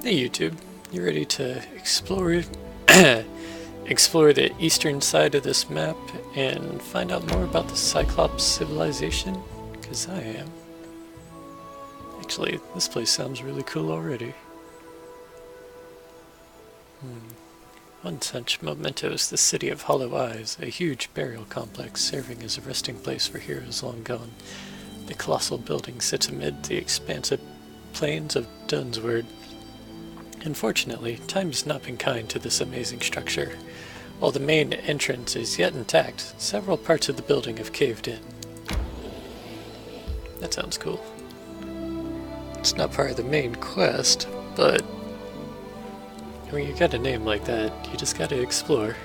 Hey YouTube, you ready to explore explore the eastern side of this map and find out more about the Cyclops civilization? Because I am. Actually, this place sounds really cool already. One such memento is the city of Hollow Eyes, a huge burial complex serving as a resting place for heroes long gone. The colossal building sits amid the expansive plains of Dunsword. Unfortunately, time has not been kind to this amazing structure. While the main entrance is yet intact, several parts of the building have caved in. That sounds cool. It's not part of the main quest, but when you got a name like that, you just gotta explore.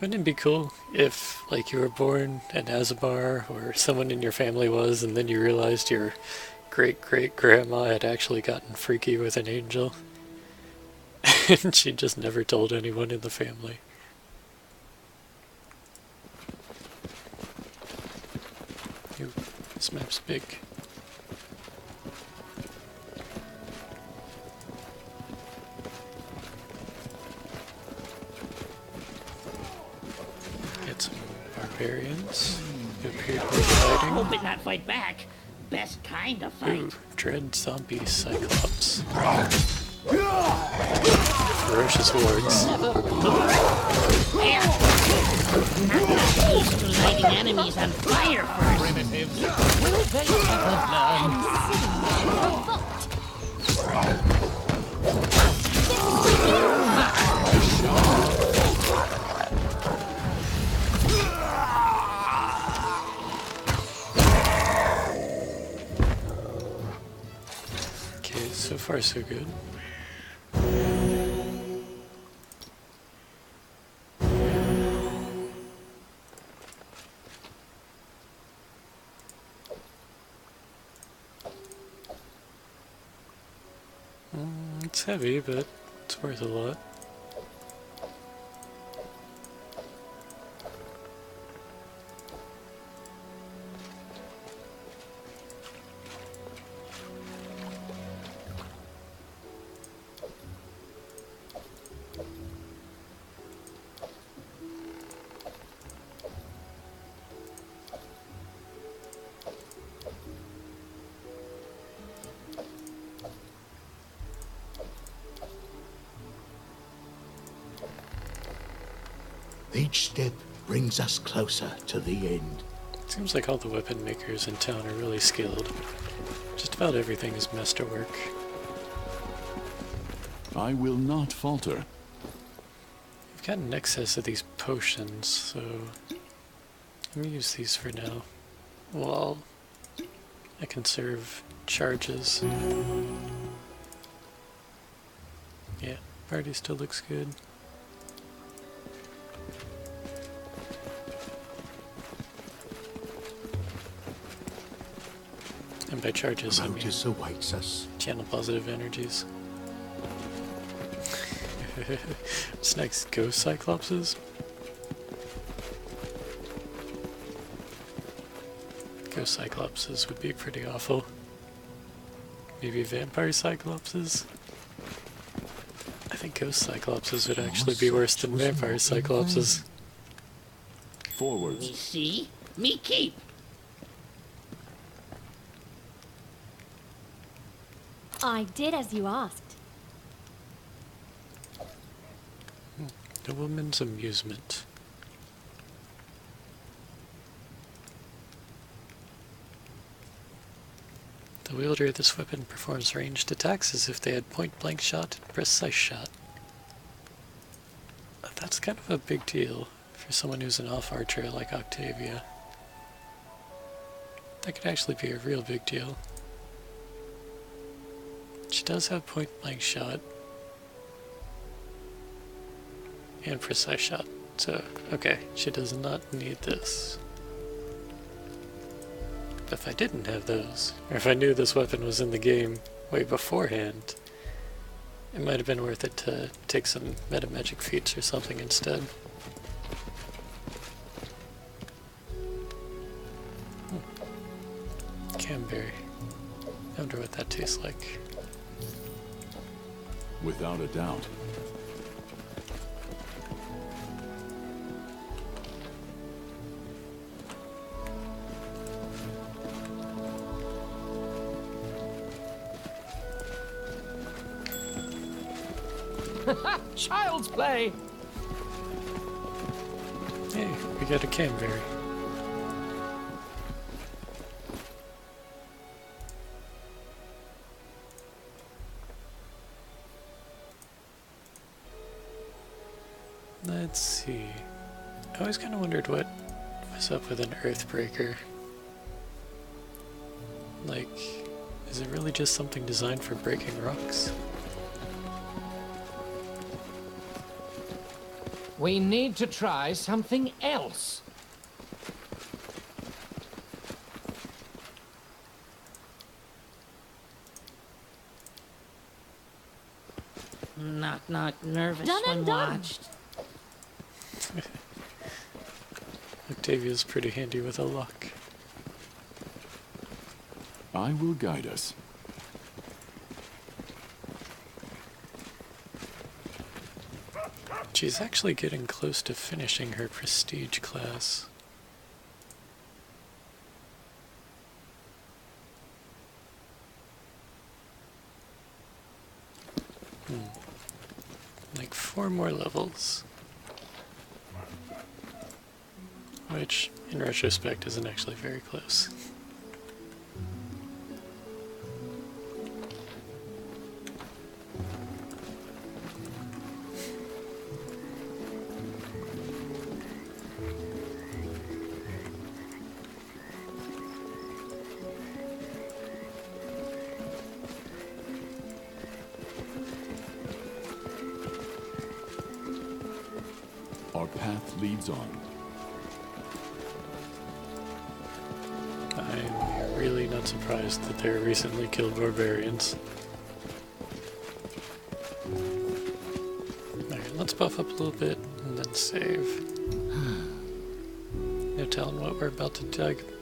Wouldn't it be cool if, like, you were born an Azabar, or someone in your family was, and then you realized your great-great-grandma had actually gotten freaky with an angel? And she just never told anyone in the family. Ooh, this map's big. Get some barbarians who appear to be fighting. Hope it not fight back. Best kind of fight. Ooh, dread zombie cyclops. Ferocious wards. I'm not used to lighting enemies on fire first. Primitives. Will they ever learn? Okay, so far so good. It's heavy, but it's worth a lot. Each step brings us closer to the end. Seems like all the weapon makers in town are really skilled. Just about everything is masterwork. I will not falter. We've got an excess of these potions, so let me use these for now. While I conserve charges. Yeah, party still looks good. And by charges, I mean Notice awaits us. channel positive energies. What's next? Ghost cyclopses? Ghost cyclopses would be pretty awful. Maybe vampire cyclopses? I think ghost cyclopses would actually be worse than vampire cyclopses. Forwards. Me see, me keep. I did as you asked. The woman's amusement. The wielder of this weapon performs ranged attacks as if they had point-blank shot and precise shot. That's kind of a big deal for someone who's an off-archer like Octavia. That could actually be a real big deal. She does have point-blank shot and precise shot, so okay, she does not need this. But if I didn't have those, or if I knew this weapon was in the game way beforehand, It might have been worth it to take some meta magic feats or something instead. Camberry. I wonder what that tastes like. Without a doubt. Child's play! Hey, we got a Camberry. Let's see. I always kind of wondered what was up with an Earthbreaker. Like, is it really just something designed for breaking rocks? We need to try something else. Knock, knock, nervous Done when and done. watched. Octavia's pretty handy with a lock. I will guide us. She's actually getting close to finishing her prestige class. Like 4 more levels. Which, in retrospect, isn't actually very close. Our path leads on. I'm really not surprised that there are recently killed barbarians. Alright, let's buff up a little bit and then save. No telling what we're about to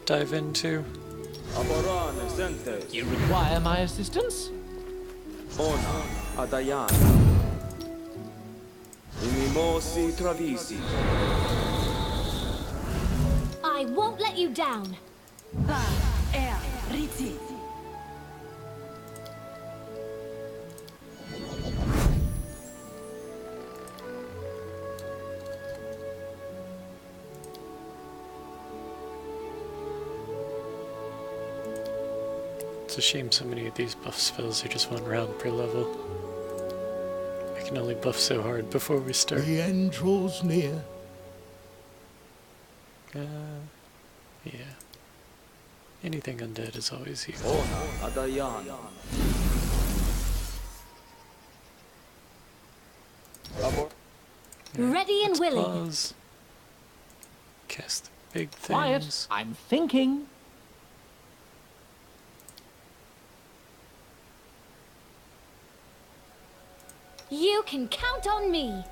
dive into. You require my assistance? I won't let you down. It's a shame so many of these buff spells are just 1 round per level. I can only buff so hard before we start. The end draws near. Yeah. Anything undead is always here. Ready and willing. Claws. Cast the big things. Quiet, I'm thinking. You can count on me.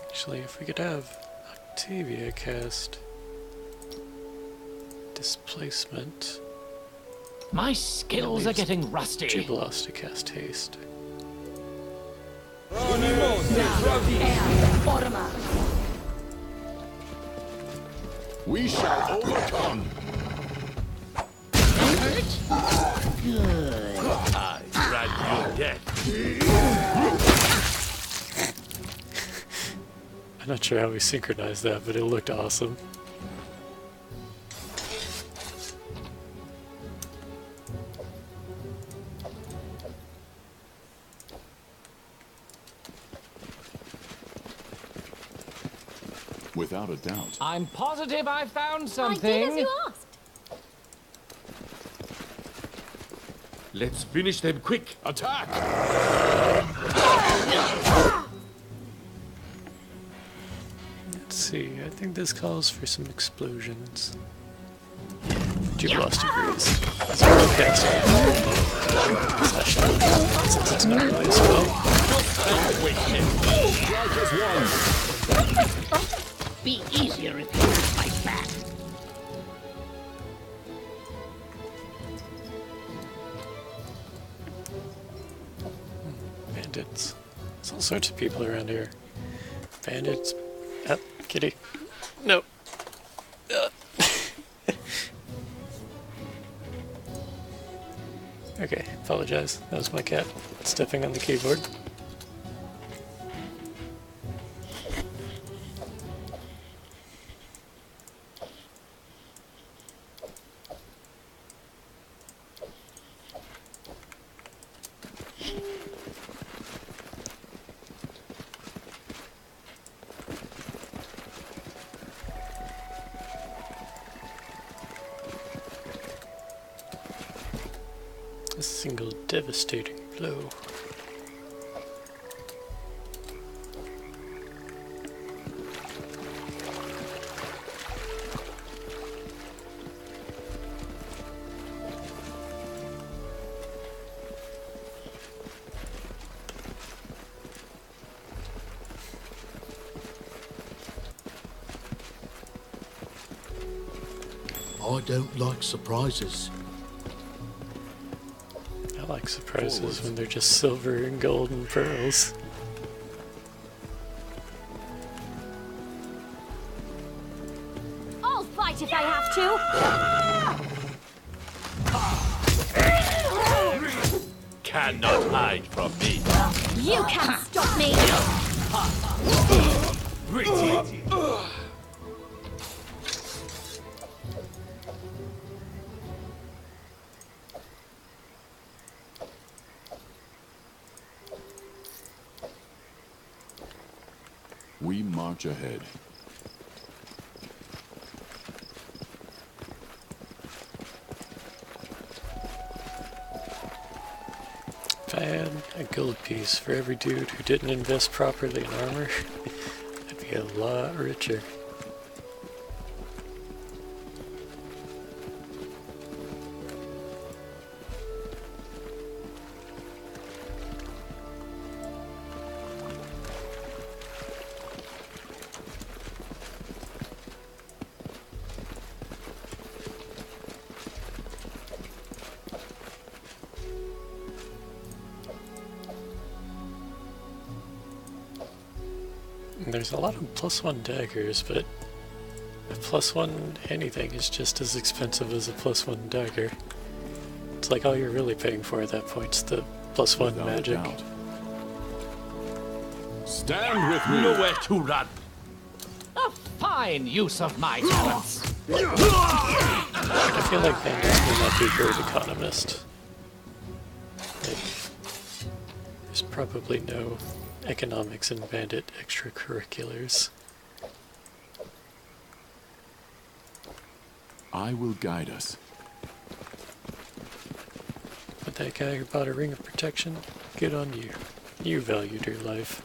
Actually, if we could have Octavia cast displacement. My skills are getting rusty. Jubilos to cast haste. We shall overcome. Good. I grant you death. I'm not sure how we synchronized that, but it looked awesome. Without a doubt. I'm positive I found I something. did as you asked. Let's finish them quick. Attack! Let's see, I think this calls for some explosions. lost degrees. Zero casting. Since it's not really a spell. Be easier if you hurt my back. Bandits. There's all sorts of people around here. Bandits. Ah, kitty. No. Okay, apologize. That was my cat stepping on the keyboard. A single devastating blow. I don't like surprises. I like surprises when they're just silver and gold and pearls. I'll fight if I have Cannot hide from me. to. You can't stop me. We march ahead. If I had a gold piece for every dude who didn't invest properly in armor, I'd be a lot richer. There's a lot of +1 daggers, but a +1 anything is just as expensive as a +1 dagger. It's like all you're really paying for at that point's the +1 Without a magic. doubt. Stand with me. Nowhere to run. A fine use of my talents. I feel like bandits may not be great economists. There's probably no economics in bandit extracurriculars. I will guide us. But that guy who bought a ring of protection, good on you. You valued your life.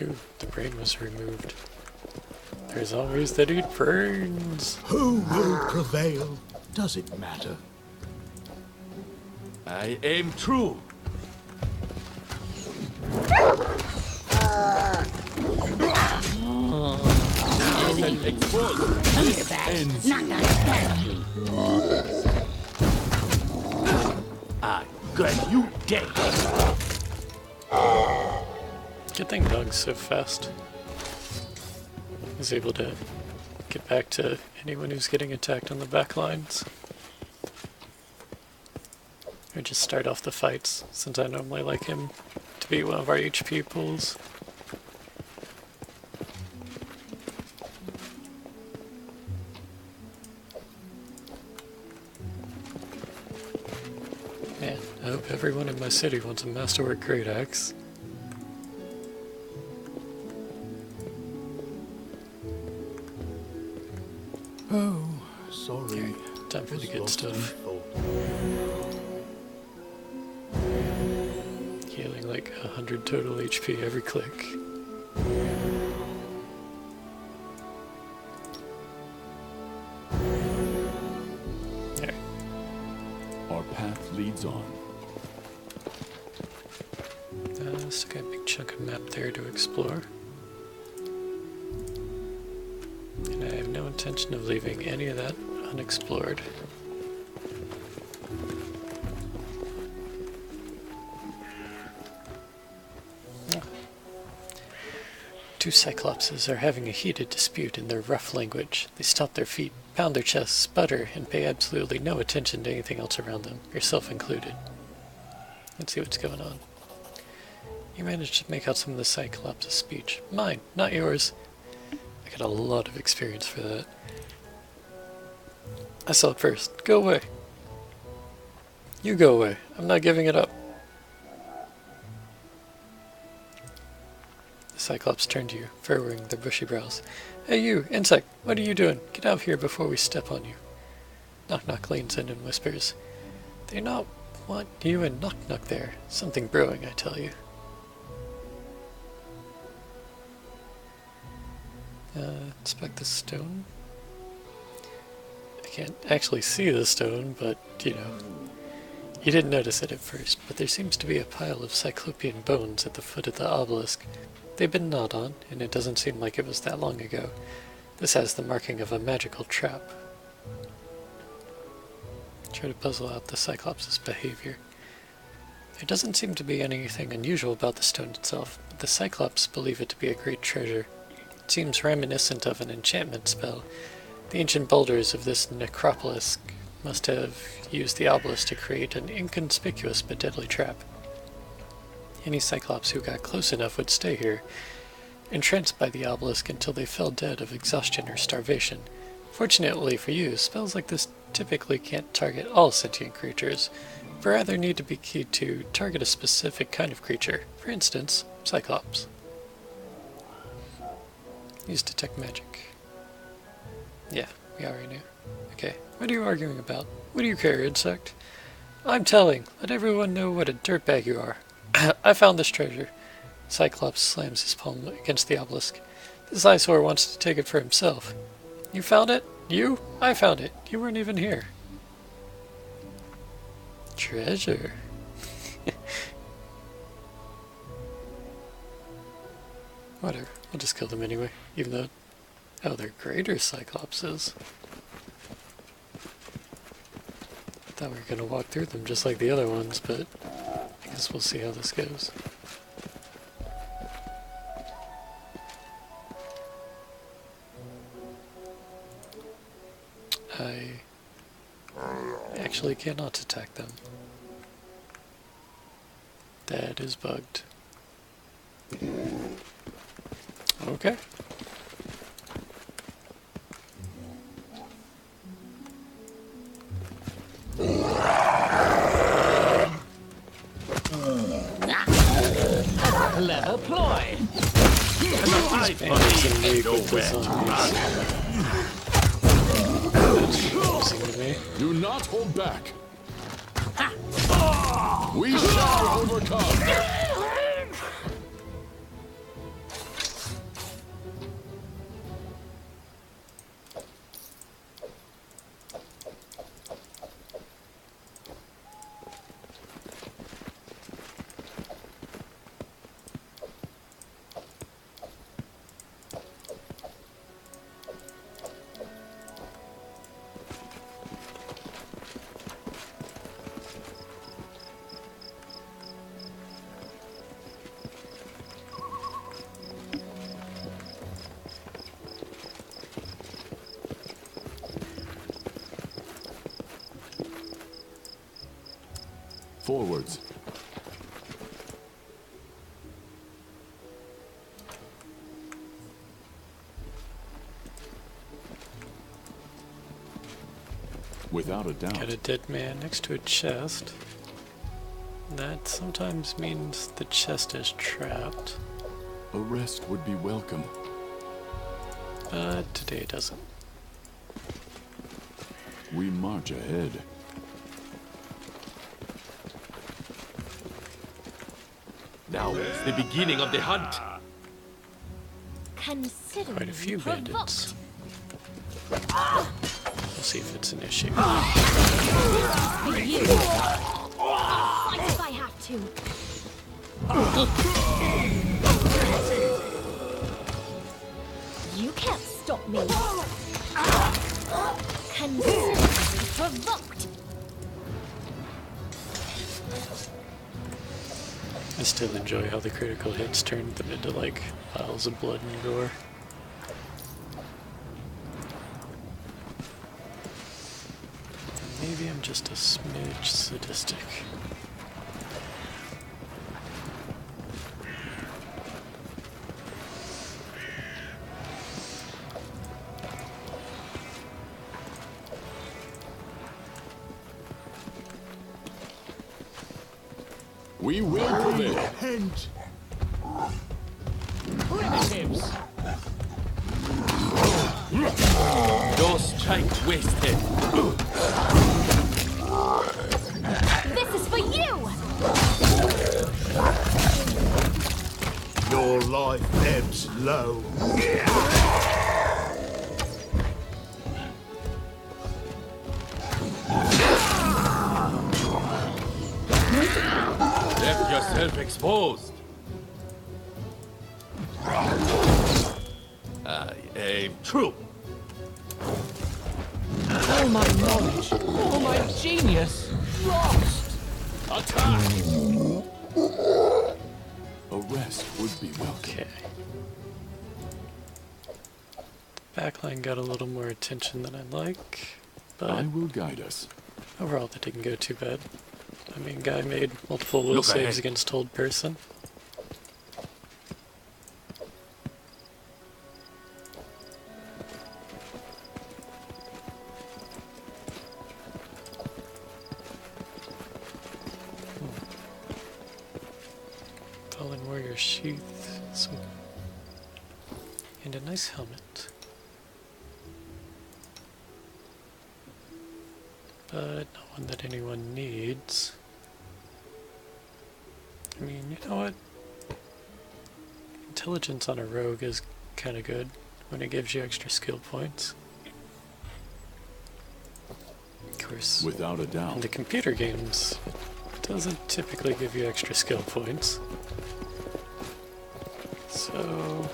Ooh, the brain was removed. There's always that eat brains. Who will prevail? Does it matter? I aim true. Expose. Come here, Bash. Not gonna stand you. I got you dead. Good thing Dog's so fast. He's able to get back to anyone who's getting attacked on the back lines. Or just start off the fights, since I normally like him to be one of our HP pools. everyone in my city wants a masterwork great axe. Oh, sorry. Time for the Was good lost in stuff. thought. Healing like 100 total HP every click. There. Our path leads on. Still got a big chunk of map there to explore. And I have no intention of leaving any of that unexplored. Two cyclopses are having a heated dispute in their rough language. They stomp their feet, pound their chests, sputter, and pay absolutely no attention to anything else around them, yourself included. Let's see what's going on. You managed to make out some of the cyclops' speech. Mine, not yours. I got a lot of experience for that. I saw it first. Go away. You go away. I'm not giving it up. The cyclops turned to you, furrowing their bushy brows. Hey you, insect, what are you doing? Get out of here before we step on you. Knock Knock leans in and whispers. They not want you and Knock Knock there. Something brewing, I tell you. Inspect the stone. I can't actually see the stone, but, you know. You didn't notice it at first, but there seems to be a pile of cyclopean bones at the foot of the obelisk. They've been gnawed on, and it doesn't seem like it was that long ago. This has the marking of a magical trap. Try to puzzle out the cyclops' behavior. There doesn't seem to be anything unusual about the stone itself, but the cyclops believe it to be a great treasure. It seems reminiscent of an enchantment spell. The ancient boulders of this necropolis must have used the obelisk to create an inconspicuous but deadly trap. Any cyclops who got close enough would stay here, entranced by the obelisk until they fell dead of exhaustion or starvation. Fortunately for you, spells like this typically can't target all sentient creatures, but rather need to be keyed to target a specific kind of creature, for instance, cyclops. Use detect magic. Yeah, we already knew. Okay, what are you arguing about? What do you care, insect? I'm telling. Let everyone know what a dirtbag you are. I found this treasure. Cyclops slams his palm against the obelisk. This eyesore wants to take it for himself. You found it? You? I found it. You weren't even here. Treasure. Whatever. I'll just kill them anyway. Even though... Oh, they're greater cyclopses. Thought we were gonna walk through them just like the other ones, but... I guess we'll see how this goes. I actually cannot attack them. That is bugged. Okay. Clever ploy. Bandits and me with the zombies. That's confusing to me. Do not hold back. We shall overcome. Forwards. Without a doubt. Got a dead man next to a chest. That sometimes means the chest is trapped, A rest would be welcome. but today it doesn't. We march ahead. Now is the beginning of the hunt. Consider Quite a few me bandits. provoked. We'll see if it's an issue. For you. I'll fight if I have to. You can't stop me. Consider me provoked. I still enjoy how the critical hits turned them into like piles of blood and gore. Maybe I'm just a smidge sadistic. We will prevail. Hence, Primitives! No strike wasted. This is for you. your life ebbs low. Left yourself exposed. I aim true. All my knowledge, all my genius, lost! Attack! A rest would be welcome. Okay. Backline got a little more attention than I'd like, but I will guide us. overall that didn't go too bad. I mean, guy made multiple will Look saves ahead. against hold person. Fallen warrior sheath, and a nice helmet. But not one that anyone needs. I mean, you know what? Intelligence on a rogue is kind of good when it gives you extra skill points. Of course, Without a in doubt. the computer games, it doesn't typically give you extra skill points. So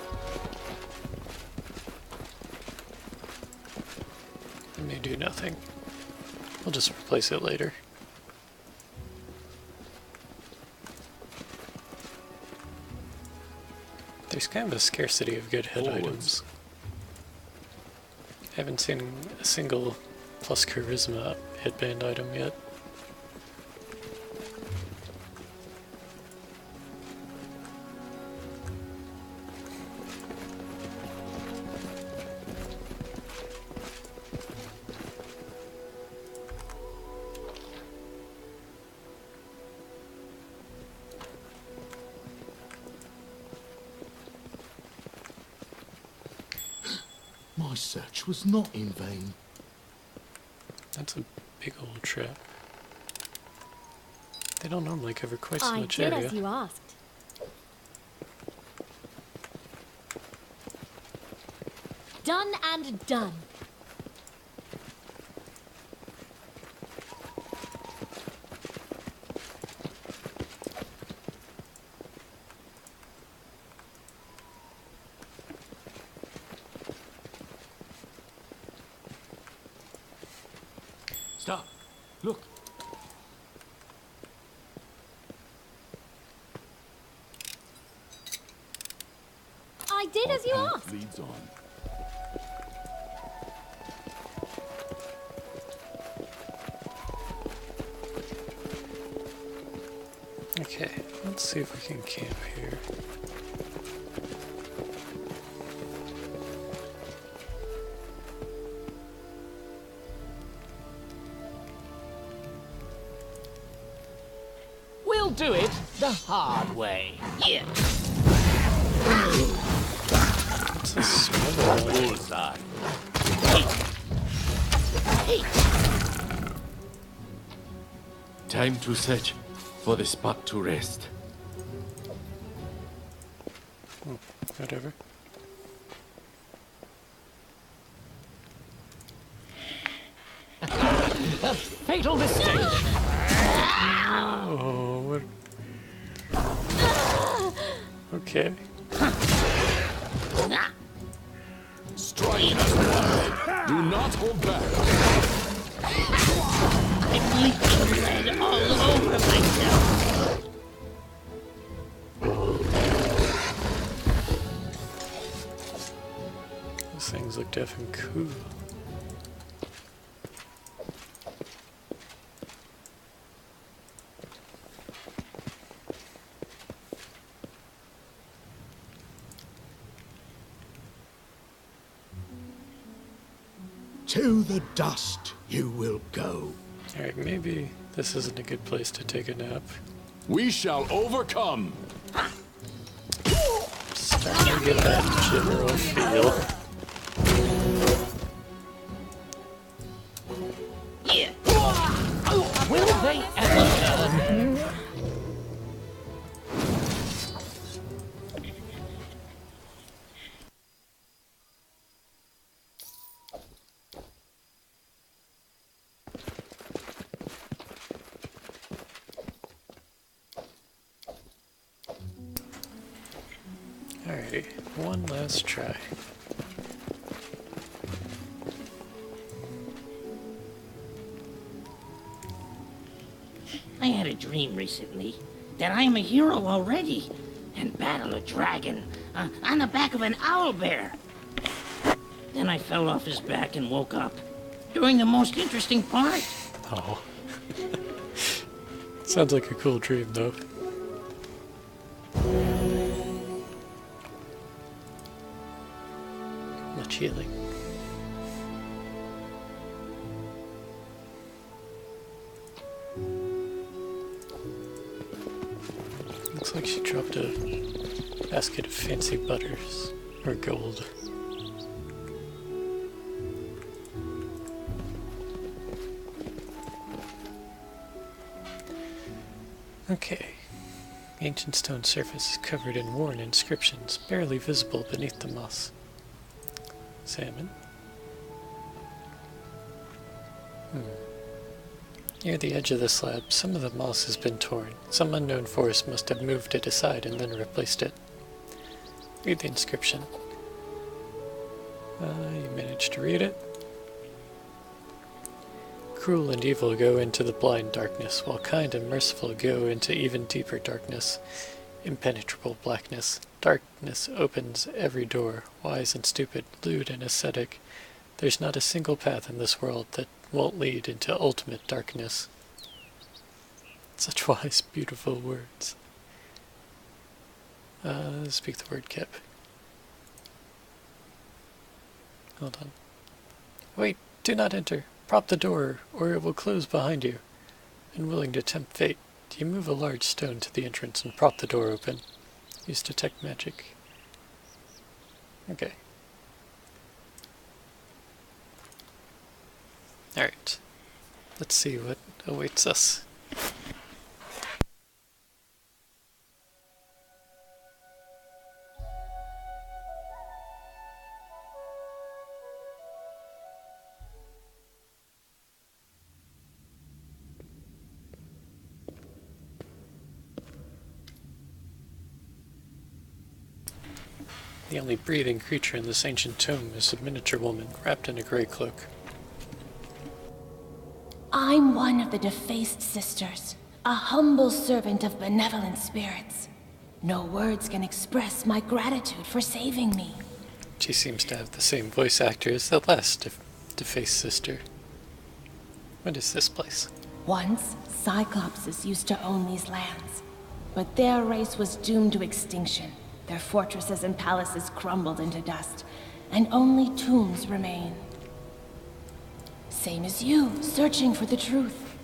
it may do nothing. I'll just replace it later. There's kind of a scarcity of good head Forwards. items. I haven't seen a single plus charisma headband item yet. My search was not in vain. That's a big old trap. They don't normally cover quite so I much did area. as you asked. Done and done. Stop. Look. I did as you Path asked. leads on. Okay, let's see if we can camp here. We'll do it the hard way. Yeah. It's a small one. Bullseye. Hey. Time to search for the spot to rest. Whatever. A fatal mistake. Oh, what? Okay. Strike as one. Do not hold back. I'm leaking blood all over myself. Those things look effing cool. To the dust you will go. Alright, maybe this isn't a good place to take a nap. We shall overcome. Starting to get that general feel. Yeah. Will they ever learn? Alrighty, one last try. I had a dream recently that I am a hero already and battle a dragon on the back of an owl bear. Then I fell off his back and woke up during the most interesting part. Oh. Sounds like a cool dream, though. Much healing. Looks like she dropped a basket of fancy butters, or gold. Okay. Ancient stone surface is covered in worn inscriptions, barely visible beneath the moss. Salmon. Near the edge of the slab, some of the moss has been torn. Some unknown force must have moved it aside and then replaced it. Read the inscription. You managed to read it? Cruel and evil go into the blind darkness, while kind and merciful go into even deeper darkness, impenetrable blackness. Darkness opens every door, wise and stupid, lewd and ascetic. There's not a single path in this world that won't lead into ultimate darkness. Such wise, beautiful words. Speak the word, Kip. Hold on. Wait, do not enter. Prop the door, or it will close behind you. Unwilling to tempt fate, you move a large stone to the entrance and prop the door open. Use detect magic. Okay. Alright. Let's see what awaits us. The only breathing creature in this ancient tomb is a miniature woman wrapped in a gray cloak. I'm one of the defaced sisters, a humble servant of benevolent spirits. No words can express my gratitude for saving me. She seems to have the same voice actor as the last defaced sister. What is this place? Once, cyclopses used to own these lands, but their race was doomed to extinction. Their fortresses and palaces crumbled into dust, and only tombs remain. Same as you, searching for the truth.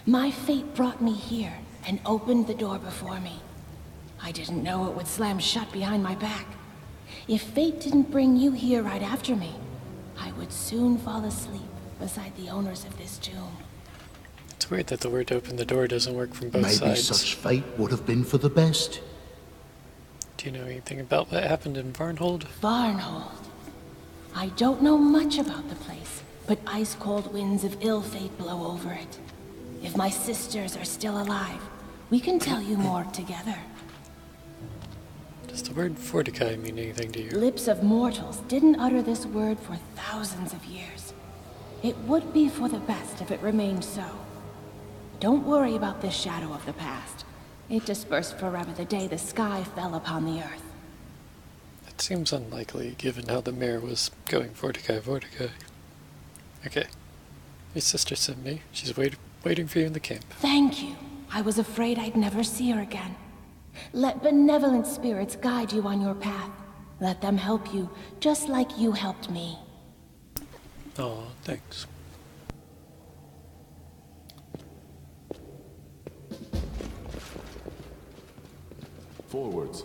My fate brought me here, and opened the door before me. I didn't know it would slam shut behind my back. If fate didn't bring you here right after me, I would soon fall asleep beside the owners of this tomb. It's weird that the word open the door doesn't work from both Maybe sides. such fate would have been for the best. Do you know anything about what happened in Varnhold? Varnhold. I don't know much about the place, but ice-cold winds of ill fate blow over it. If my sisters are still alive, we can tell you more together. Does the word Forticae mean anything to you? Lips of mortals didn't utter this word for thousands of years. It would be for the best if it remained so. Don't worry about this shadow of the past. It dispersed forever the day the sky fell upon the earth. That seems unlikely, given how the mayor was going Forticae, Forticae. Okay. Your sister sent me. She's waiting for you in the camp. Thank you. I was afraid I'd never see her again. Let benevolent spirits guide you on your path. Let them help you, just like you helped me. Oh, thanks. Forwards.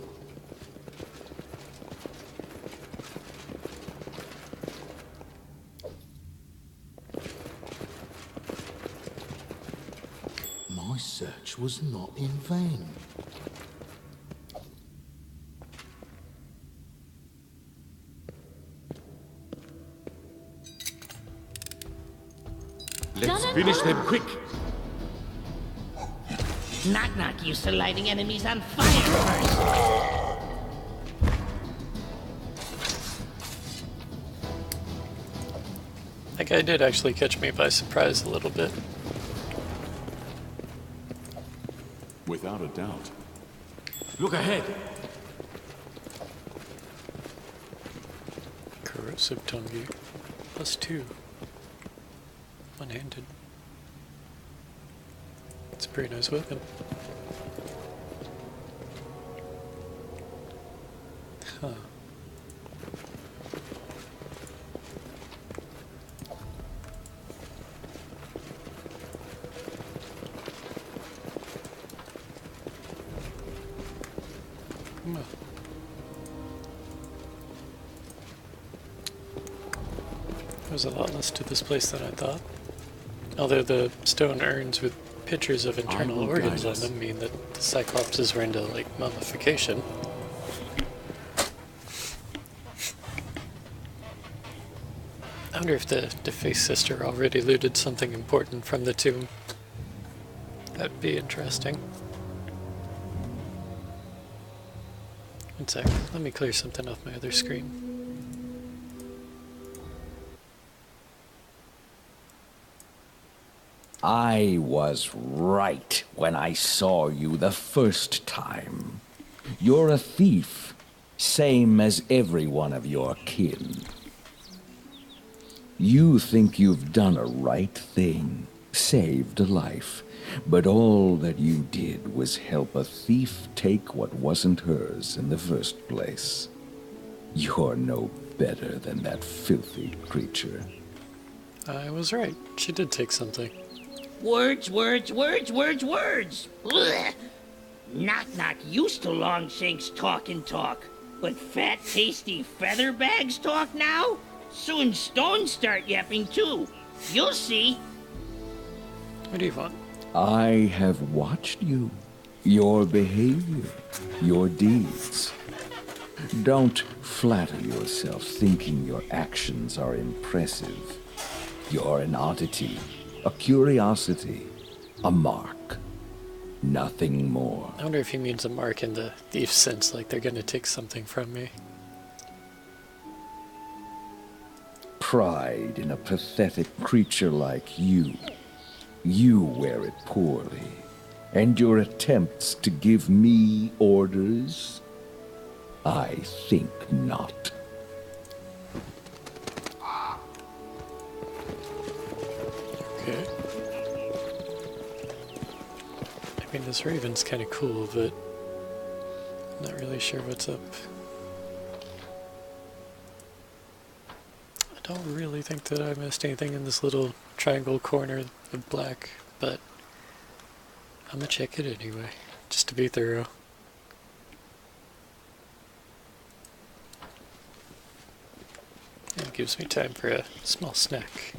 My search was not in vain. Let's finish them quick. Knock-knock used to lighting enemies on fire first. That guy did actually catch me by surprise a little bit. Without a doubt. Look ahead. Corrosive Tongue. +2. One-handed. It's a pretty nice weapon. Huh. Well. There's a lot less to this place than I thought. Although the stone urns with pictures of internal organs on them mean that the cyclopses were into, like, mummification. I wonder if the defaced sister already looted something important from the tomb. That'd be interesting. One sec, let me clear something off my other screen. I was right when I saw you the first time. You're a thief, same as every one of your kin. You think you've done a right thing, saved a life, but all that you did was help a thief take what wasn't hers in the first place. You're no better than that filthy creature. I was right. She did take something. Words, words, words, words, words. Ugh. Knock-knock used to Longshanks talk and talk, but fat, tasty feather bags talk now? Soon stones start yapping too. You'll see. What do you want? I have watched you, your behavior, your deeds. Don't flatter yourself thinking your actions are impressive. You're an oddity, a curiosity, a mark. Nothing more. I wonder if he means a mark in the thief sense, like they're gonna take something from me. Pride in a pathetic creature like you. You wear it poorly. And your attempts to give me orders? I think not. Okay. I mean, this raven's kind of cool, but I'm not really sure what's up. I don't really think that I missed anything in this little triangle corner of black, but I'm gonna check it anyway, just to be thorough. It gives me time for a small snack.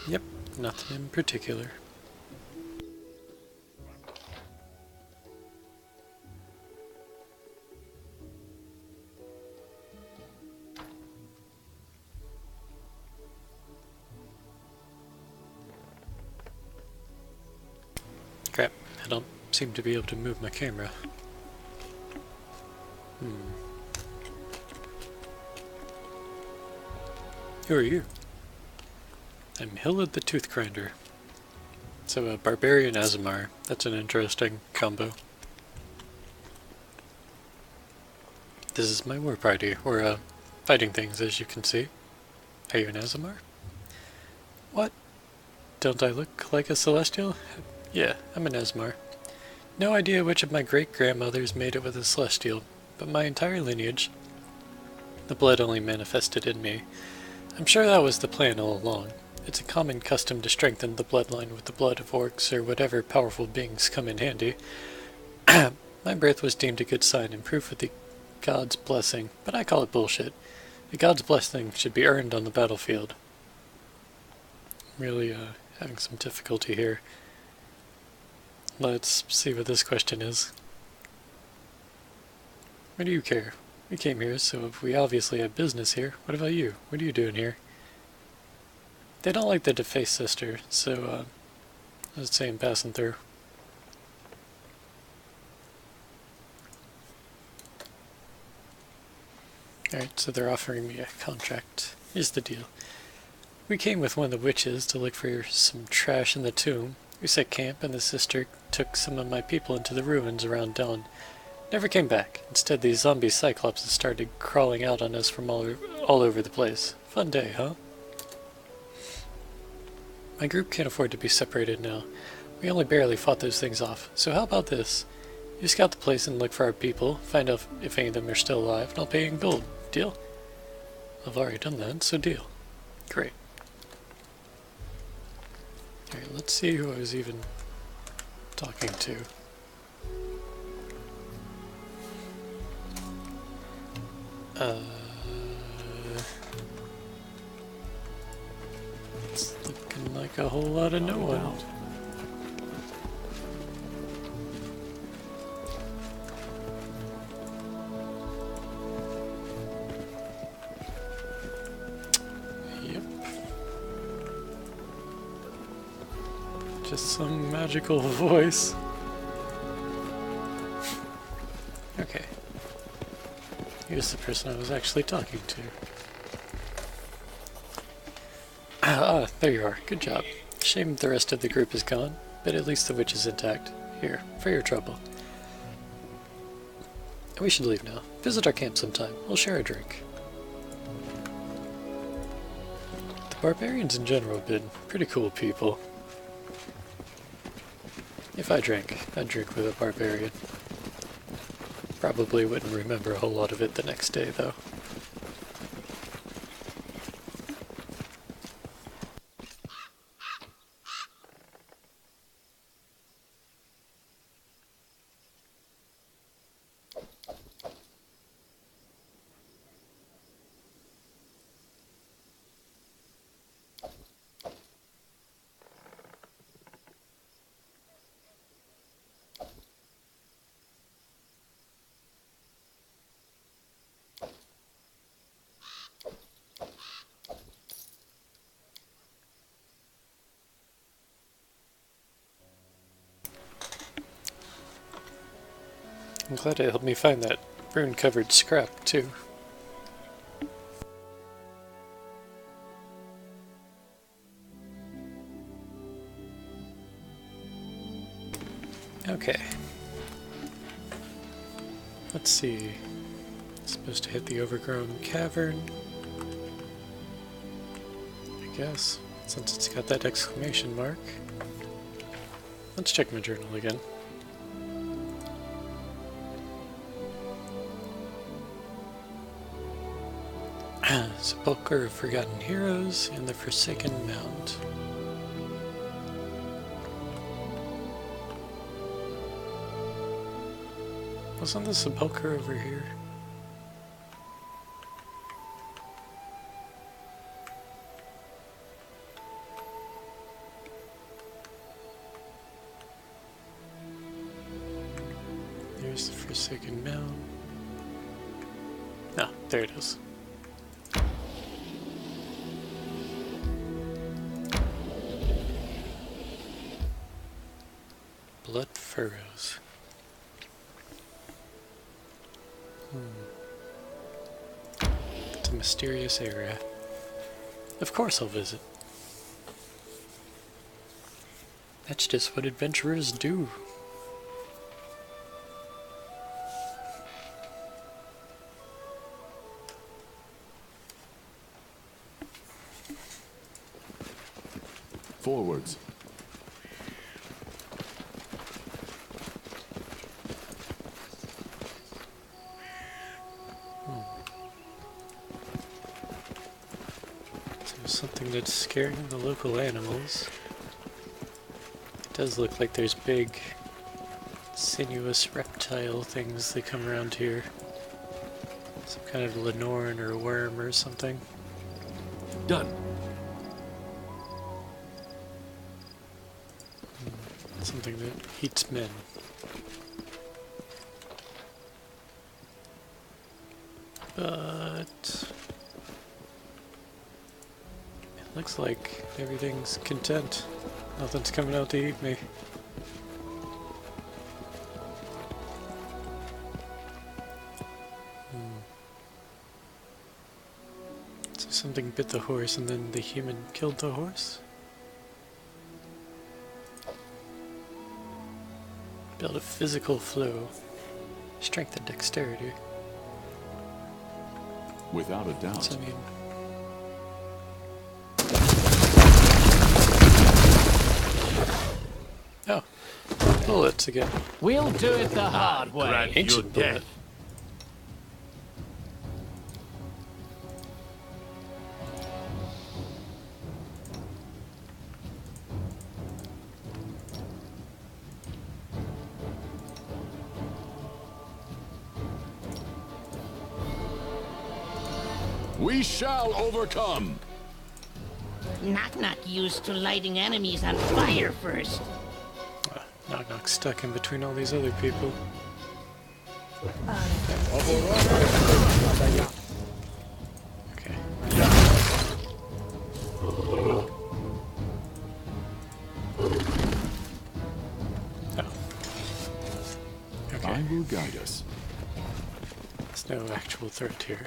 Yep, nothing in particular. Crap, I don't seem to be able to move my camera. Who are you? I'm Hillard the Tooth Grinder. So a barbarian Azamar. That's an interesting combo. This is my war party. We're fighting things, as you can see. Are you an Azamar? What? Don't I look like a Celestial? Yeah, I'm an Azamar. No idea which of my great-grandmothers made it with a Celestial, but my entire lineage, the blood only manifested in me. I'm sure that was the plan all along. It's a common custom to strengthen the bloodline with the blood of orcs or whatever powerful beings come in handy. My birth was deemed a good sign and proof of the god's blessing, but I call it bullshit. The god's blessing should be earned on the battlefield. Really having some difficulty here. Let's see what this question is. What do you care? We came here, so we obviously have business here. What about you? What are you doing here? They don't like the defaced sister, so I was saying passing through. Alright, so they're offering me a contract. Here's the deal. We came with one of the witches to look for some trash in the tomb. We set camp and the sister took some of my people into the ruins around dawn. Never came back. Instead, these zombie cyclops started crawling out on us from all over the place. Fun day, huh? My group can't afford to be separated now. We only barely fought those things off. So how about this? You scout the place and look for our people, find out if any of them are still alive, and I'll pay you in gold. Deal? I've already done that, so deal. Great. Alright, let's see who I was even talking to. It's looking like a whole lot of no one. Yep. Just some magical voice. Okay. Here's the person I was actually talking to. There you are. Good job. Shame the rest of the group is gone, but at least the witch is intact. Here, for your trouble. We should leave now. Visit our camp sometime. We'll share a drink. The barbarians in general have been pretty cool people. If I drank, I'd drink with a barbarian. Probably wouldn't remember a whole lot of it the next day, though. I'm glad it helped me find that rune-covered scrap, too. Okay. Let's see. It's supposed to hit the overgrown cavern. I guess, since it's got that exclamation mark. Let's check my journal again. Sepulchre of Forgotten Heroes and the Forsaken Mound. Wasn't the sepulchre over here? There's the Forsaken Mound. No, there it is. Blood furrows. It's a mysterious area. Of course I'll visit. That's just what adventurers do. Forwards. Something that's scaring the local animals. It does look like there's big, sinuous reptile things that come around here. Some kind of Lenorn or worm or something. Done. Something that eats men. But looks like everything's content. Nothing's coming out to eat me. So something bit the horse and then the human killed the horse? Build a physical flow. Strength and dexterity. Without a doubt. What's that mean? Oh, bullets again. We'll do it the hard way. Ancient bullet. We shall overcome. Knock-knock used to lighting enemies on fire first. Knock-knock stuck in between all these other people. Okay. Oh. Okay. I will guide us. There's no actual threat here.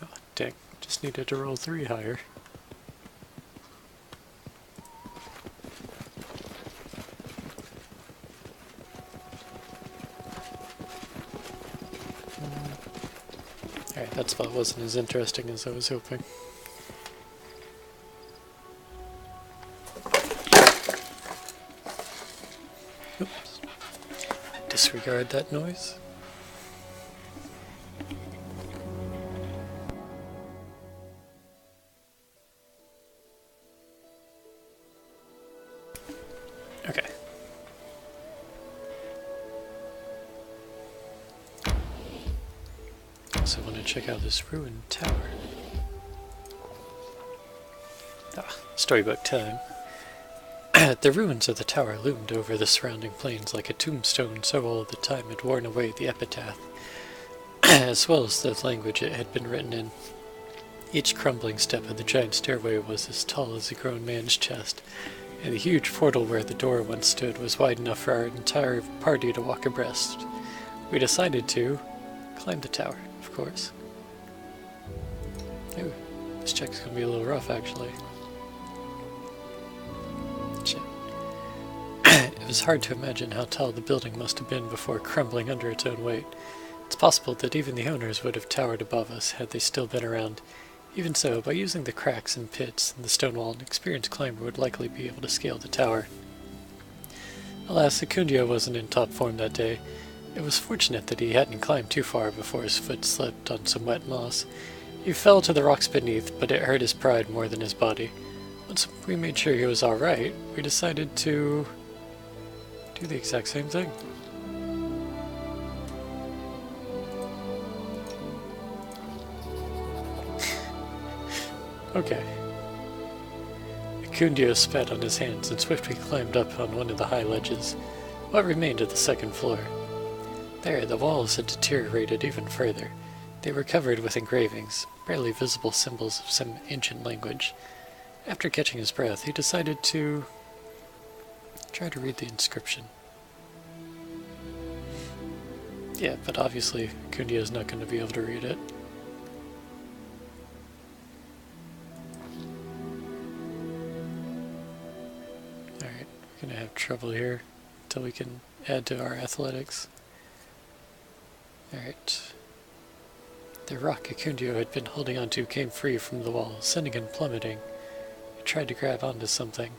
Oh, dang. Just needed to roll 3 higher. Alright, that spot wasn't as interesting as I was hoping. Oops. Disregard that noise. Okay. Also want to check out this ruined tower. Storybook time. The ruins of the tower loomed over the surrounding plains like a tombstone so old the time had worn away the epitaph, as well as the language it had been written in. Each crumbling step of the giant stairway was as tall as a grown man's chest, and the huge portal where the door once stood was wide enough for our entire party to walk abreast. We decided to climb the tower, of course. Ooh, this check's gonna be a little rough, actually. Shit. It was hard to imagine how tall the building must have been before crumbling under its own weight. It's possible that even the owners would have towered above us had they still been around. Even so, by using the cracks and pits in the stone wall, an experienced climber would likely be able to scale the tower. Alas, Secundio wasn't in top form that day. It was fortunate that he hadn't climbed too far before his foot slipped on some wet moss. He fell to the rocks beneath, but it hurt his pride more than his body. Once we made sure he was alright, we decided to do the exact same thing. Okay. Secundio spat on his hands and swiftly climbed up on one of the high ledges, what remained of the second floor. There, the walls had deteriorated even further. They were covered with engravings, barely visible symbols of some ancient language. After catching his breath, he decided to try to read the inscription. Yeah, but obviously, Secundio's not going to be able to read it. Alright, we're going to have trouble here until we can add to our athletics. Alright. The rock Secundio had been holding onto came free from the wall, sending him plummeting. He tried to grab onto something.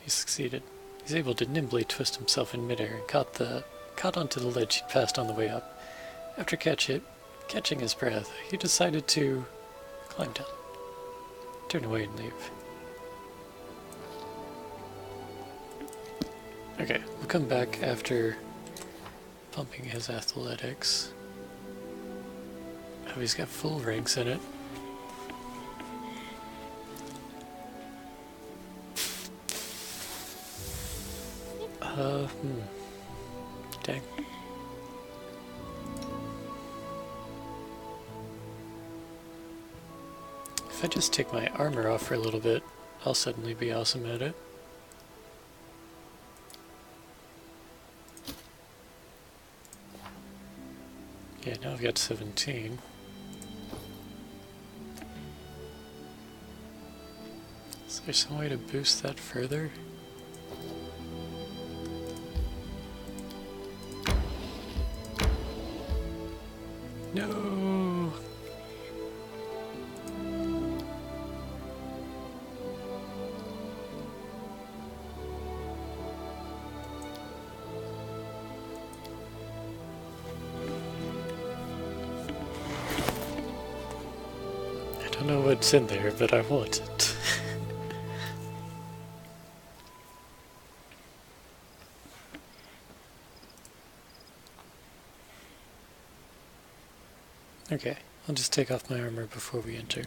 He succeeded. He's able to nimbly twist himself in midair and caught onto the ledge he'd passed on the way up. After catching his breath, he decided to climb down, turn away and leave. Okay, we'll come back after pumping his athletics. Oh, he's got full ranks in it. Dang. If I just take my armor off for a little bit, I'll suddenly be awesome at it. Yeah, now I've got 17. Is there some way to boost that further? No! I don't know what's in there, but I want it. Okay, I'll just take off my armor before we enter.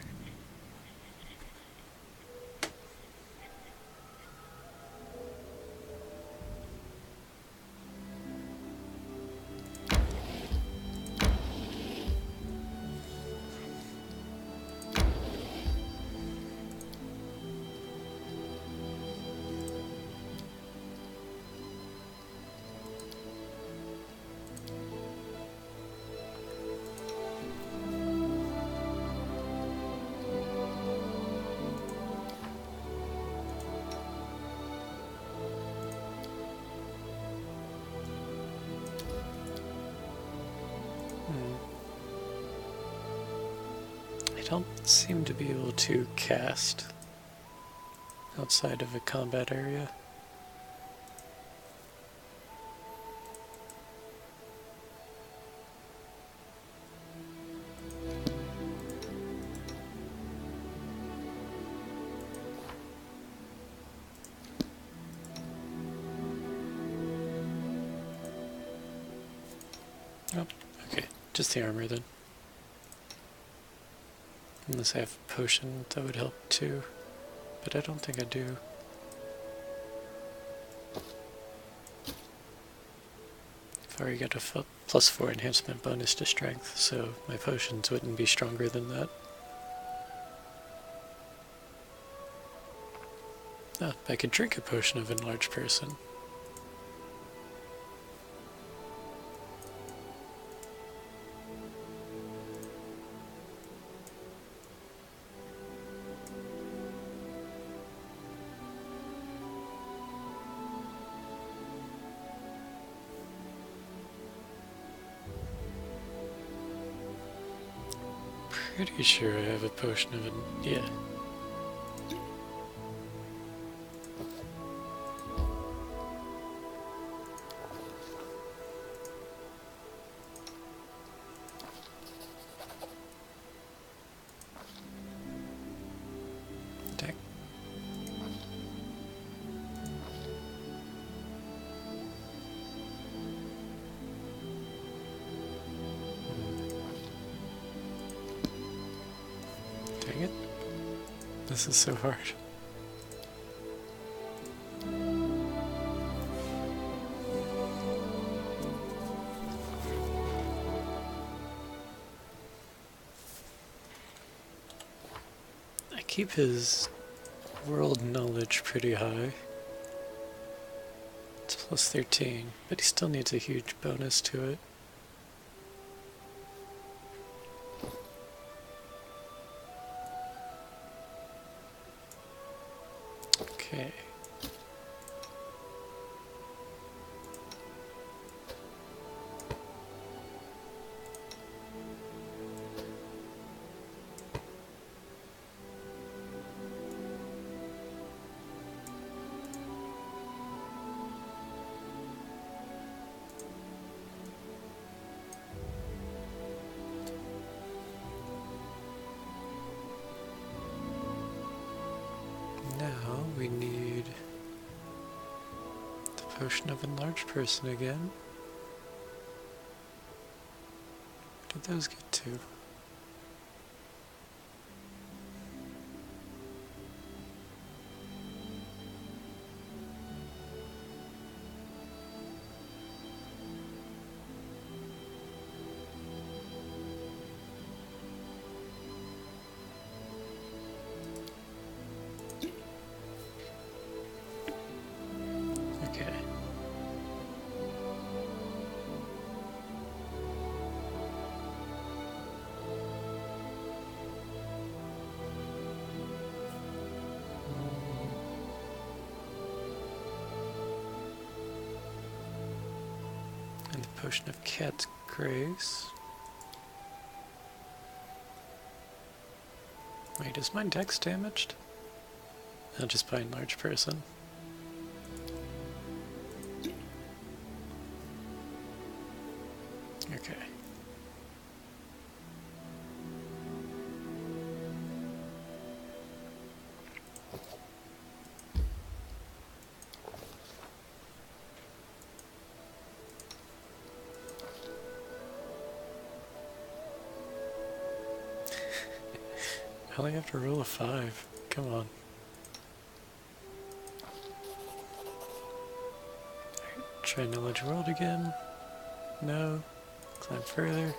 I don't seem to be able to cast outside of a combat area. Oh, okay, just the armor then. Unless I have a potion, that would help too. But I don't think I do. I've already got a +4 enhancement bonus to strength, so my potions wouldn't be stronger than that. Oh, I could drink a potion of enlarged person. Pretty sure I have a potion of yeah. Dang. Dang it. This is so hard. I keep his world knowledge pretty high. It's plus 13, but he still needs a huge bonus to it. Okay. Now we need the potion of enlarged person again. What did those get to? Okay. And the potion of cat's grace. Wait, is my dex damaged? No, just by enlarged person. Okay. I only have to roll a 5. Come on. Try knowledge world again. No. Climb further.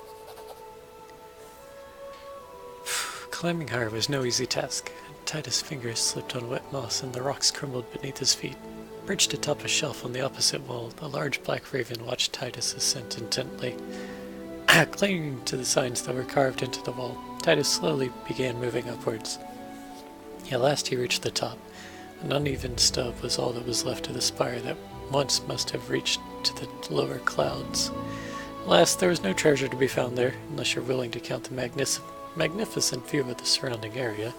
Climbing higher was no easy task. Titus' fingers slipped on wet moss and the rocks crumbled beneath his feet. Perched atop a shelf on the opposite wall, the large black raven watched Titus ascend intently. Clinging to the signs that were carved into the wall, Titus slowly began moving upwards. At last he reached the top. An uneven stub was all that was left of the spire that once must have reached to the lower clouds. Alas, there was no treasure to be found there, unless you're willing to count the magnificent view of the surrounding area.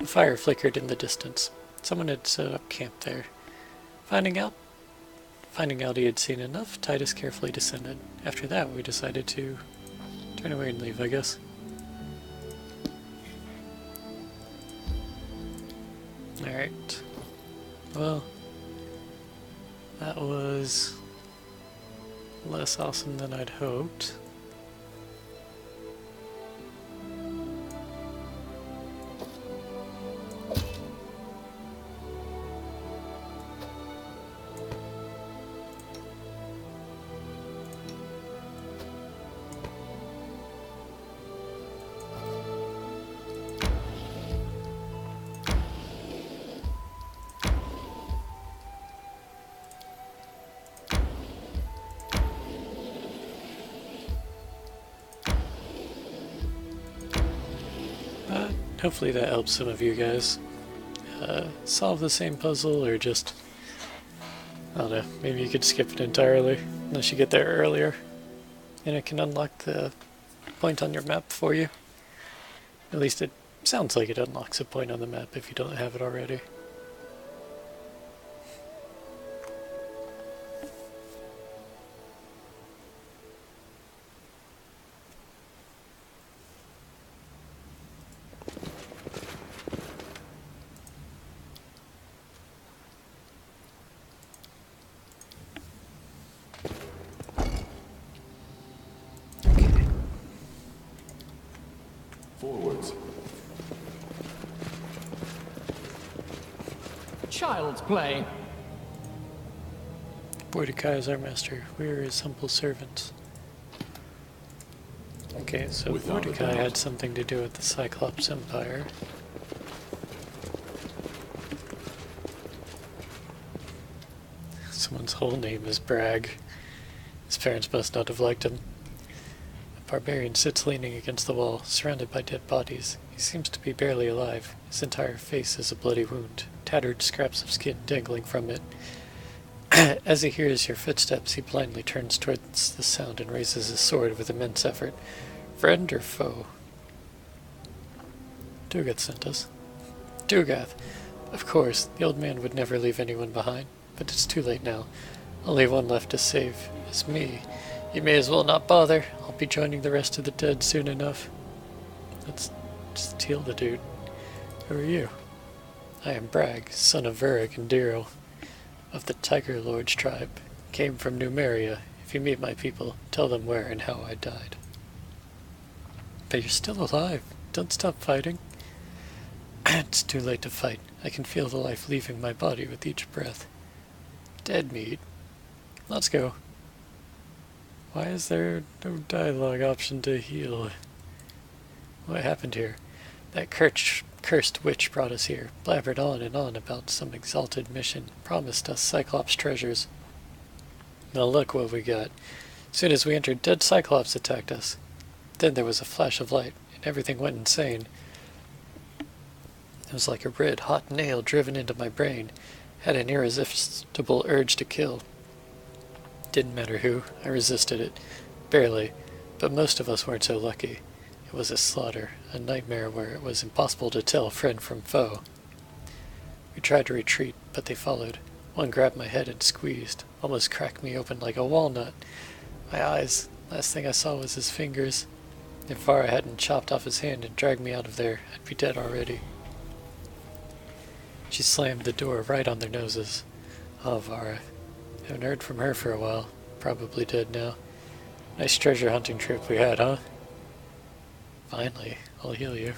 A fire flickered in the distance. Someone had set up camp there. Finding out he had seen enough, Titus carefully descended. After that, we decided to turn away and leave, I guess. Alright. Well, that was less awesome than I'd hoped. hopefully that helps some of you guys solve the same puzzle, or just, I don't know, maybe you could skip it entirely unless you get there earlier and it can unlock the point on your map for you. At least it sounds like it unlocks a point on the map if you don't have it already. Forwards. Child's play. Mordecai is our master. We are his humble servants. Okay, so Without a Mordecai doubt. had something to do with the Cyclops Empire. Someone's whole name is Bragg. His parents must not have liked him. A barbarian sits leaning against the wall, surrounded by dead bodies. He seems to be barely alive. His entire face is a bloody wound, tattered scraps of skin dangling from it. As he hears your footsteps, he blindly turns towards the sound and raises his sword with immense effort. Friend or foe? Dugath sent us. Dugath! Of course, the old man would never leave anyone behind, but it's too late now. Only one left to save. It's me. You may as well not bother. I'll be joining the rest of the dead soon enough. Let's just heal the dude. Who are you? I am Bragg, son of Verric and Daryl, of the Tiger Lord's tribe. Came from Numeria. If you meet my people, tell them where and how I died. But you're still alive. Don't stop fighting. It's too late to fight. I can feel the life leaving my body with each breath. Dead meat. Let's go. Why is there no dialogue option to heal? What happened here? That cursed witch brought us here, blabbered on and on about some exalted mission, promised us Cyclops treasures. Now look what we got. Soon as we entered, dead Cyclops attacked us. Then there was a flash of light, and everything went insane. It was like a red, hot nail driven into my brain. Had an irresistible urge to kill. Didn't matter who, I resisted it. Barely, but most of us weren't so lucky. It was a slaughter, a nightmare where it was impossible to tell friend from foe. We tried to retreat, but they followed. One grabbed my head and squeezed, almost cracked me open like a walnut. My eyes, last thing I saw was his fingers. If Vara hadn't chopped off his hand and dragged me out of there, I'd be dead already. She slammed the door right on their noses. Oh, Vara. Haven't heard from her for a while. Probably dead now. Nice treasure hunting trip we had, huh? Finally, I'll heal you.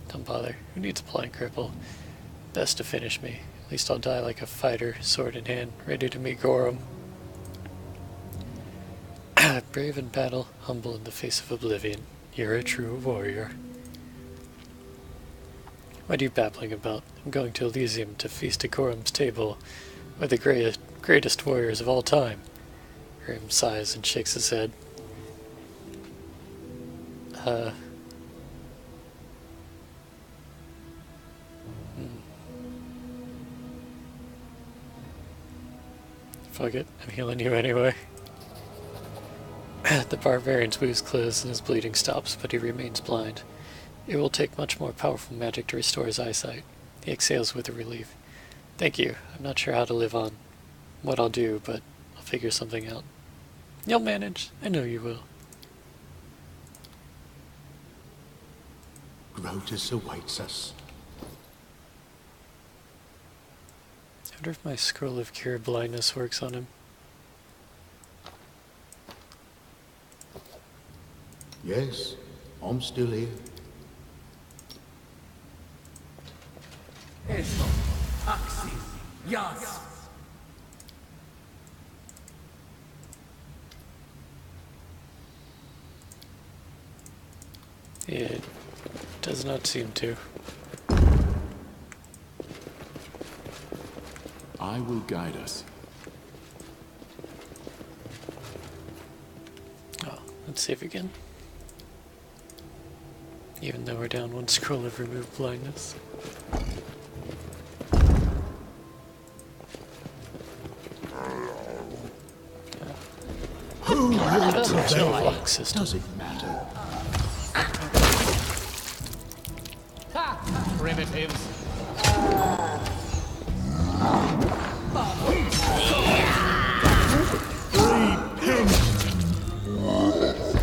Don't bother. Who needs a blind cripple? Best to finish me. At least I'll die like a fighter, sword in hand, ready to meet Gorum. Brave in battle, humble in the face of oblivion. You're a true warrior. What are you babbling about? I'm going to Elysium to feast at Gorum's table with the greatest warriors of all time. Grim sighs and shakes his head. Fuck it, I'm healing you anyway. The barbarian's wounds close and his bleeding stops, but he remains blind. It will take much more powerful magic to restore his eyesight. He exhales with relief. Thank you. I'm not sure how to live on. What I'll do, but I'll figure something out. You'll manage. I know you will. Grotus awaits us. I wonder if my scroll of cure blindness works on him. Yes, I'm still here. Eso. Axis. Yas. It does not seem to. I will guide us. Oh, let's save again. Even though we're down one scroll of remove blindness. Who will prevail? Lock system. Does it matter? Ha! Primitives.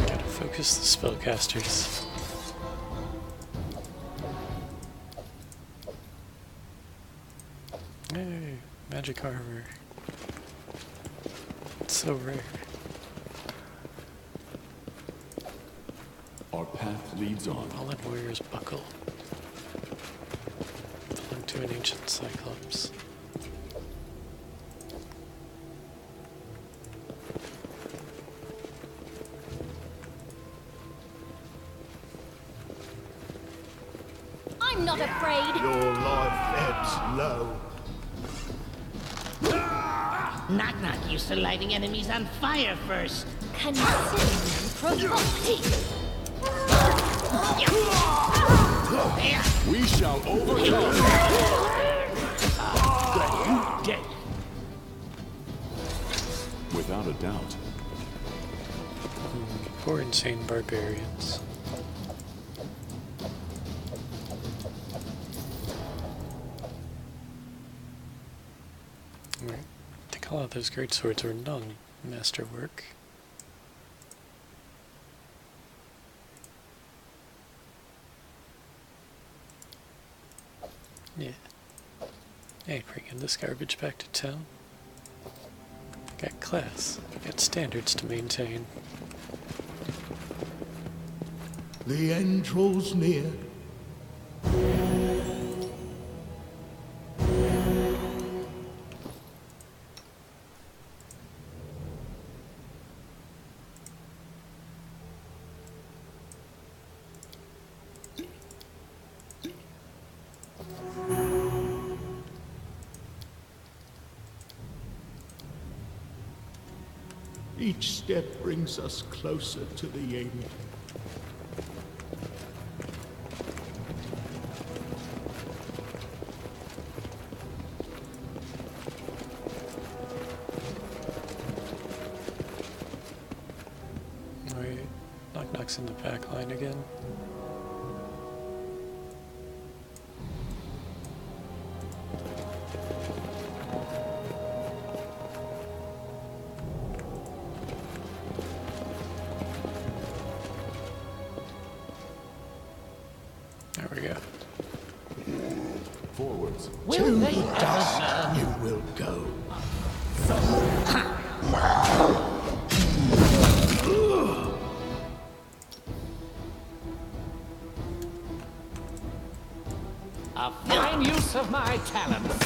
Gotta focus the spellcasters. Hey, magic armor. It's so rare. Our path leads on. Fallen warrior's buckle. Belonged to an ancient cyclops. I'm not afraid. Your life ebbs low. Knock Knock used to lighting enemies on fire first. Consider provoking. We shall overcome. Good, you dead. Without a doubt. Poor insane barbarians. Right. I think a lot of those great swords were non-masterwork. Yeah. Hey, bringing this garbage back to town. Got class. Got standards to maintain. The end draws near. Each step brings us closer to the end. Wait, Knock Knock's in the back line again. There we go. Forwards. To the dust you will go. A fine use of my talents.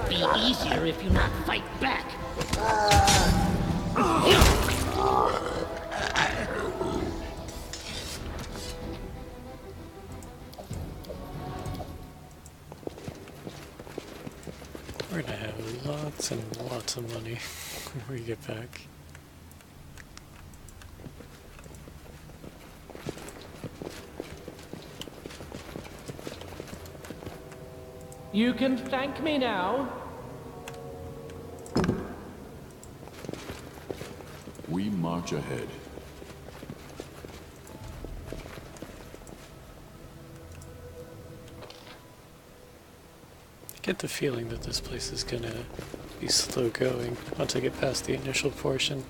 Be easier if you not fight back. We're gonna have lots and lots of money when we get back. You can thank me now. We march ahead. I get the feeling that this place is gonna be slow going once I get past the initial portion.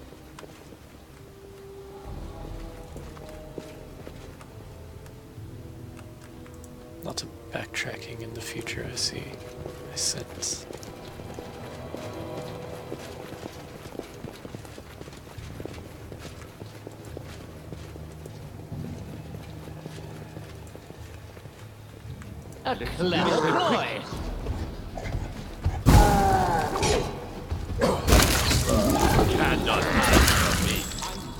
Lots of backtracking in the future, I see. I sense. A clever ploy. Cannot hide from me.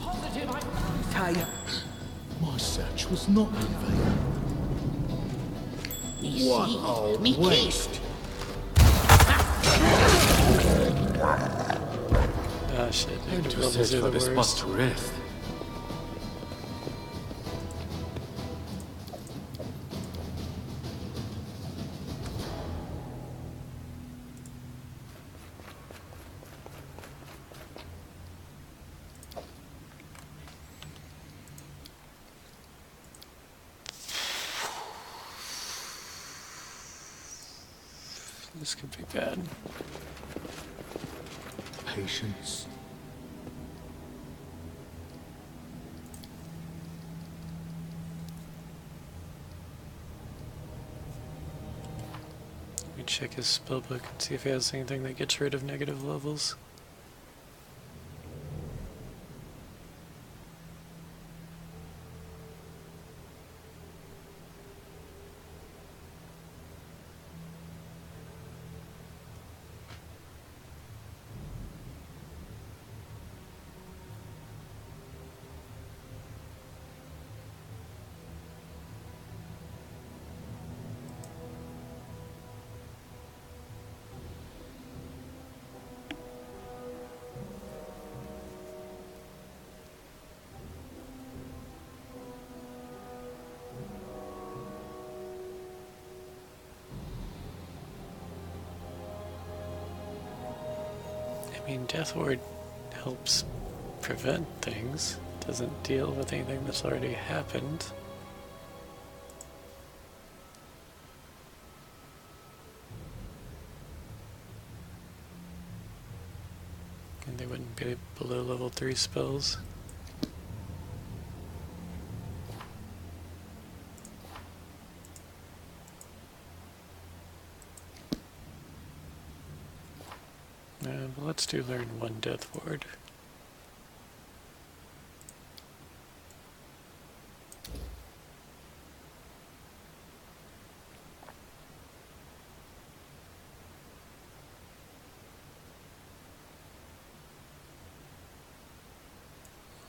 Positive I'm Taya, my search was not in vain. Me What see, a me keep. waste. Ah shit, active levels are the worst. rest. This could be bad. Patience. Let me check his spellbook and see if he has anything that gets rid of negative levels. I mean, Death Ward helps prevent things, doesn't deal with anything that's already happened. And they wouldn't be below level 3 spells. But let's do learn 1 Death Ward.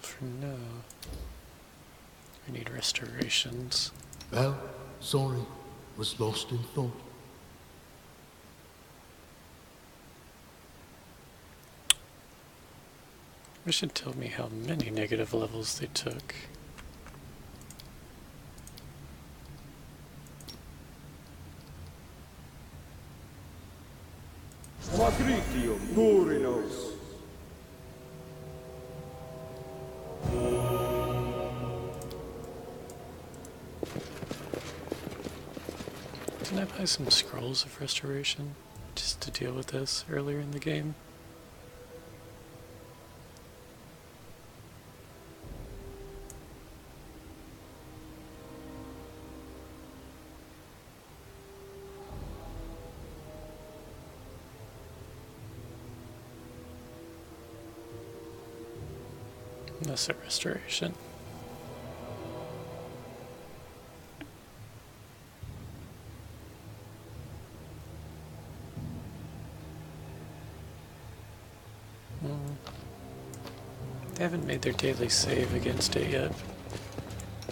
For now, we need restorations. Well, sorry, was lost in thought. Wish it told me how many negative levels they took. Patritium Durinos. Didn't I buy some scrolls of restoration just to deal with this earlier in the game? That's a restoration. They haven't made their daily save against it yet.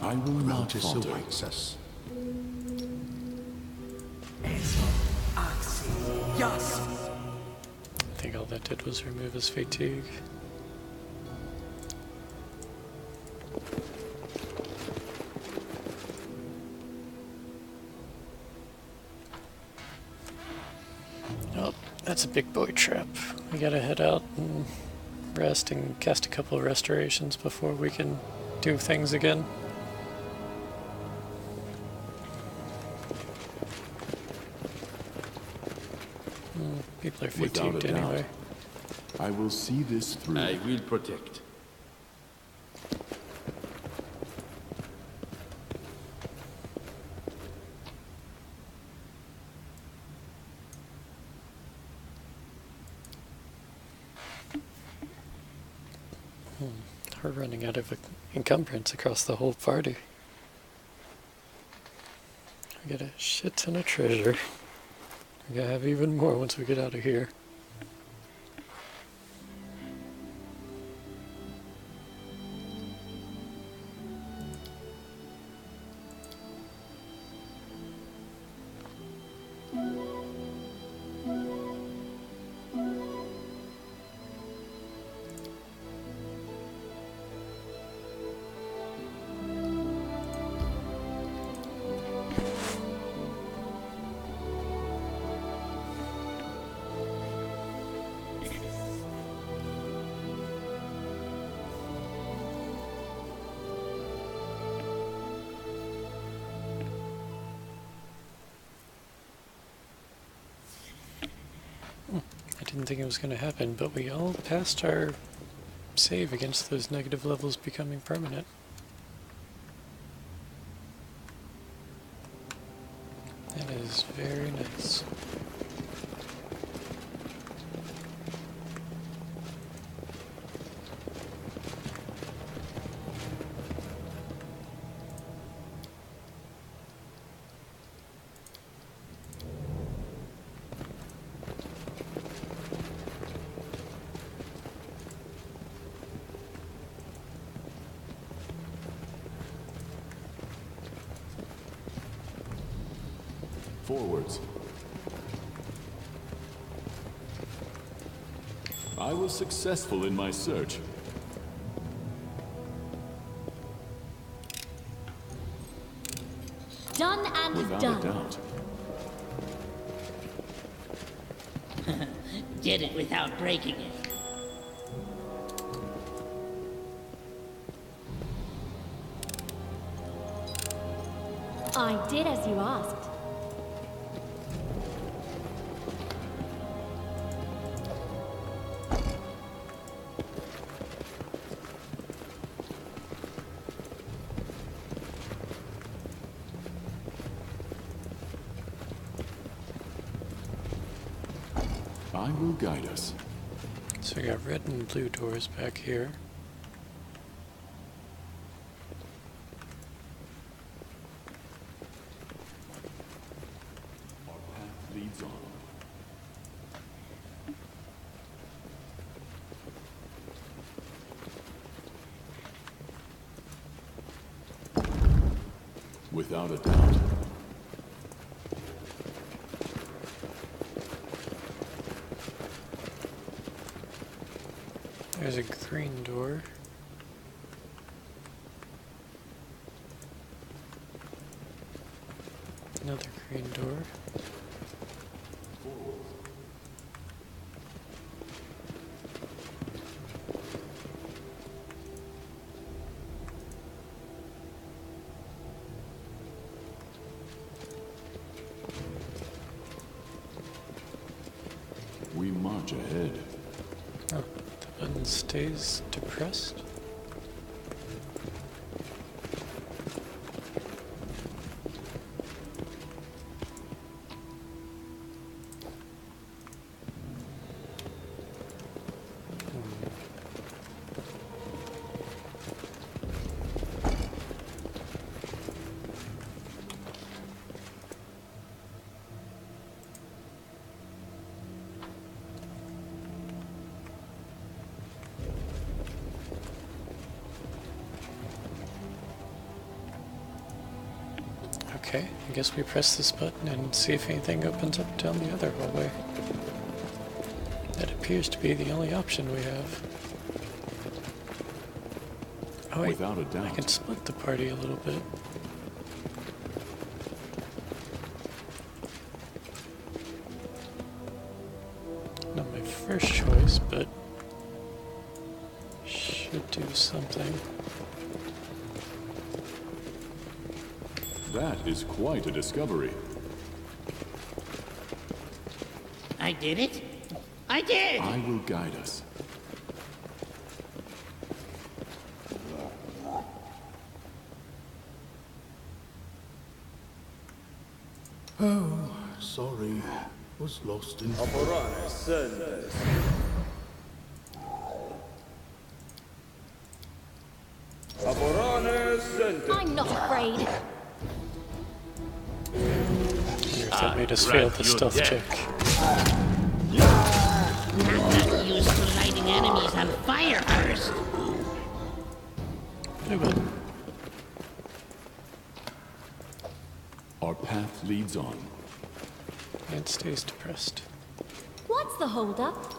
I will not Notice falter. awaits us. I think all that did was remove his fatigue. Oh, that's a big boy trap. We gotta head out and rest and cast a couple of restorations before we can do things again. People are Without a fatigued doubt. anyway. I will see this through. I will protect. We're running out of encumbrance across the whole party. We got a shit ton of treasure. We're gonna have even more once we get out of here. didn't think it was going to happen, but we all passed our save against those negative levels becoming permanent. That is very nice. Forwards. I was successful in my search. Done and Without done. a doubt. Did it without breaking it. I did as you asked. I will guide us. So we got red and blue doors back here. Our path leads on. Without a doubt. There's a green door. Another green door. We march ahead. Oh, the button stays depressed. Okay, I guess we press this button and see if anything opens up down the other hallway. That appears to be the only option we have. Oh wait, Without a doubt. I can split the party a little bit. Not my first choice, but should do something. That is quite a discovery. I did it. I did! I will guide us. Oh, sorry. Was lost in... Aborane sendes. Aborane sendes. I'm not afraid. If that made us fail the stealth check. I'm not used to lighting enemies on fire first. Blue button. Our path leads on. And stays depressed. What's the holdup?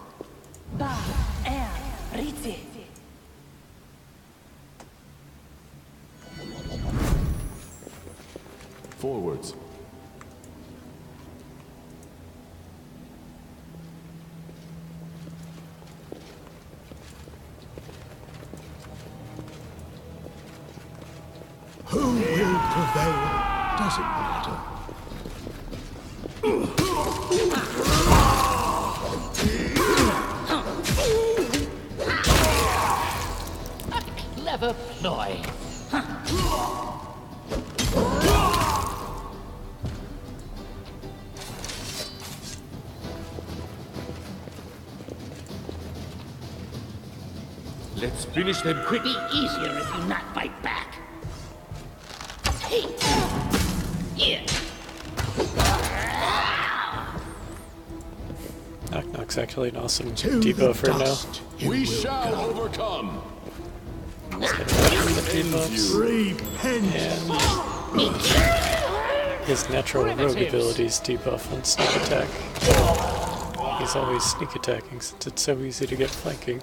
Forwards. Who will prevail? Doesn't matter. clever ploy. Let's finish them quick. Be easier if you not fight back. Hey! Here! Knock Knock's actually an awesome To debuffer the now. dust you We will shall go. overcome. He's got three debuffs, Repent. and his natural rogue abilities debuff on sneak attack. He's always sneak attacking since it's so easy to get flanking.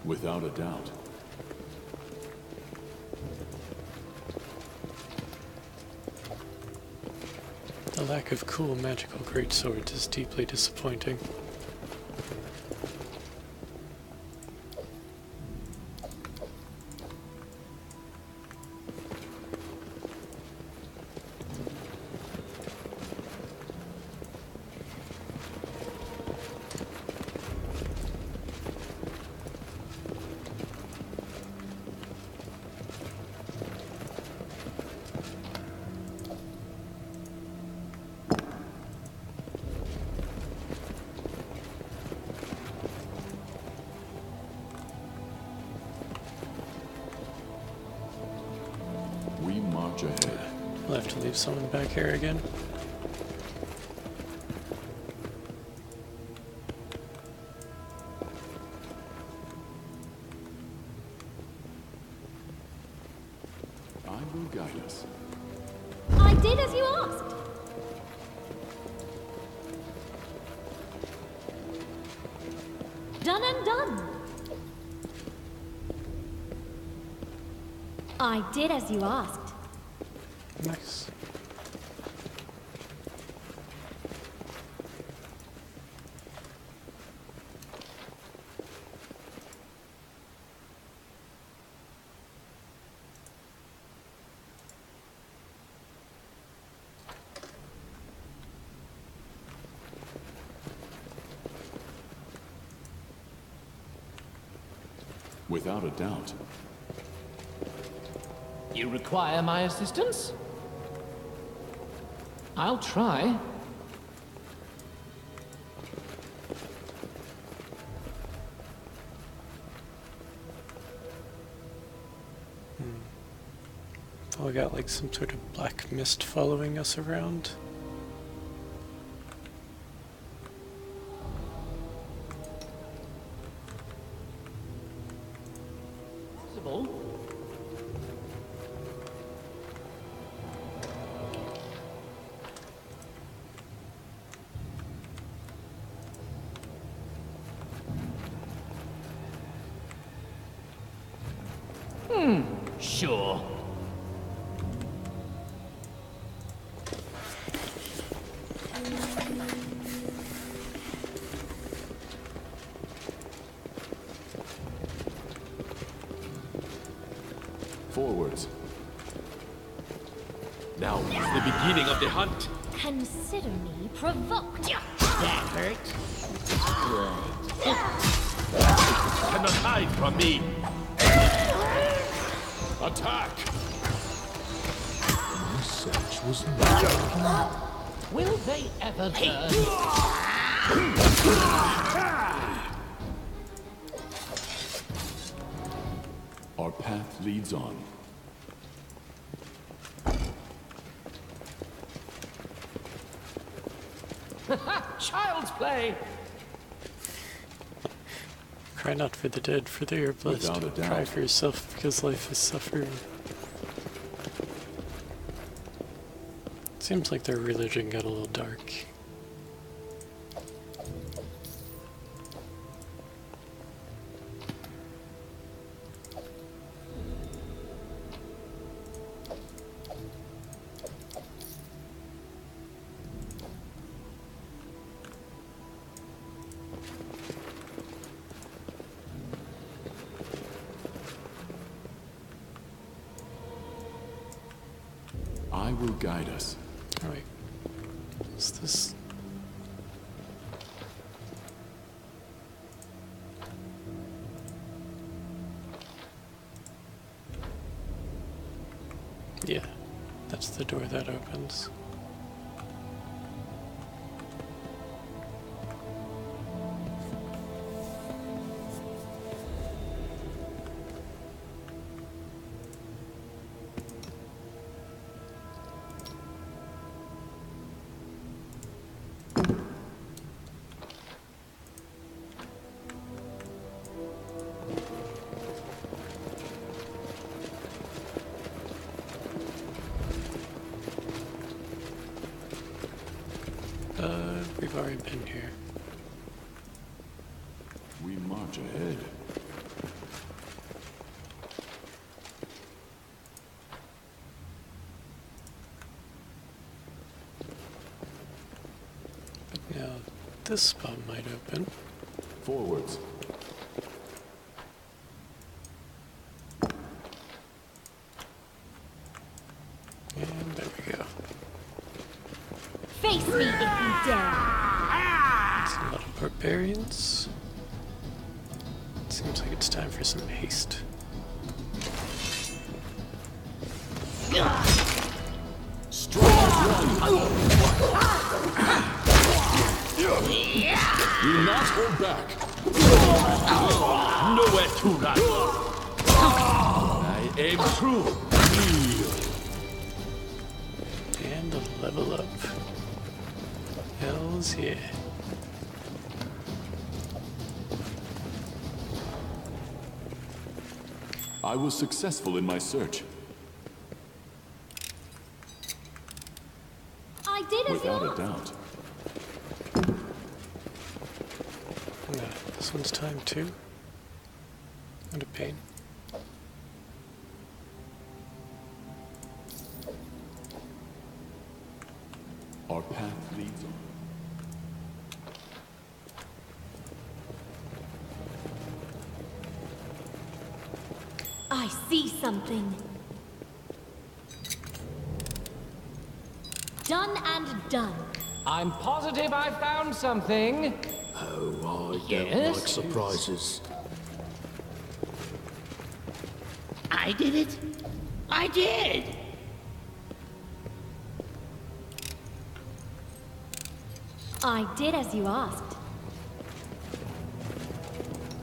Without a doubt. The lack of cool magical greatswords is deeply disappointing. We march ahead. I'll have to leave someone back here again. I will guide us. I did as you asked. Done and done. I did as you asked. Nice. Without a doubt. You require my assistance? I'll try. Oh, we got like some sort of black mist following us around. Possible. Sure. Forwards. Now is the beginning of the hunt. Consider me provoked. That hurt? Cannot hide from me. Attack! My search was not. Will they ever learn? Our path leads on. Child's play! Cry not for the dead, for they are blessed. Without a doubt. Cry for yourself, because life is suffering. Seems like their religion got a little dark. will guide us. Alright. What's this? Yeah, that's the door that opens. We've already been here. We march ahead. But now this spot might open. Forwards. And there we go. Face me if you dare. It's a lot of barbarians. Seems like it's time for some haste. Do not hold back. Nowhere to run. I aim true. And a level up. Hells yeah. I was successful in my search. I did as you Without a asked. doubt. No, this one's time too. What a pain. Our path leads on. I see something. Done and done. I'm positive I found something. Oh, I Yes? don't like surprises. I did it. I did. I did as you asked.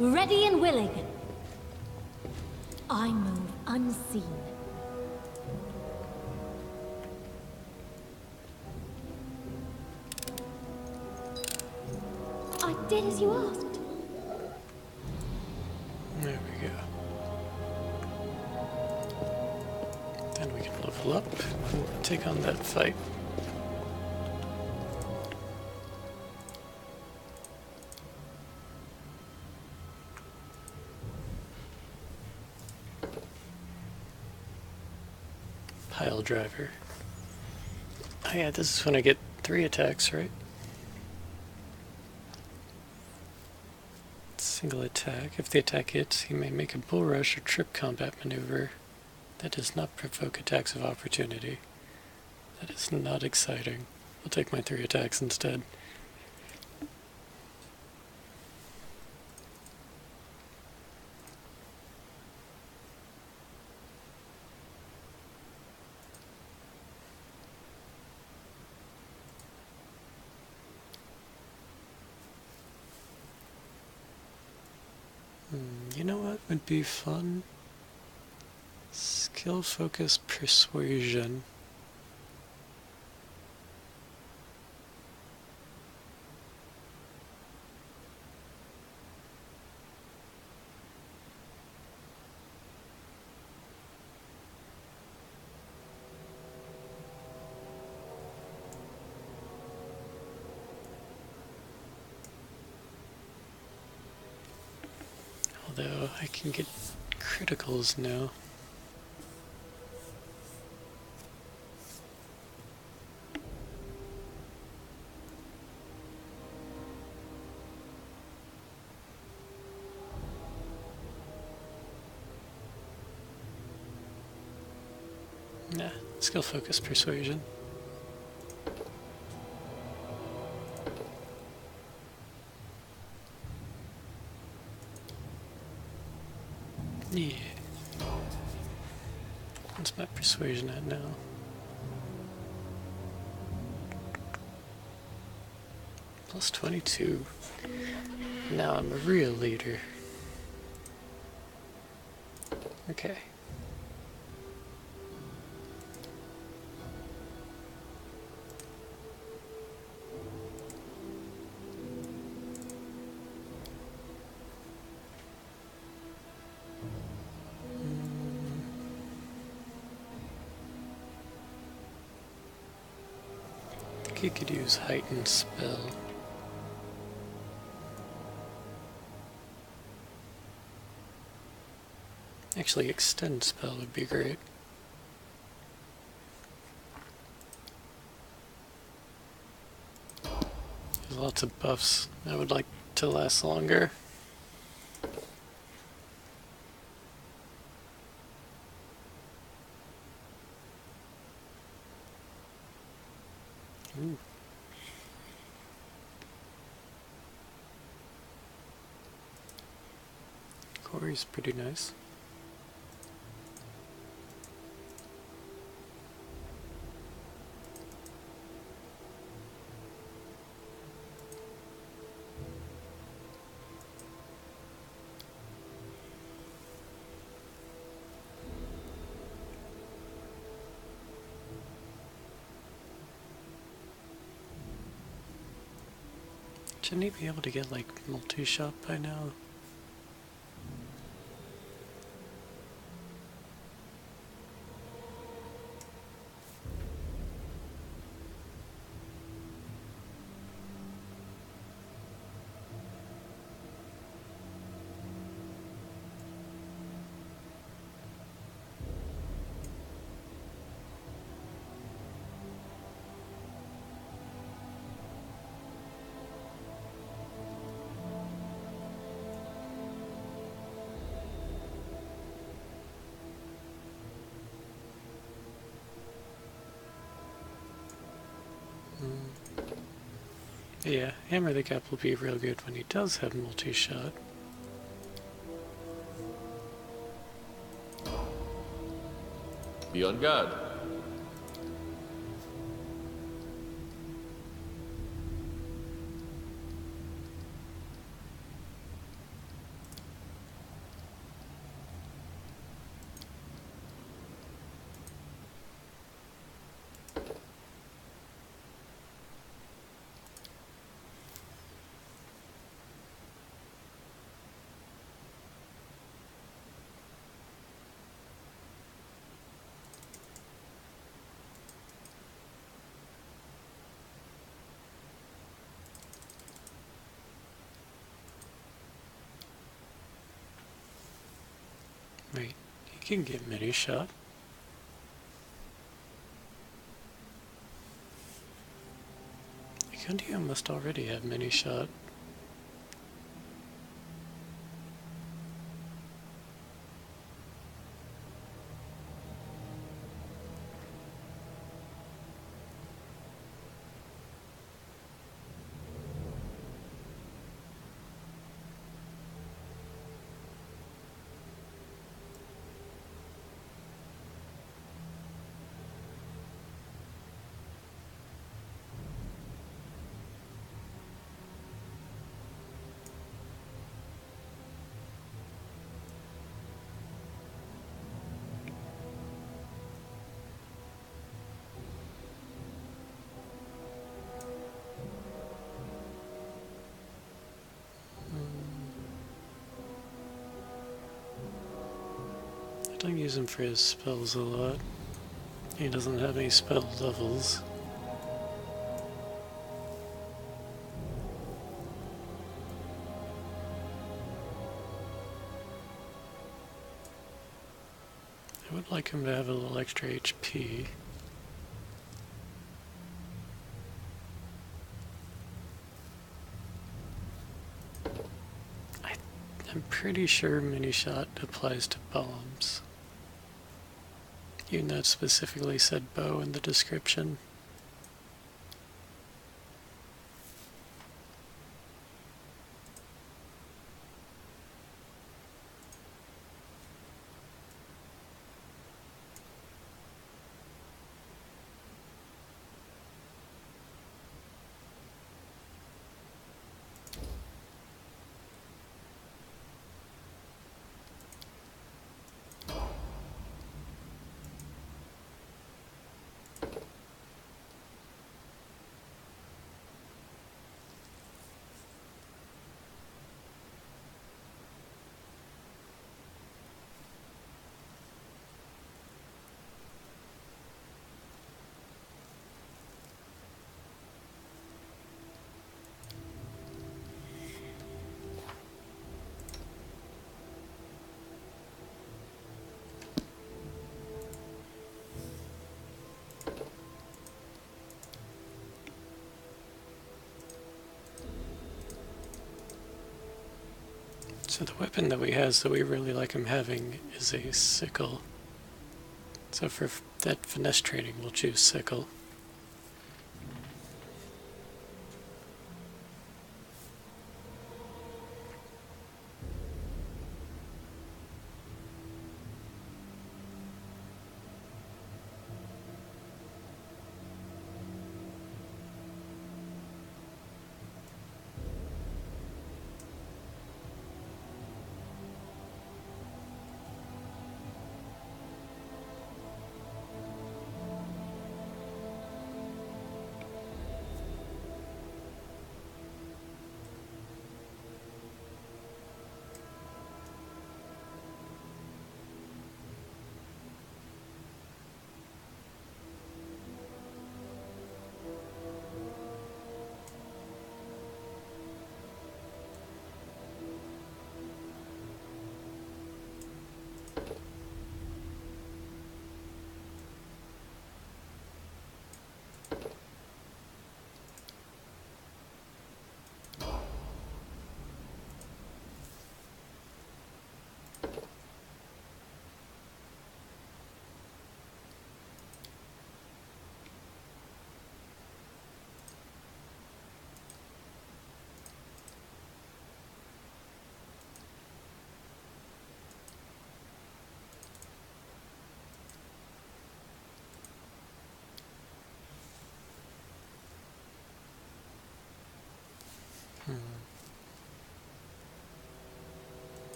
Ready and willing. I move unseen. I did as you asked. There we go. Then we can level up and take on that fight. Pile driver. Oh yeah, this is when I get 3 attacks, right? Single attack. If the attack hits, he may make a bull rush or trip combat maneuver that does not provoke attacks of opportunity. That is not exciting. I'll take my 3 attacks instead. You know what would be fun? Skill focus persuasion. Although I can get criticals now. Nah, Skill focus persuasion. Yeah. What's my persuasion at now? Plus 22. Now I'm a real leader. Okay. I think he could use heightened spell. Actually, extend spell would be great. There's lots of buffs I would like to last longer. Ooh. Corey's pretty nice. Shouldn't he be able to get like multi-shot by now? Yeah, Hammer the Cap will be real good when he does have multi-shot. Be on guard. Wait, he can get mini shot. Ikundia must already have mini shot. I don't use him for his spells a lot. He doesn't have any spell levels. I would like him to have a little extra HP. I'm pretty sure mini shot applies to bombs. few notes specifically said bow in the description. So the weapon that we has that we really like him having is a sickle. So for that finesse training, we'll choose sickle.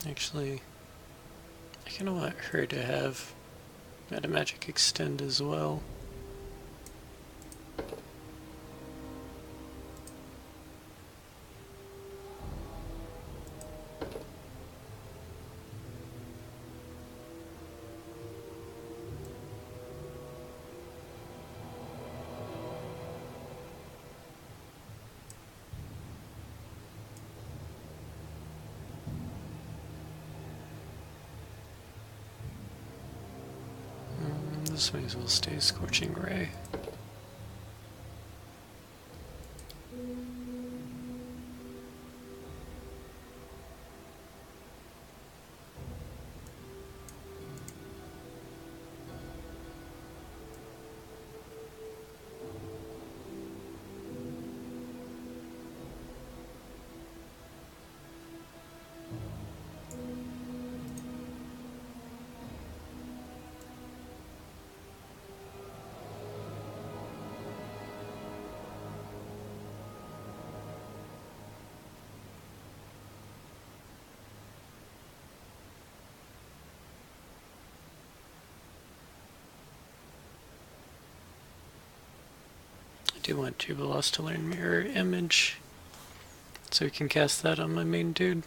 Actually, I kind of want her to have meta magic extend as well. This may as well stay Scorching Ray. I do want Jubilos to learn Mirror Image, so we can cast that on my main dude.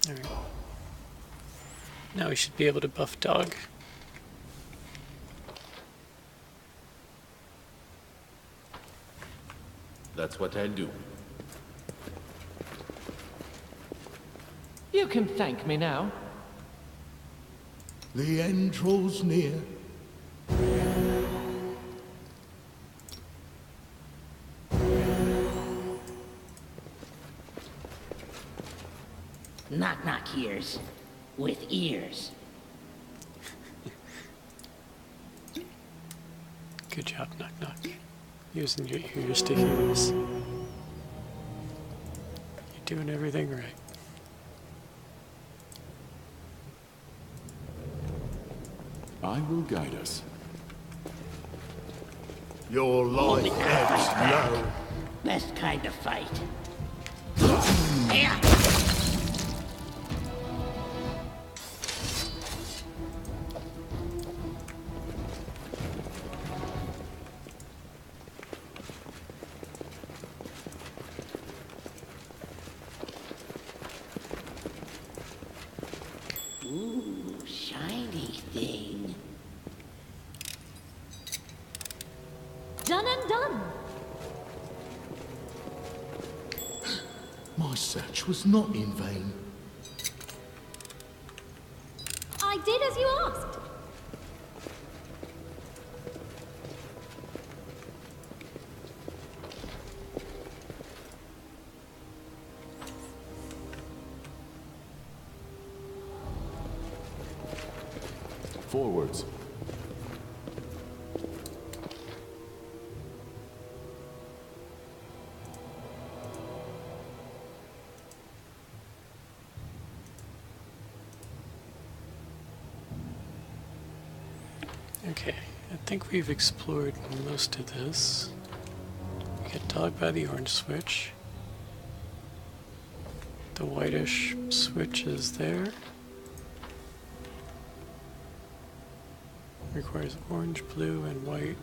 Alright. Now we should be able to buff dog. That's what I do. You can thank me now. The end draws near. Knock knock hears. With ears. Good job, knock knock. Using your ears to hear us. You're doing everything right. I will guide us. Your life ebbs low. Best kind of fight. Yeah. Ooh, shiny thing. Done and done. My search was not in vain. I did as you asked. Forwards. Okay, I think we've explored most of this. We got dog by the orange switch. The whitish switch is there. Requires orange, blue, and white.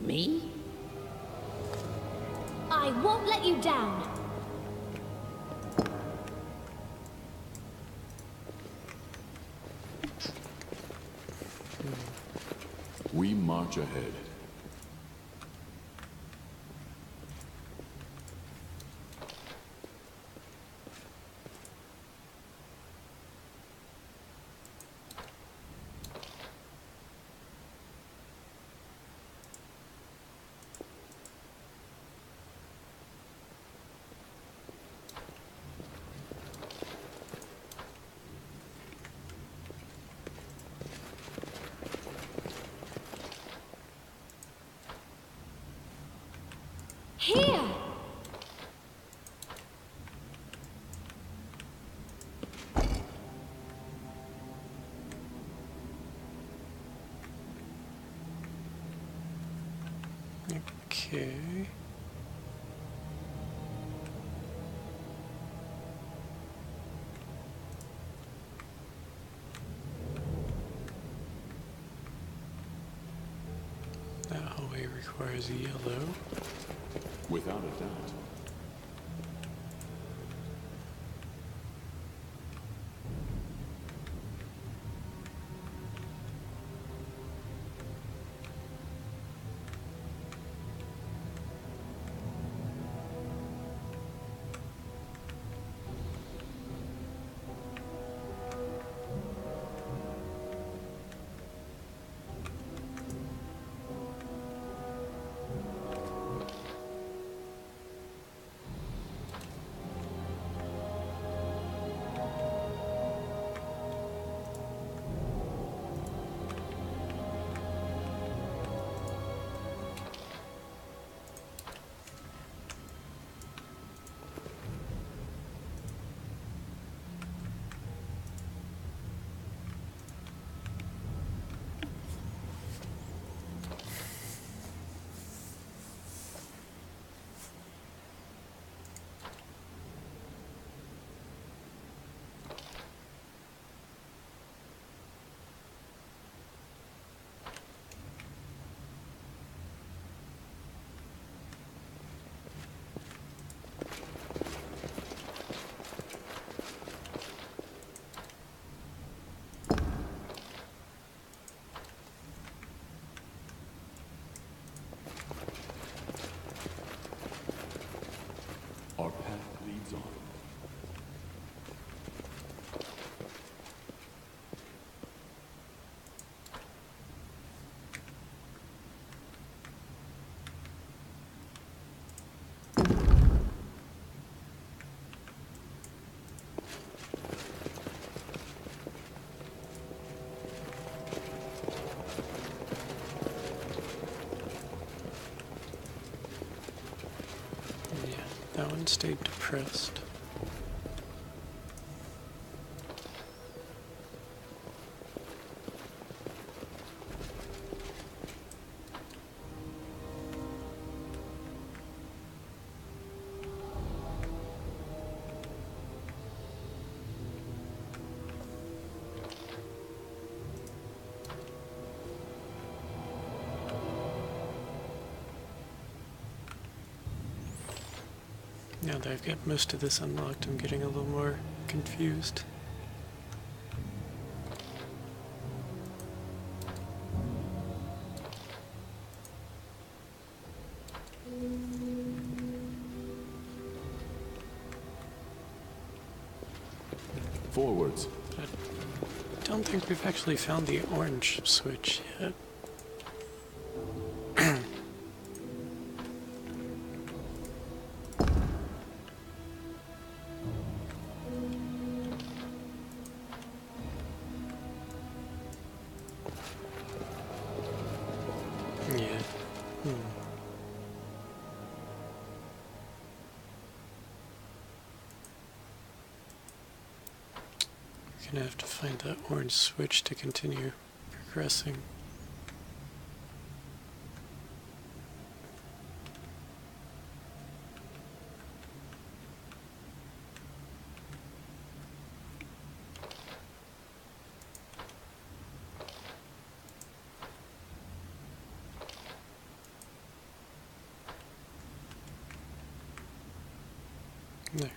Me? I won't let you down. We march ahead. Here! Okay. That hallway requires yellow. Without a doubt. That one stayed depressed. Now that I've got most of this unlocked, I'm getting a little more confused. Forwards. I don't think we've actually found the orange switch yet. Yeah. We're gonna have to find that orange switch to continue progressing. There.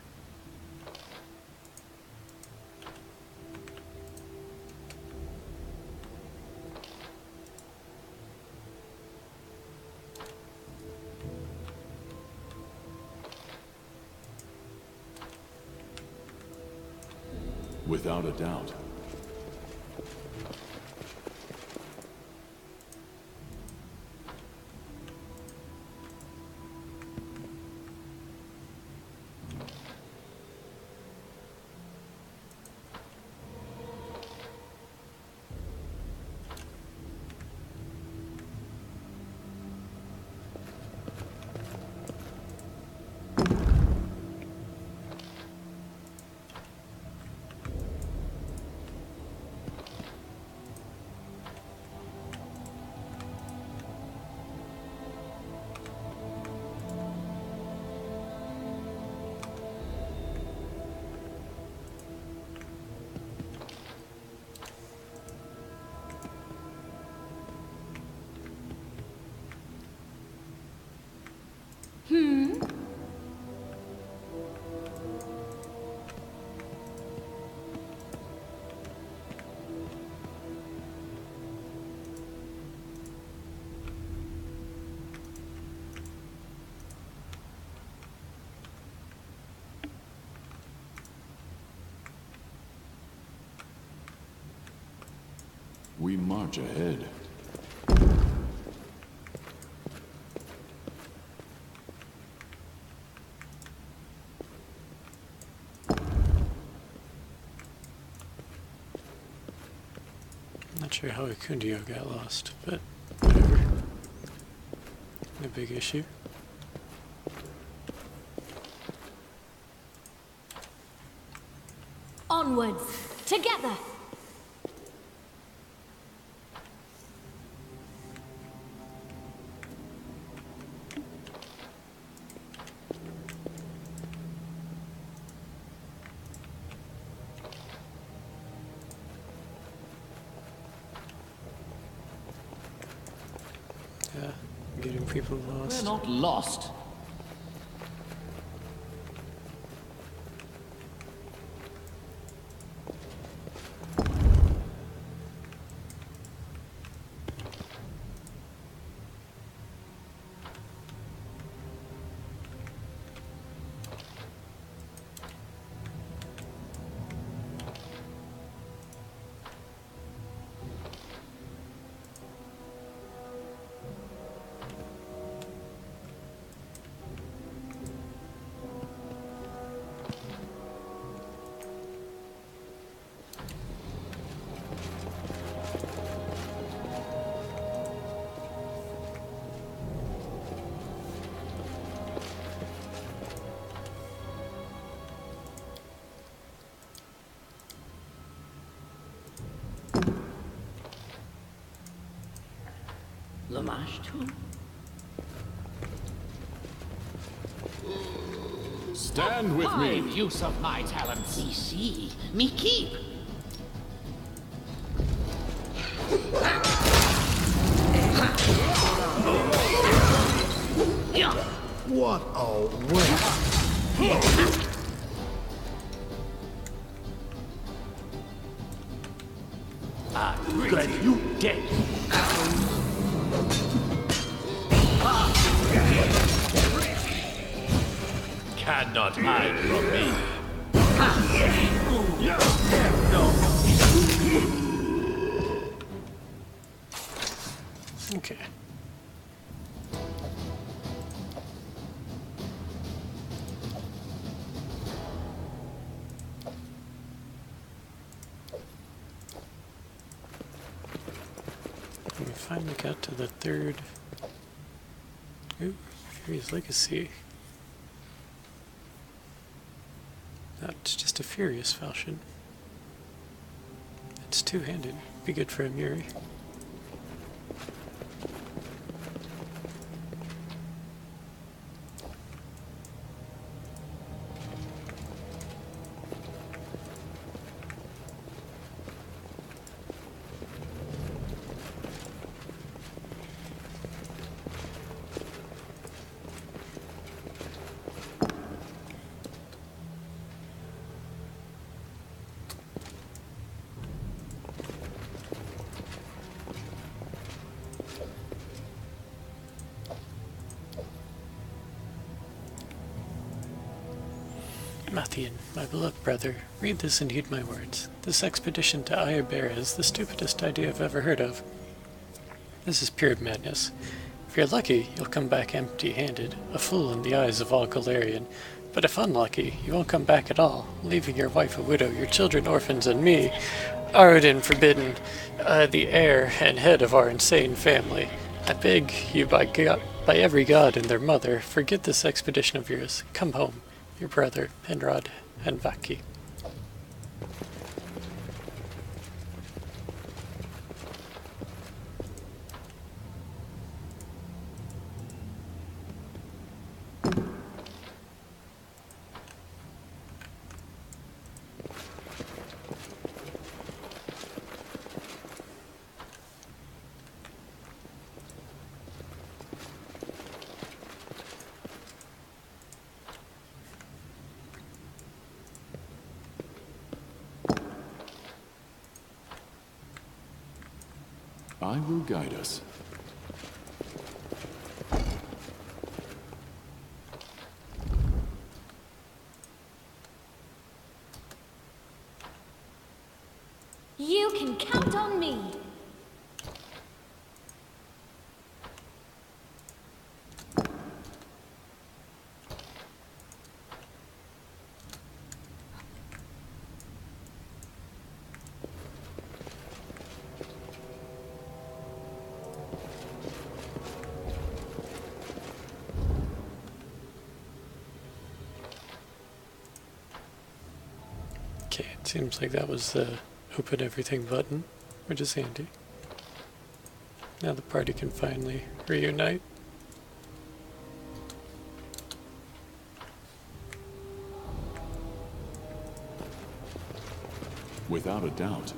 Without a doubt. We march ahead. Not sure how Akundio got lost, but whatever. No big issue. Onwards, together. Yeah, getting people lost. We're not lost. homage to? Stand with Fine me. use of my talents. Me keep. What a waste! Glad you dead. Cannot hide from me. Okay. We finally got to the third. Ooh, Fury's Legacy. That's just a Furious Falchion. It's two-handed. Be good for a Muri. Mathian, my beloved brother, read this and heed my words. This expedition to Ayabera is the stupidest idea I've ever heard of. This is pure madness. If you're lucky, you'll come back empty-handed, a fool in the eyes of all Galarian. But if unlucky, you won't come back at all, leaving your wife a widow, your children orphans, and me, Aradin forbidden, the heir and head of our insane family. I beg you by every god and their mother, forget this expedition of yours. Come home. Your brother, Penrod and Vaki. I will guide us. You can count on me. Okay, it seems like that was the open everything button, which is handy. Now the party can finally reunite. Without a doubt.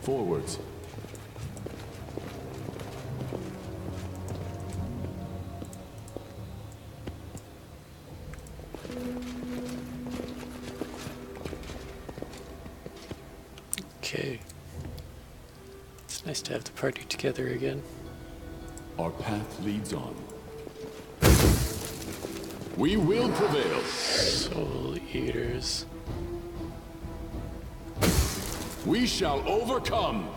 Forwards. Okay. It's nice to have the party together again. Our path leads on. We will prevail. Soul Eaters. We shall overcome.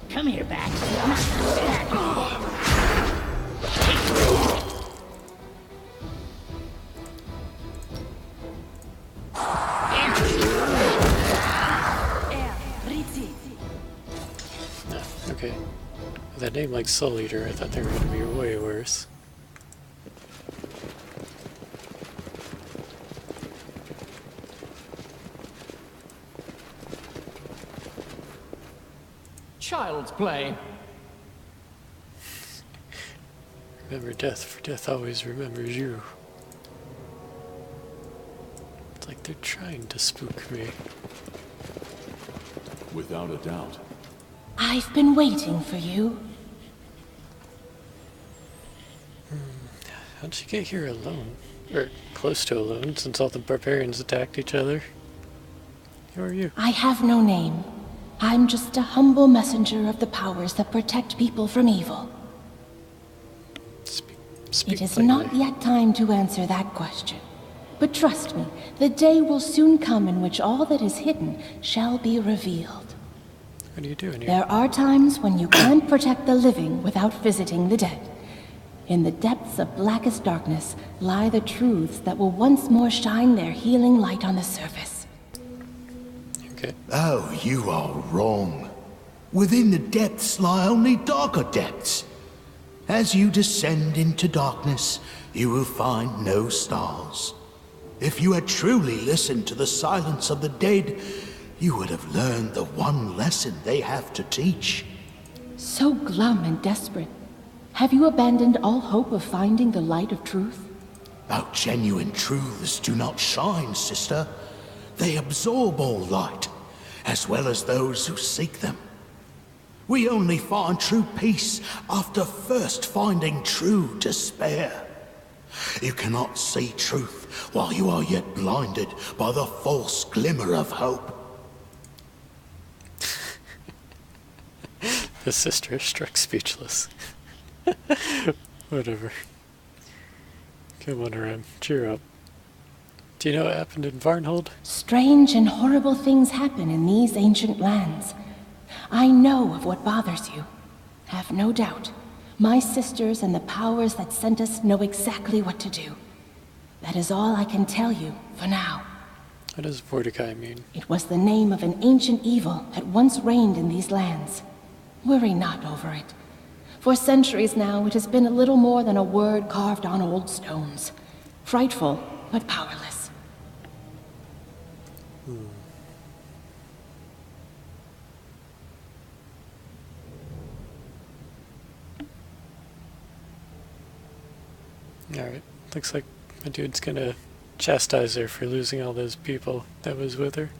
Come here, Bax. name like Soul Eater, I thought they were going to be way worse. Child's play. Remember death, for death always remembers you. It's like they're trying to spook me. Without a doubt. I've been waiting for you. How'd you get here alone? Or close to alone, since all the barbarians attacked each other? Who are you? I have no name. I'm just a humble messenger of the powers that protect people from evil. Speak It is plainly. not yet time to answer that question. But trust me, the day will soon come in which all that is hidden shall be revealed. What are you doing here? There are times when you can't protect the living without visiting the dead. In the depths of blackest darkness lie the truths that will once more shine their healing light on the surface. Okay. Oh, you are wrong. Within the depths lie only darker depths. As you descend into darkness, you will find no stars. If you had truly listened to the silence of the dead, you would have learned the one lesson they have to teach. So glum and desperate. Have you abandoned all hope of finding the light of truth? Our genuine truths do not shine, sister. They absorb all light, as well as those who seek them. We only find true peace after first finding true despair. You cannot see truth while you are yet blinded by the false glimmer of hope. The sister is struck speechless. Whatever. Come on, Aram. Cheer up. Do you know what happened in Varnhold? Strange and horrible things happen in these ancient lands. I know of what bothers you. Have no doubt. My sisters and the powers that sent us know exactly what to do. That is all I can tell you for now. What does Vorticai mean? It was the name of an ancient evil that once reigned in these lands. Worry not over it. For centuries now, it has been a little more than a word carved on old stones. Frightful, but powerless. Alright, looks like my dude's gonna chastise her for losing all those people that was with her.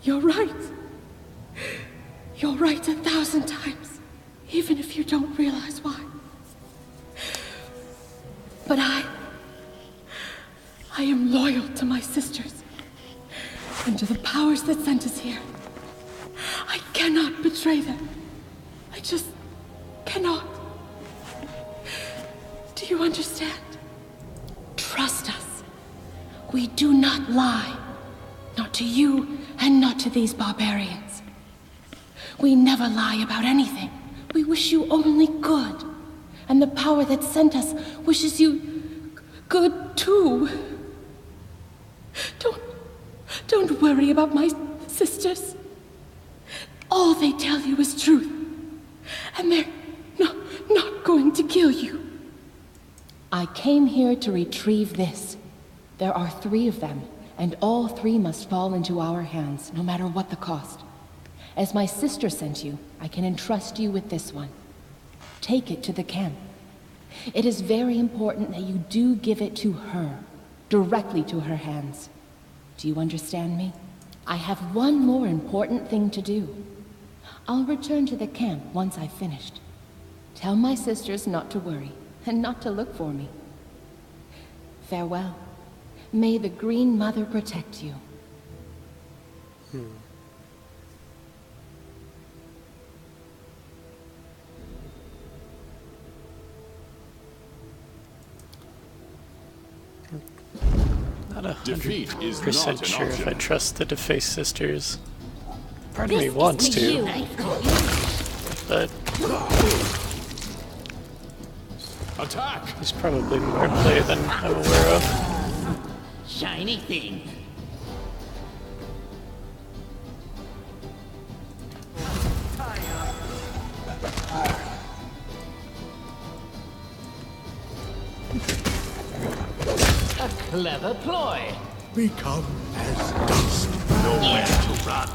You're right. You're right 1,000 times, even if you don't realize why. But I am loyal to my sisters and to the powers that sent us here. I cannot betray them. I just cannot. Do you understand? Trust us. We do not lie. Not to you, and not to these barbarians. We never lie about anything. We wish you only good. And the power that sent us wishes you good too. Don't worry about my sisters. All they tell you is truth. And they're not going to kill you. I came here to retrieve this. There are 3 of them. And all 3 must fall into our hands, no matter what the cost. As my sister sent you, I can entrust you with this one. Take it to the camp. It is very important that you do give it to her, directly to her hands. Do you understand me? I have one more important thing to do. I'll return to the camp once I've finished. Tell my sisters not to worry, and not to look for me. Farewell. May the Green Mother protect you. Not Defeat is not 100% an sure if I option. trust the defaced sisters. Part of This me wants is to, you. but Attack! there's probably more play than I'm aware of. shiny thing. A clever ploy. Become as dust, nowhere to run.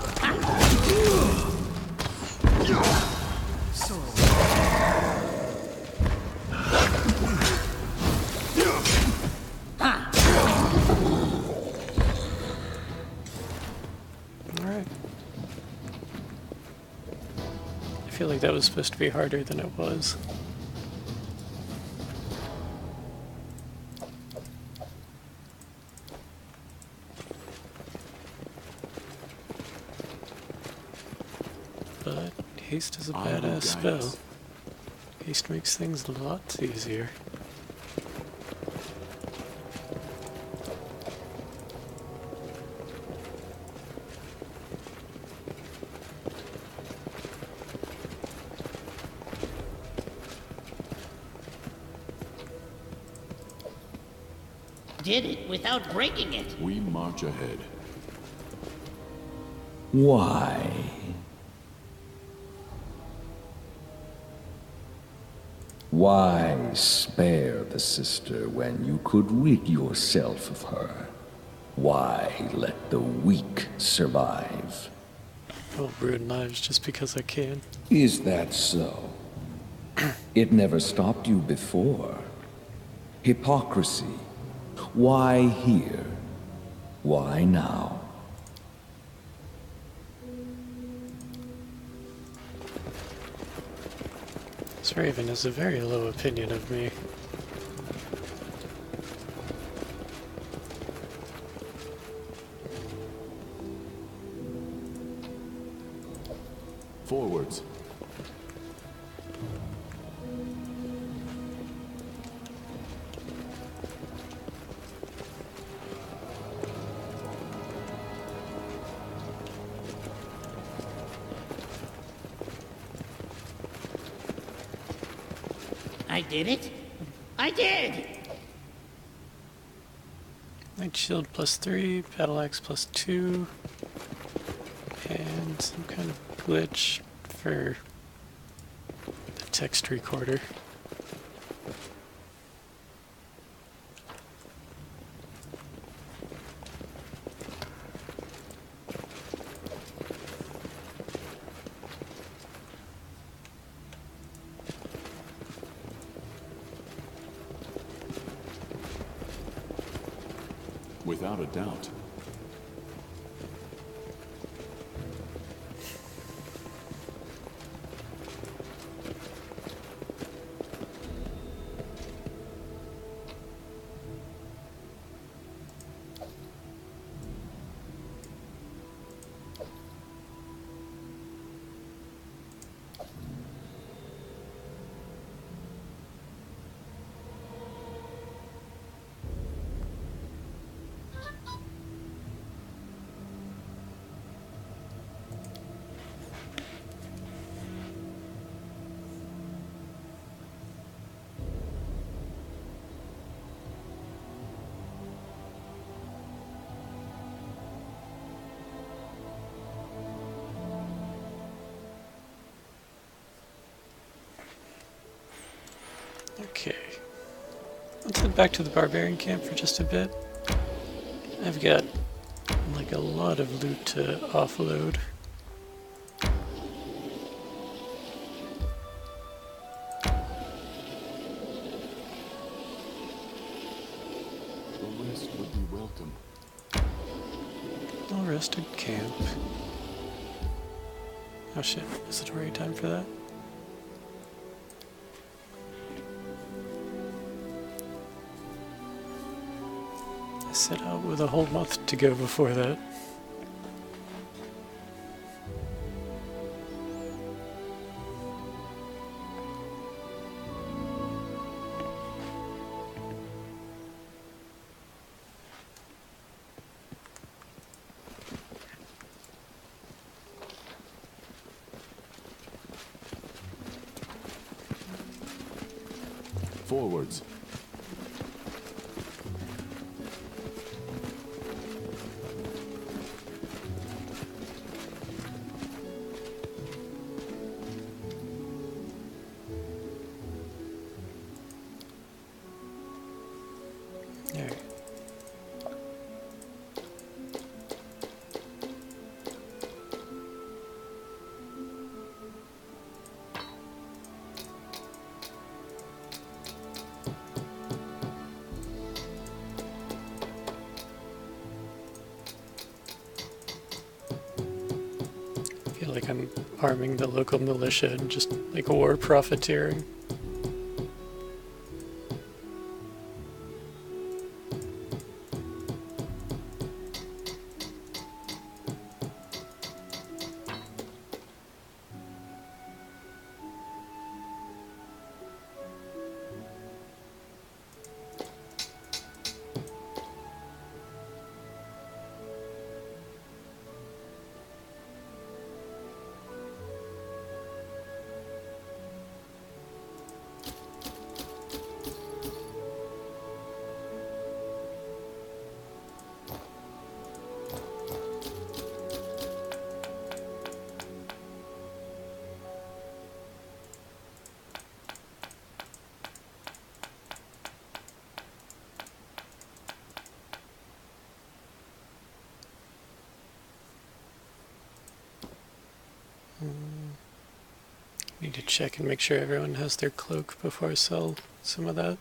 Alright. I feel like that was supposed to be harder than it was. But haste is a badass spell. Haste makes things a lot easier. Did it without breaking it. We march ahead. Why? Why spare the sister when you could rid yourself of her? Why let the weak survive? I'll ruin lives just because I can. Is that so? It never stopped you before. Hypocrisy. Why here? Why now? This Raven has a very low opinion of me. Forwards. I did it. I did! Night shield +3, battle axe +2, and some kind of glitch for the text recorder. Without a doubt. Okay. Let's head back to the barbarian camp for just a bit. I've got like a lot of loot to offload. The rest would be welcome. I'll rest at camp. Oh shit, is it already time for that? I set out with a whole month to go before that. Forwards. feel like I'm arming the local militia and just like war profiteering. Need to check and make sure everyone has their cloak before I sell some of that.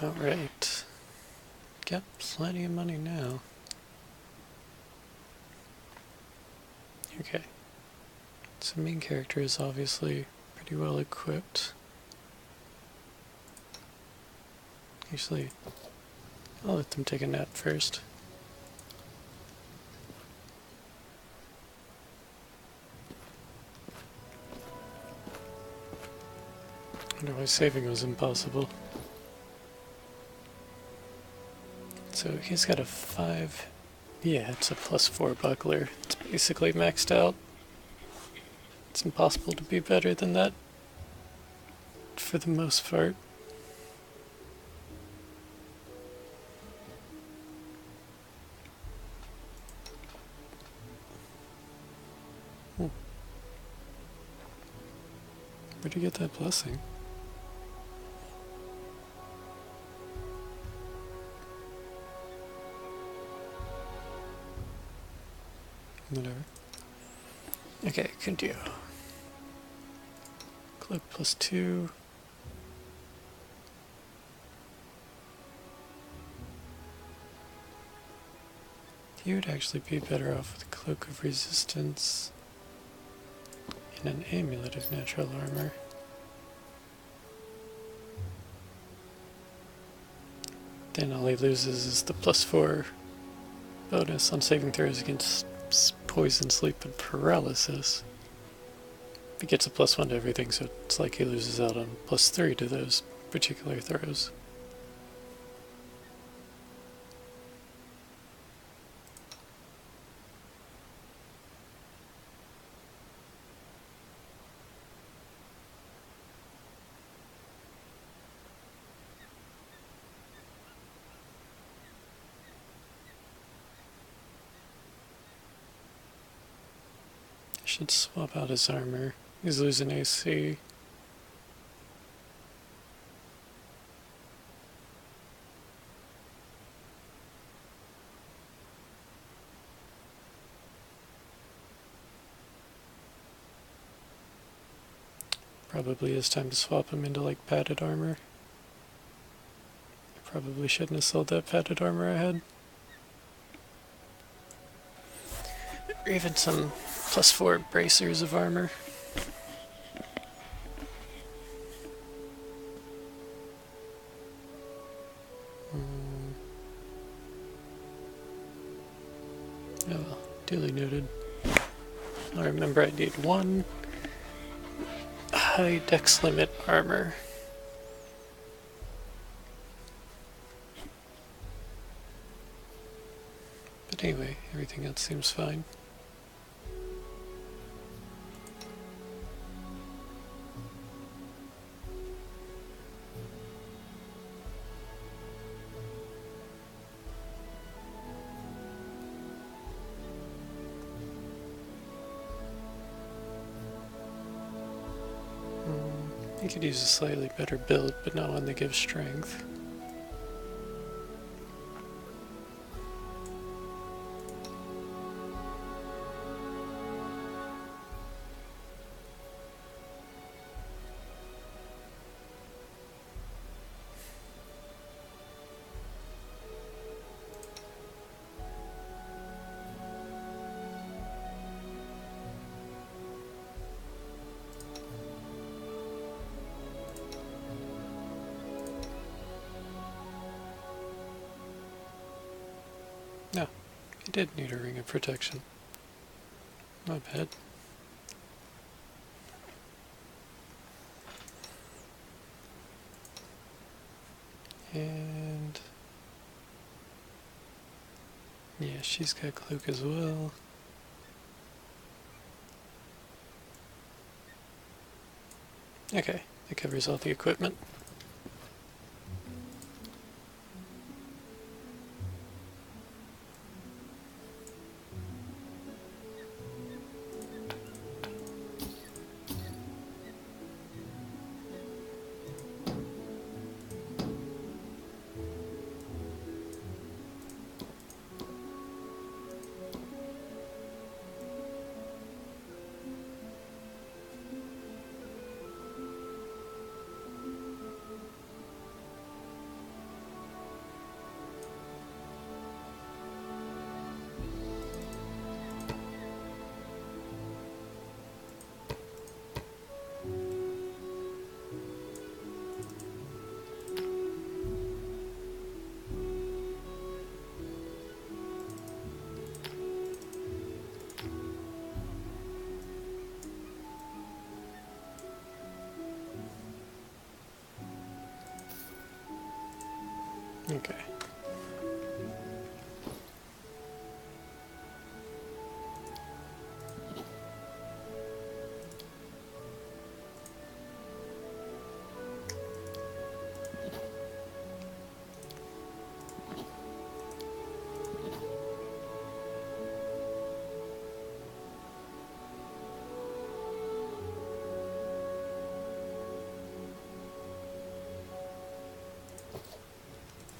Alright. Got plenty of money now. Okay. So main character is obviously pretty well equipped. Actually, I'll let them take a nap first. I wonder why saving was impossible. So he's got a 5. Yeah, it's a +4 buckler. It's basically maxed out. It's impossible to be better than that for the most part. Where'd you get that blessing? Whatever. Okay, continue. Cloak +2. You would actually be better off with a Cloak of Resistance and an Amulet of Natural Armor. Then all he loses is the +4 bonus on saving throws against poison, sleep, and paralysis. He gets a +1 to everything, so it's like he loses out on +3 to those particular throws. should swap out his armor. He's losing AC. Probably is time to swap him into like padded armor. I probably shouldn't have sold that padded armor I had. Or even some +4 bracers of armor. Oh well, duly noted. I remember I need 1 high dex limit armor. But anyway, everything else seems fine. You could use a slightly better build, but not one that gives strength. No, he did need a ring of protection. Not bad. And yeah, she's got cloak as well. Okay, that covers all the equipment. Okay.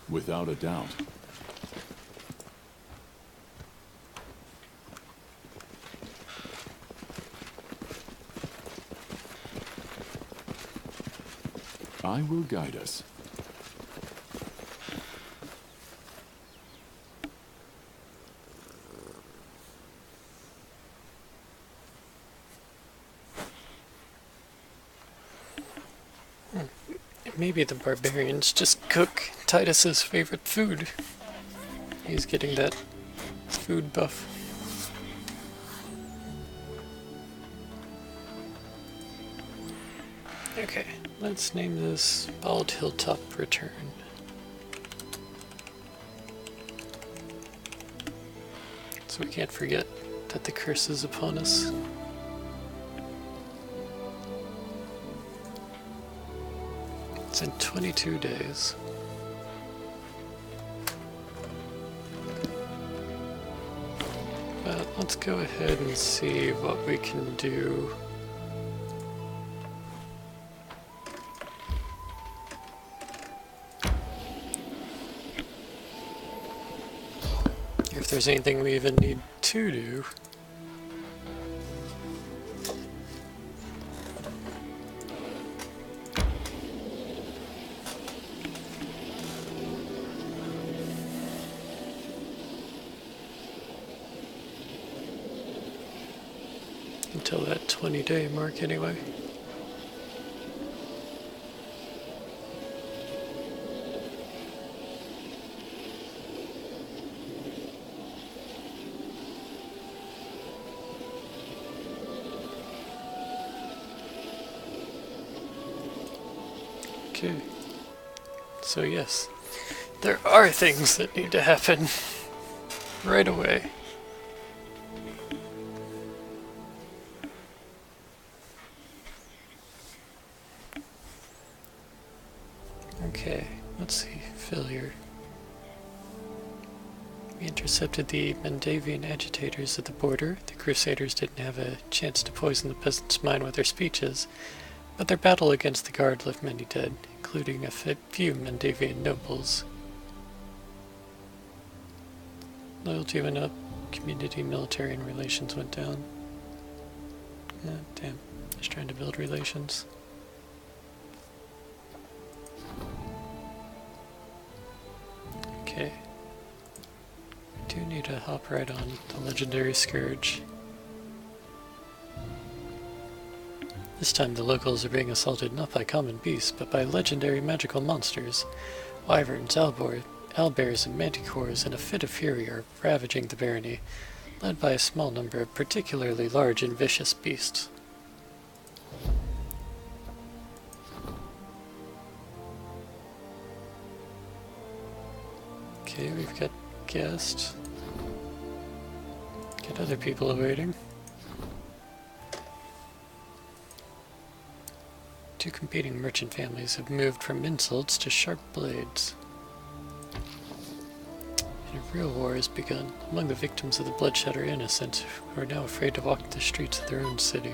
Without a doubt. I will guide us. Maybe the barbarians just cook Titus's favorite food. He's getting that food buff. Okay, let's name this Bald Hilltop Return. So we can't forget that the curse is upon us. It's in 22 days. But let's go ahead and see what we can do. If there's anything we even need to do. Until that 20-day mark anyway. Okay. So yes, there are things that need to happen right away. Okay, let's see, failure. We intercepted the Mendavian agitators at the border. The Crusaders didn't have a chance to poison the peasants' mind with their speeches, but their battle against the Guard left many dead, including a few Mendavian nobles. Loyalty went up, community, military, and relations went down. Damn, just trying to build relations. Okay. We do need to hop right on the legendary Scourge. This time the locals are being assaulted not by common beasts, but by legendary magical monsters. Wyverns, owlbears, and manticores in a fit of fury are ravaging the barony, led by a small number of particularly large and vicious beasts. Okay, we've got guests. Got other people awaiting. Two competing merchant families have moved from insults to sharp blades. And a real war has begun. Among the victims of the bloodshed are innocent, who are now afraid to walk the streets of their own city.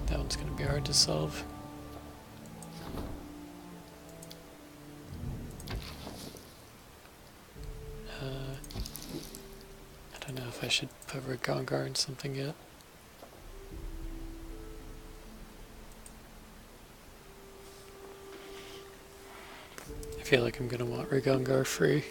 That one's going to be hard to solve. I don't know if I should put Ragongar in something yet. I feel like I'm gonna want Ragongar free.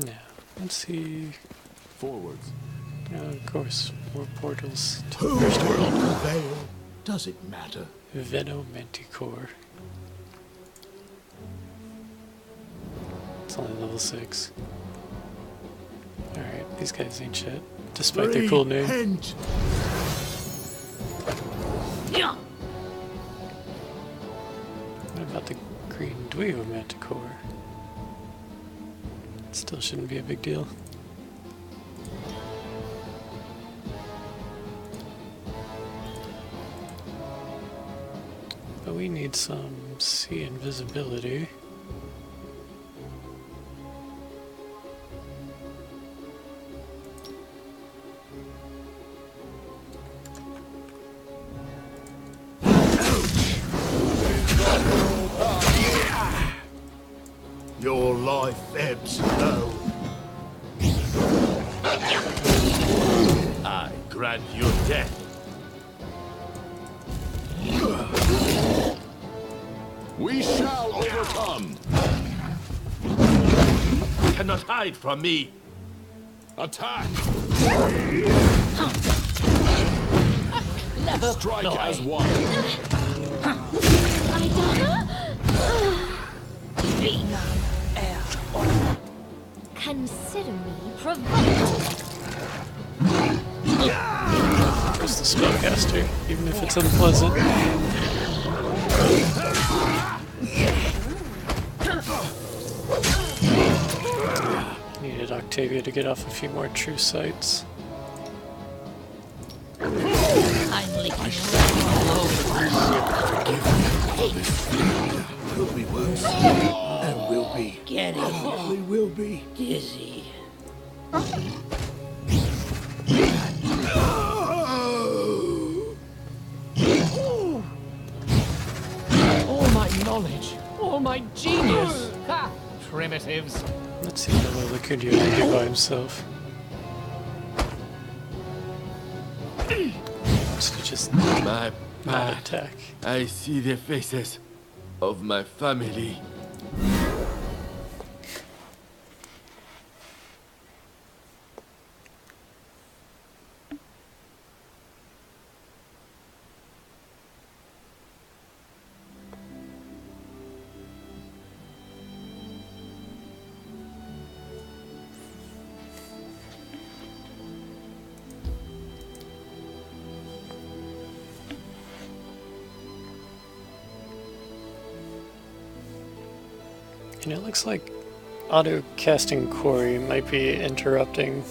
Now, let's see. Forwards. Of course, more portals to Who the first will world. prevail? Does it matter? Venomanticore. It's only level 6. Alright, these guys ain't shit, despite their cool name. Repent. Yeah. What about the green Duo Manticore? Still shouldn't be a big deal. But we need some sea invisibility. life ebbs low. I grant you death. We shall overcome. Cannot hide from me. Attack! Clever Strike ploy. as one. Consider me provoked. There's the spellcaster, even if it's unpleasant. Needed Octavia to get off a few more true sights. I'm licking all over. Could be worse. And will be. Get it. We will be. Dizzy. All my knowledge, all my genius. Ha! Primitives. Let's see how well Lacundio can do by himself. So just My not attack. I see the faces of my family. And it looks like auto-casting Quarry might be interrupting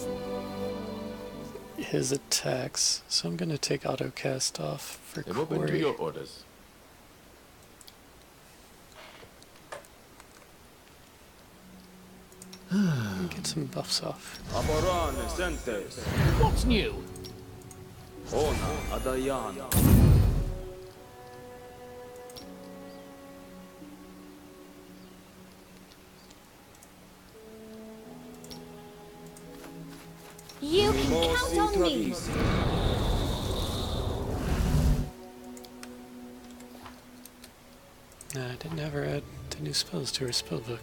his attacks, so I'm going to take auto-cast off for I'm open to Quarry. your orders. And get some buffs off. Amoran Sentes. What's new? Ona Adayan. You can count on me. Nah, I didn't ever add the new spells to her spellbook.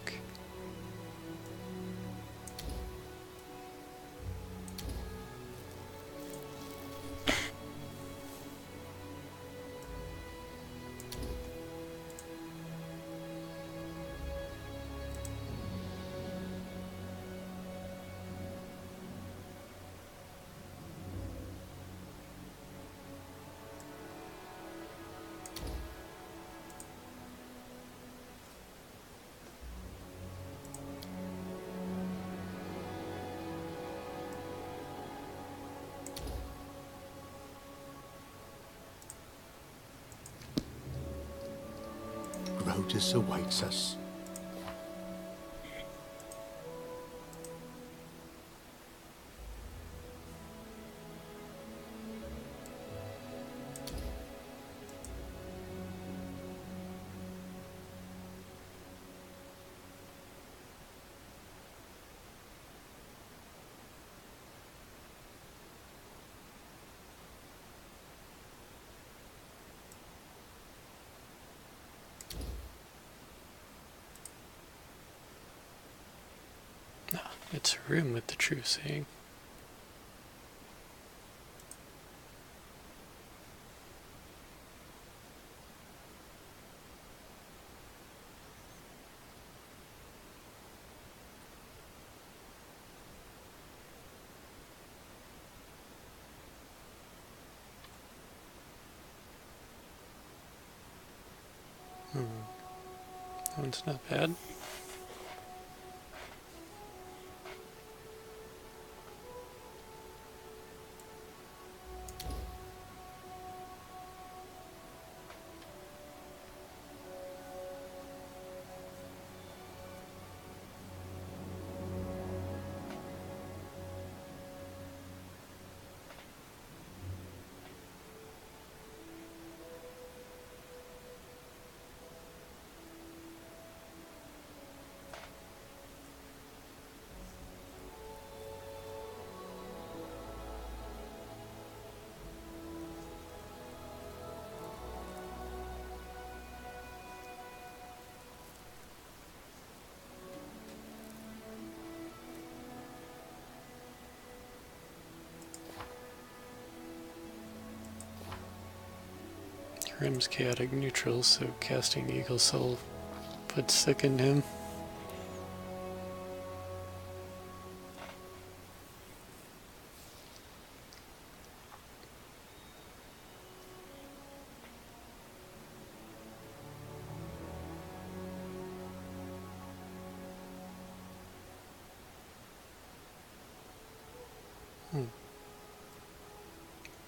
Grotus awaits us. It's a room with the true saying. That one's not bad. Grim's chaotic neutral, so casting Eagle Soul would sicken him.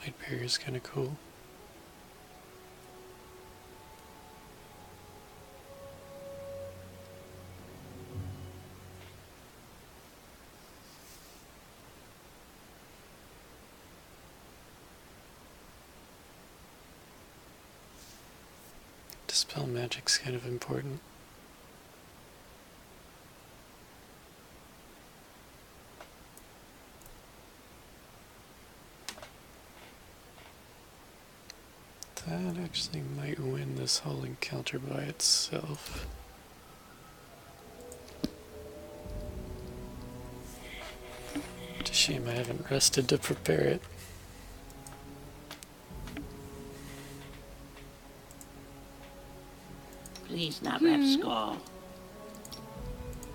Light Barrier is kind of cool. Dispel magic's kind of important. That actually might win this whole encounter by itself. It's a shame I haven't rested to prepare it. Please not rap skull.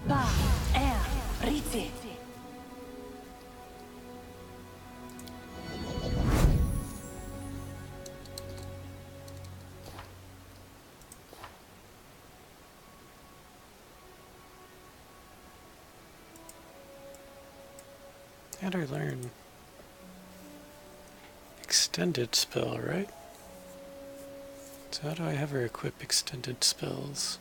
Ba, air, ritze. How'd I learn? Extended spell, right? So how do I have her equip extended spells?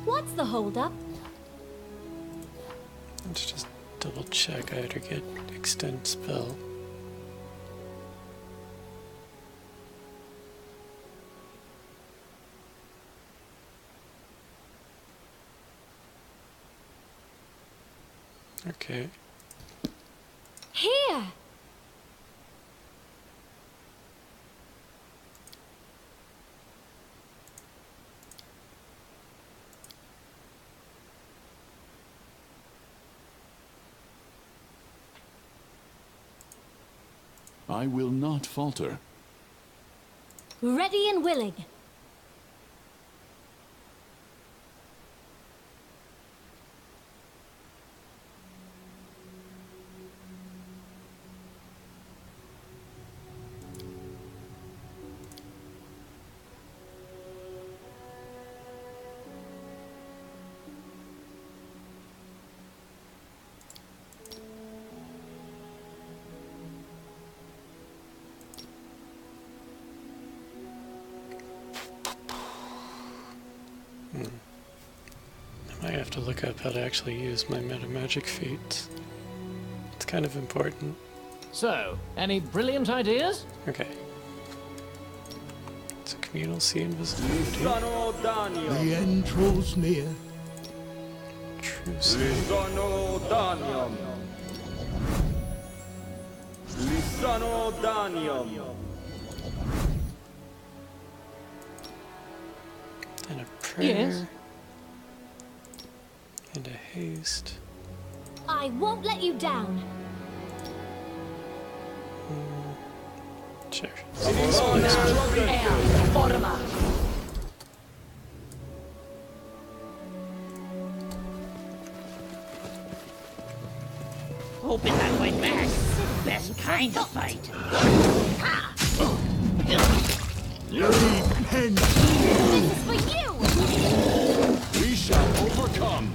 What's the holdup? Let's just double check. I had her get extend spell. Okay. Here! I will not falter. Ready and willing. I might have to look up how to actually use my meta magic feats. It's kind of important. So, any brilliant ideas? Okay. It's a communal sea invisibility. The end draws near. True sea. And a prayer. Yes. And a haste. I won't let you down. Sure. Hoping that way back. Best kind of fight. Repent. This is for you! We shall overcome.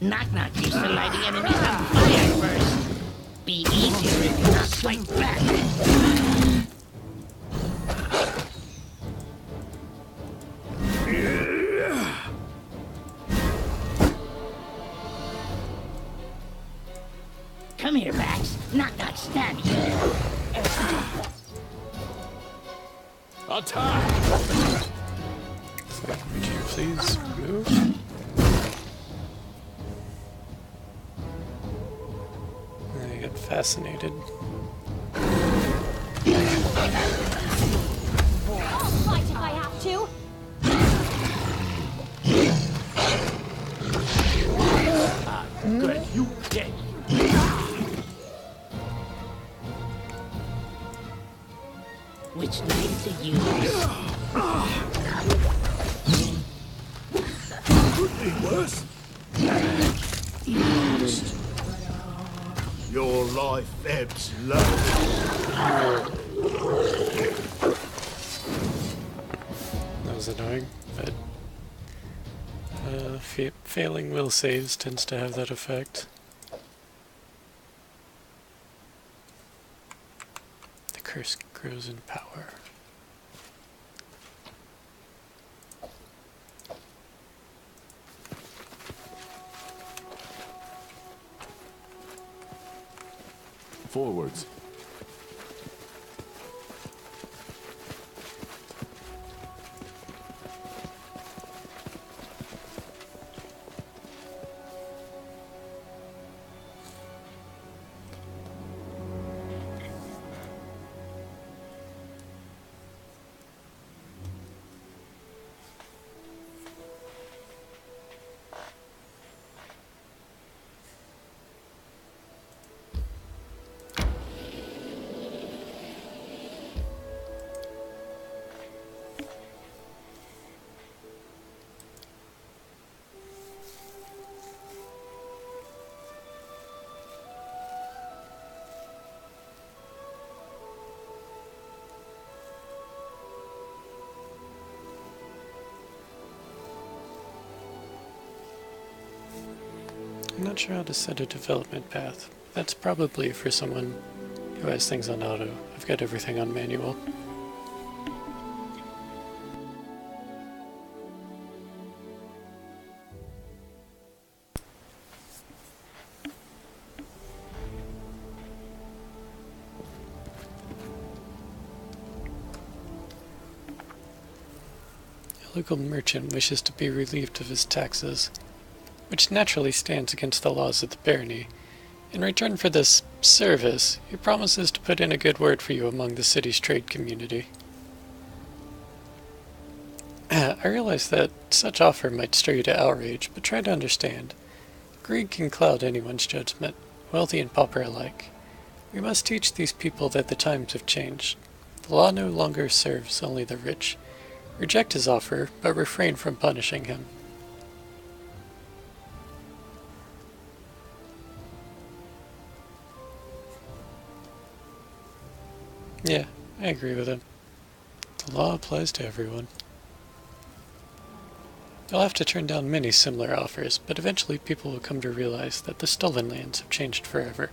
Knock-knock used to lighting enemies on fire first. Be easier if you not fight back. Come here, Max. Knock-knock stab you. Attack! Would you please move? I get fascinated. I'll fight if I have to. Good. You dead. Which knife to use? Could be worse. Your life ebbs low. That was annoying, but failing will saves tends to have that effect. The curse grows in power. Forwards. I'm not sure how to set a development path. That's probably for someone who has things on auto. I've got everything on manual. A local merchant wishes to be relieved of his taxes, which naturally stands against the laws of the barony. In return for this service, he promises to put in a good word for you among the city's trade community. I realize that such offer might stir you to outrage, but try to understand. Greed can cloud anyone's judgment, wealthy and pauper alike. We must teach these people that the times have changed. The law no longer serves only the rich. Reject his offer, but refrain from punishing him. Yeah, I agree with him. The law applies to everyone. You'll have to turn down many similar offers, but eventually people will come to realize that the stolen lands have changed forever.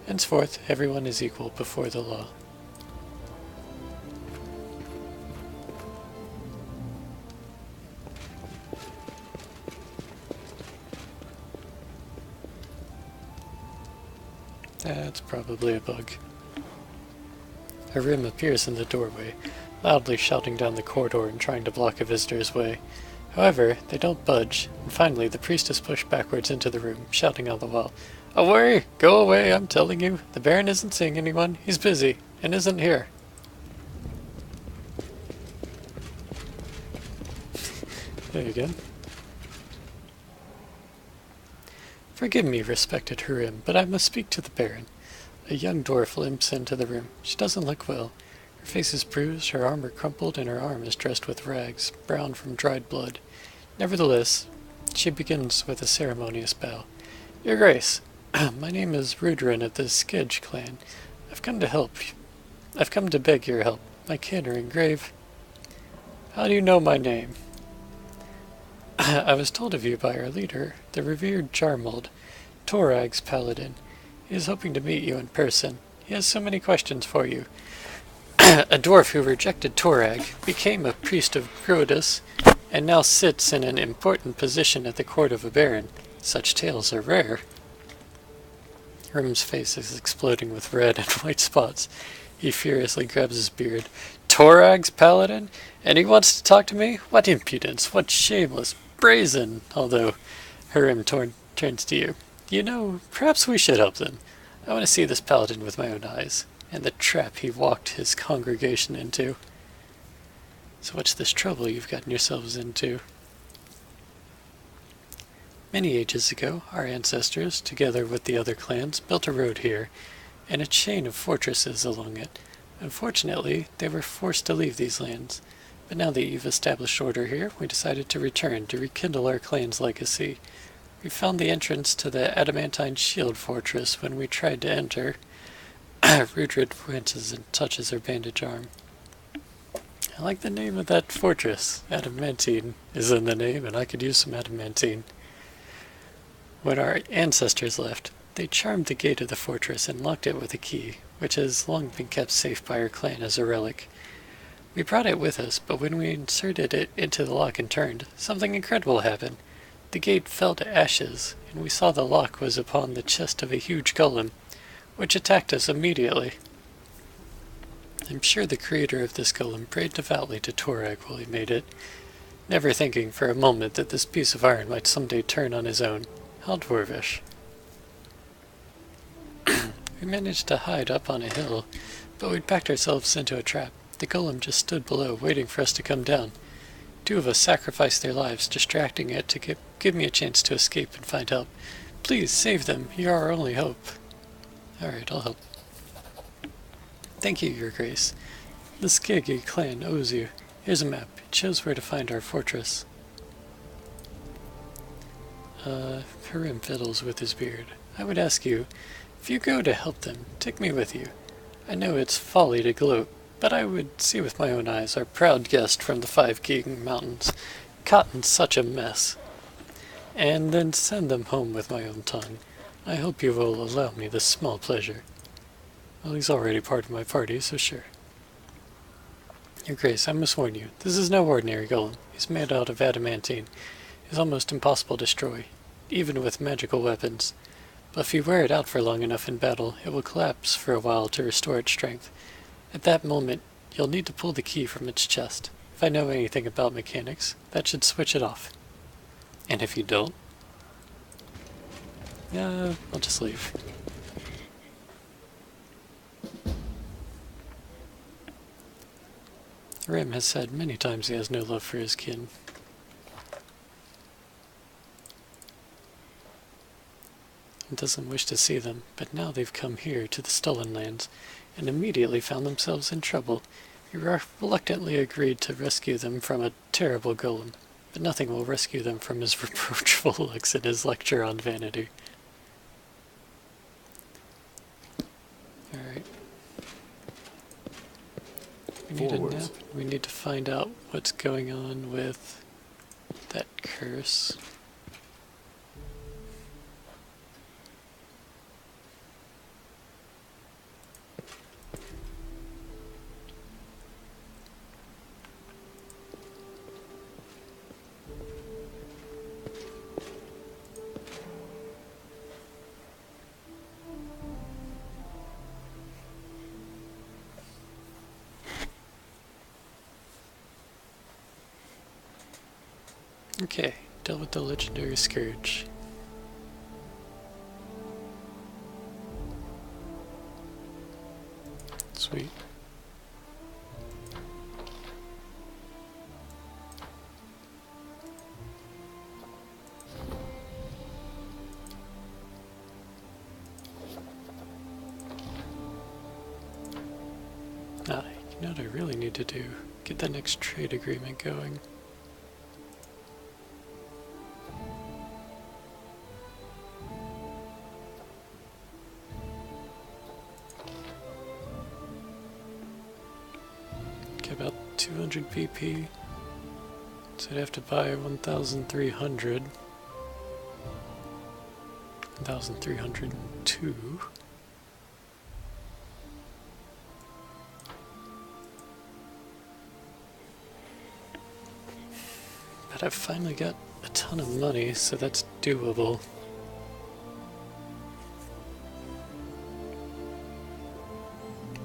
Henceforth, everyone is equal before the law. That's probably a bug. A rim appears in the doorway, loudly shouting down the corridor and trying to block a visitor's way. However, they don't budge, and finally the priest is pushed backwards into the room, shouting all the while, "Away! Go away, I'm telling you! The Baron isn't seeing anyone, he's busy, and isn't here." There you go. Forgive me, respected Hurim, but I must speak to the Baron. A young dwarf limps into the room. She doesn't look well. Her face is bruised, her armor crumpled, and her arm is dressed with rags, brown from dried blood. Nevertheless, she begins with a ceremonious bow. "Your Grace, my name is Rudrin of the Skidge clan. I've come to help. I've come to beg your help. My kin are in grave." "How do you know my name?" "I was told of you by our leader, the revered Jarmold, Torag's paladin. He is hoping to meet you in person. He has so many questions for you. A dwarf who rejected Torag, became a priest of Grotus, and now sits in an important position at the court of a baron. Such tales are rare." Rim's face is exploding with red and white spots. He furiously grabs his beard. Torag's paladin? And he wants to talk to me? What impudence, what shameless, brazen, although Hiram turns to you. You know, perhaps we should help them. I want to see this paladin with my own eyes, and the trap he walked his congregation into. So what's this trouble you've gotten yourselves into? Many ages ago, our ancestors, together with the other clans, built a road here, and a chain of fortresses along it. Unfortunately, they were forced to leave these lands. But now that you've established order here, we decided to return to rekindle our clan's legacy. We found the entrance to the adamantine shield fortress when we tried to enter. Rudrid winces and touches her bandage arm. I like the name of that fortress. Adamantine is in the name, and I could use some adamantine. When our ancestors left, they charmed the gate of the fortress and locked it with a key, which has long been kept safe by our clan as a relic. We brought it with us, but when we inserted it into the lock and turned, something incredible happened. The gate fell to ashes, and we saw the lock was upon the chest of a huge golem, which attacked us immediately. I'm sure the creator of this golem prayed devoutly to Torag while he made it, never thinking for a moment that this piece of iron might someday turn on his own. How dwarvish. We managed to hide up on a hill, but we'd backed ourselves into a trap. The golem just stood below, waiting for us to come down. 2 of us sacrificed their lives, distracting it to give me a chance to escape and find help. Please, save them. You're our only hope. Alright, I'll help. Thank you, Your Grace. The Skeggy clan owes you. Here's a map. It shows where to find our fortress. Hiram fiddles with his beard. I would ask you, if you go to help them, take me with you. I know it's folly to gloat, but I would see with my own eyes our proud guest from the 5 King Mountains, caught in such a mess, and then send them home with my own tongue. I hope you will allow me this small pleasure. Well, he's already part of my party, so sure. Your Grace, I must warn you, this is no ordinary golem. He's made out of adamantine. He's almost impossible to destroy, even with magical weapons. But if you wear it out for long enough in battle, it will collapse for a while to restore its strength. At that moment, you'll need to pull the key from its chest. If I know anything about mechanics, that should switch it off. And if you don't, I'll just leave. Rim has said many times he has no love for his kin. And doesn't wish to see them, but now they've come here to the Stolen Lands, and immediately found themselves in trouble. He reluctantly agreed to rescue them from a terrible golem, but nothing will rescue them from his reproachful looks and his lecture on vanity. Alright. We need a nap. We need to find out what's going on with that curse. Okay, dealt with the legendary scourge. Sweet. You know what I really need to do? Get the next trade agreement going. About 200 BP, so I'd have to buy 1,300, 1,302. But I've finally got a ton of money, so that's doable.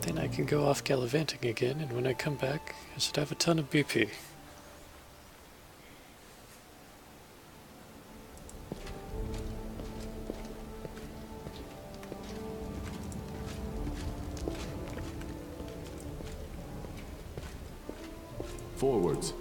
Then I can go off gallivanting again, and when I come back, I should have a ton of BP. Forwards.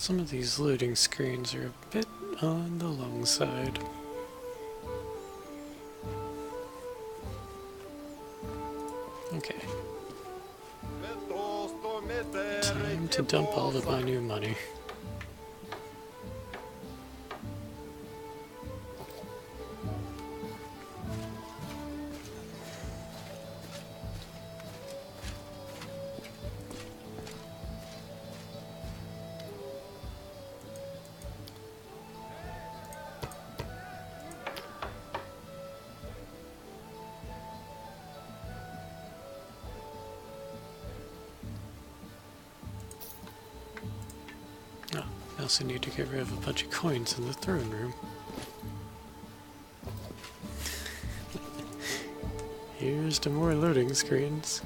Some of these loading screens are a bit on the long side. Okay. Time to dump all of my new money. I also need to get rid of a bunch of coins in the throne room. Here's to more loading screens.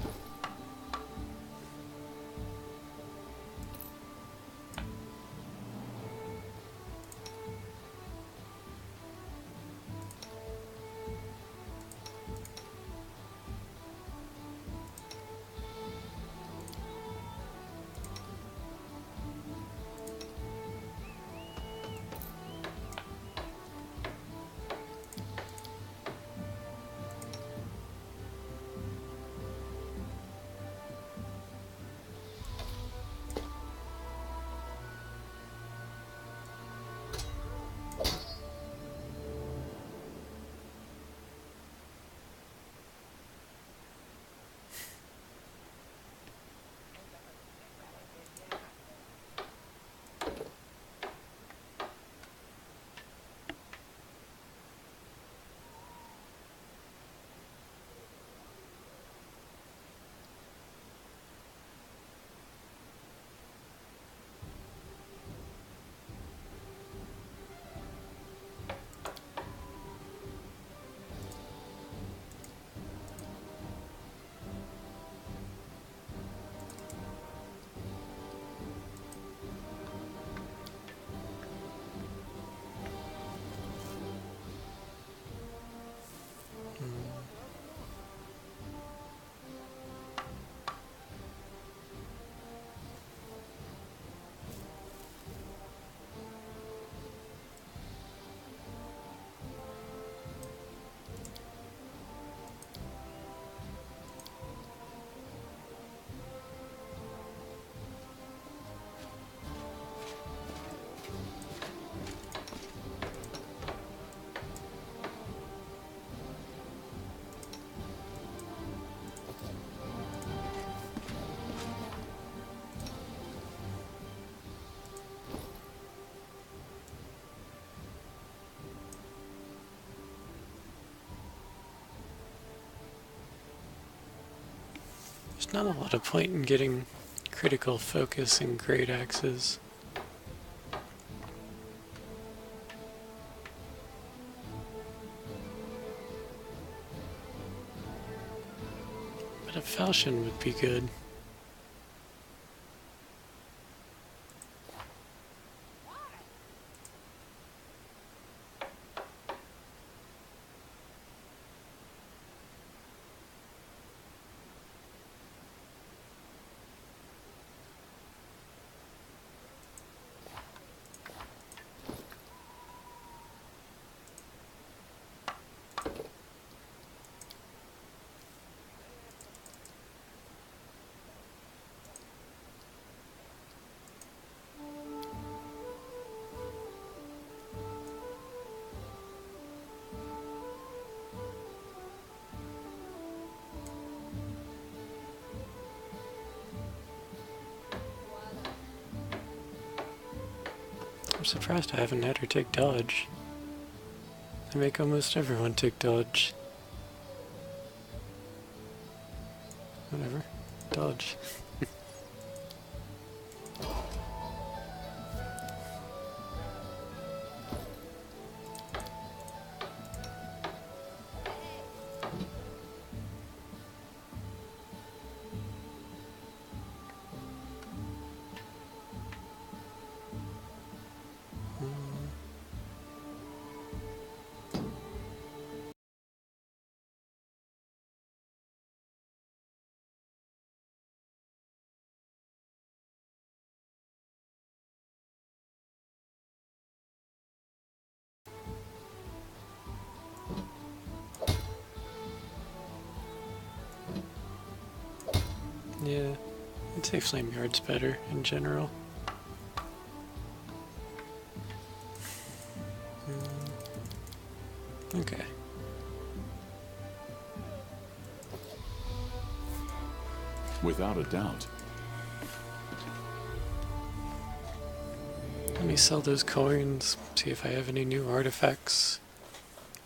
There's not a lot of point in getting critical focus and great axes. But a falchion would be good. I'm surprised I haven't had her take dodge. I make almost everyone take dodge. Whatever. Dodge. Yeah, I'd say Flame Yard's better in general. Okay. Without a doubt. Let me sell those coins, see if I have any new artifacts,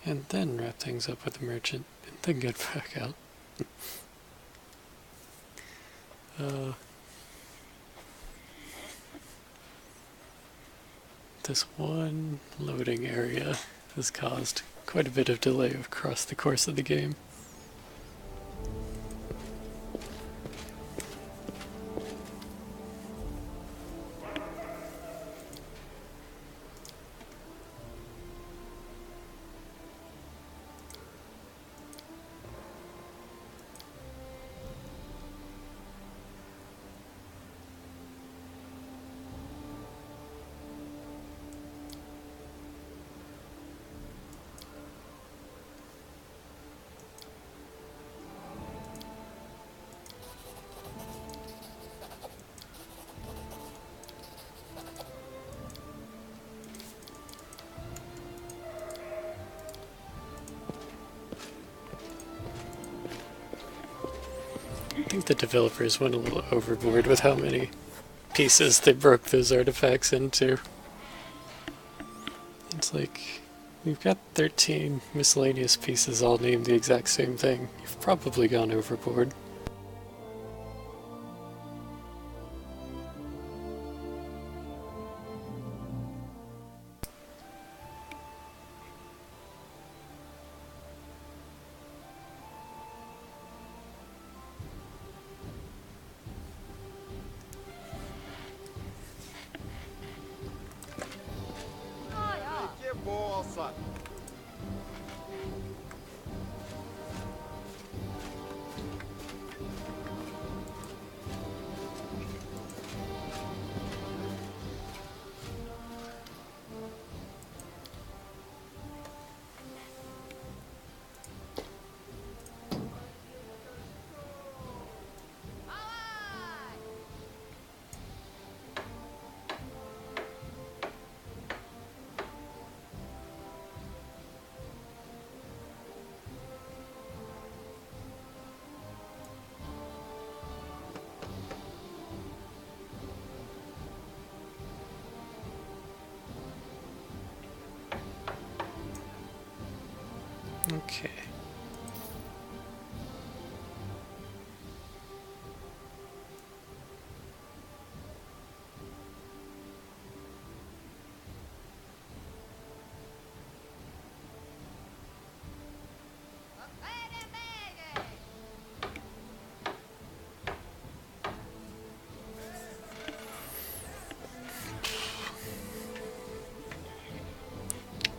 and then wrap things up with the merchant, and then get back out. This one loading area has caused quite a bit of delay across the course of the game. I think the developers went a little overboard with how many pieces they broke those artifacts into. It's like, you've got 13 miscellaneous pieces all named the exact same thing. You've probably gone overboard. Okay.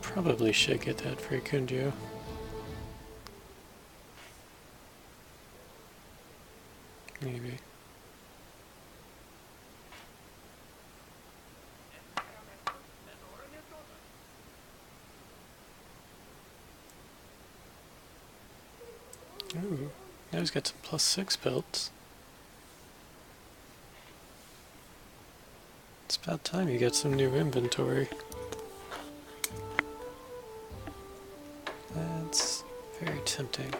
Probably should get that for Kundio. Maybe. Ooh, now he's got some +6 belts. It's about time you get some new inventory. That's very tempting.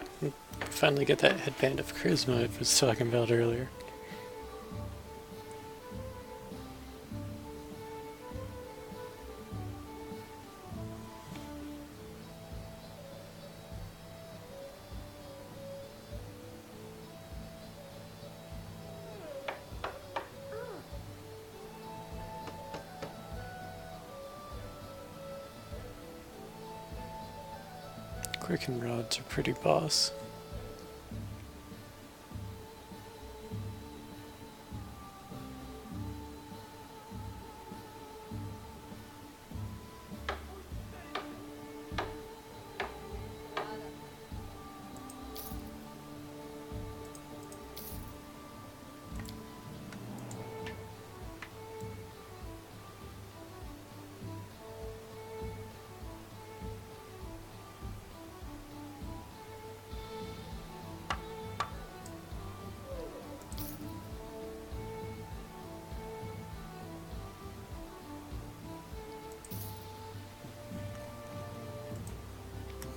Finally get that headband of charisma I was talking about earlier. Quicken rods are pretty boss.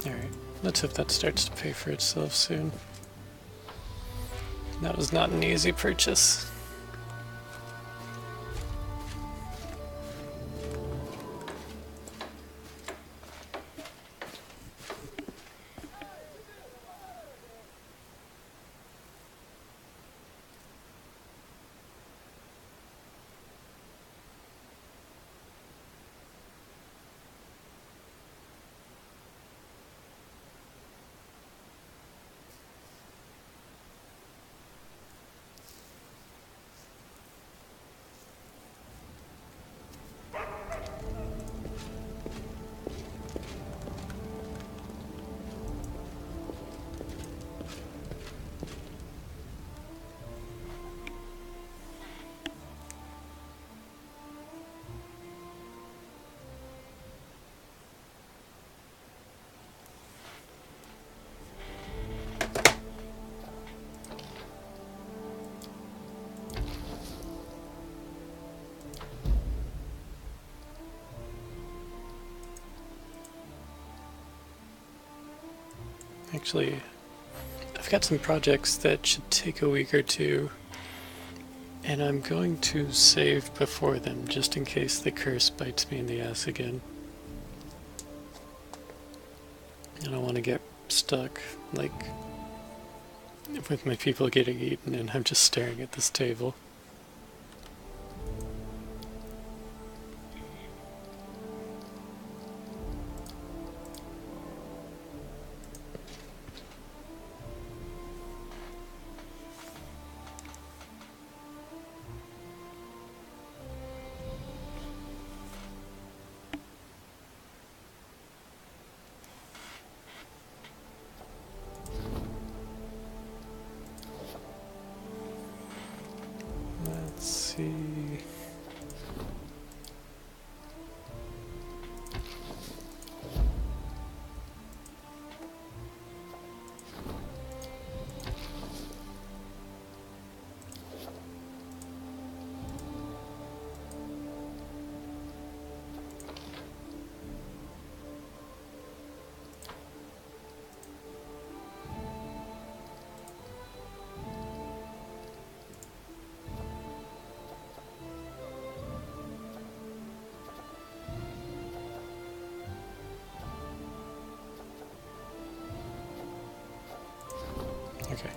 Alright, let's hope that starts to pay for itself soon. That was not an easy purchase. Actually, I've got some projects that should take a week or two, and I'm going to save before them just in case the curse bites me in the ass again. I don't want to get stuck, like, with my people getting eaten and I'm just staring at this table. Let's see. Okay.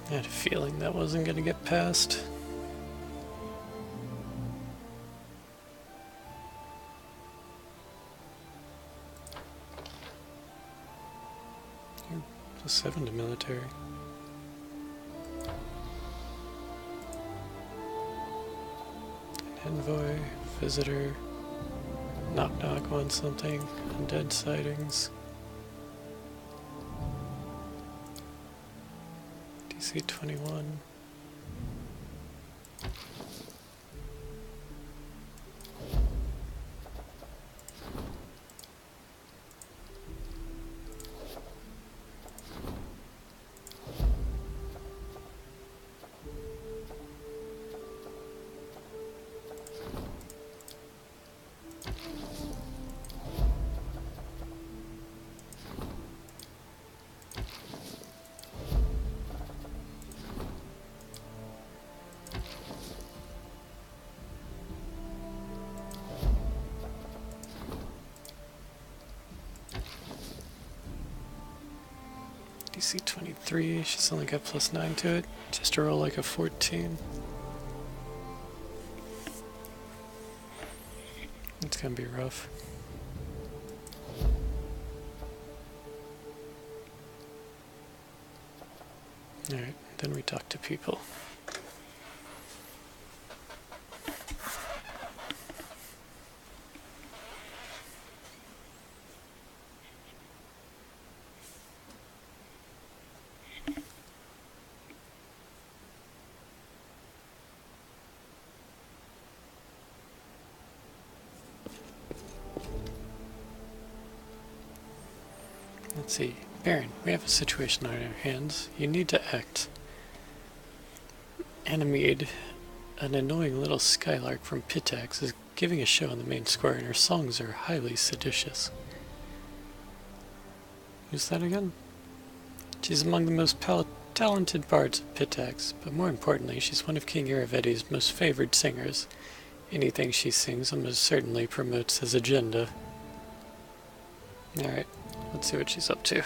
I had a feeling that wasn't going to get passed. Plus 7 to military. Envoy, visitor, knock knock on something, undead sightings. DC 21. DC 23, she's only got +9 to it. Just to roll like a 14. It's gonna be rough. Alright, then we talk to people. Let's see. Baron, we have a situation on our hands. You need to act. Animede, an annoying little skylark from Pitax, is giving a show on the main square, and her songs are highly seditious. Who's that again? She's among the most talented bards of Pitax, but more importantly, she's one of King Iravedi's most favored singers. Anything she sings almost certainly promotes his agenda. Alright, let's see what she's up to.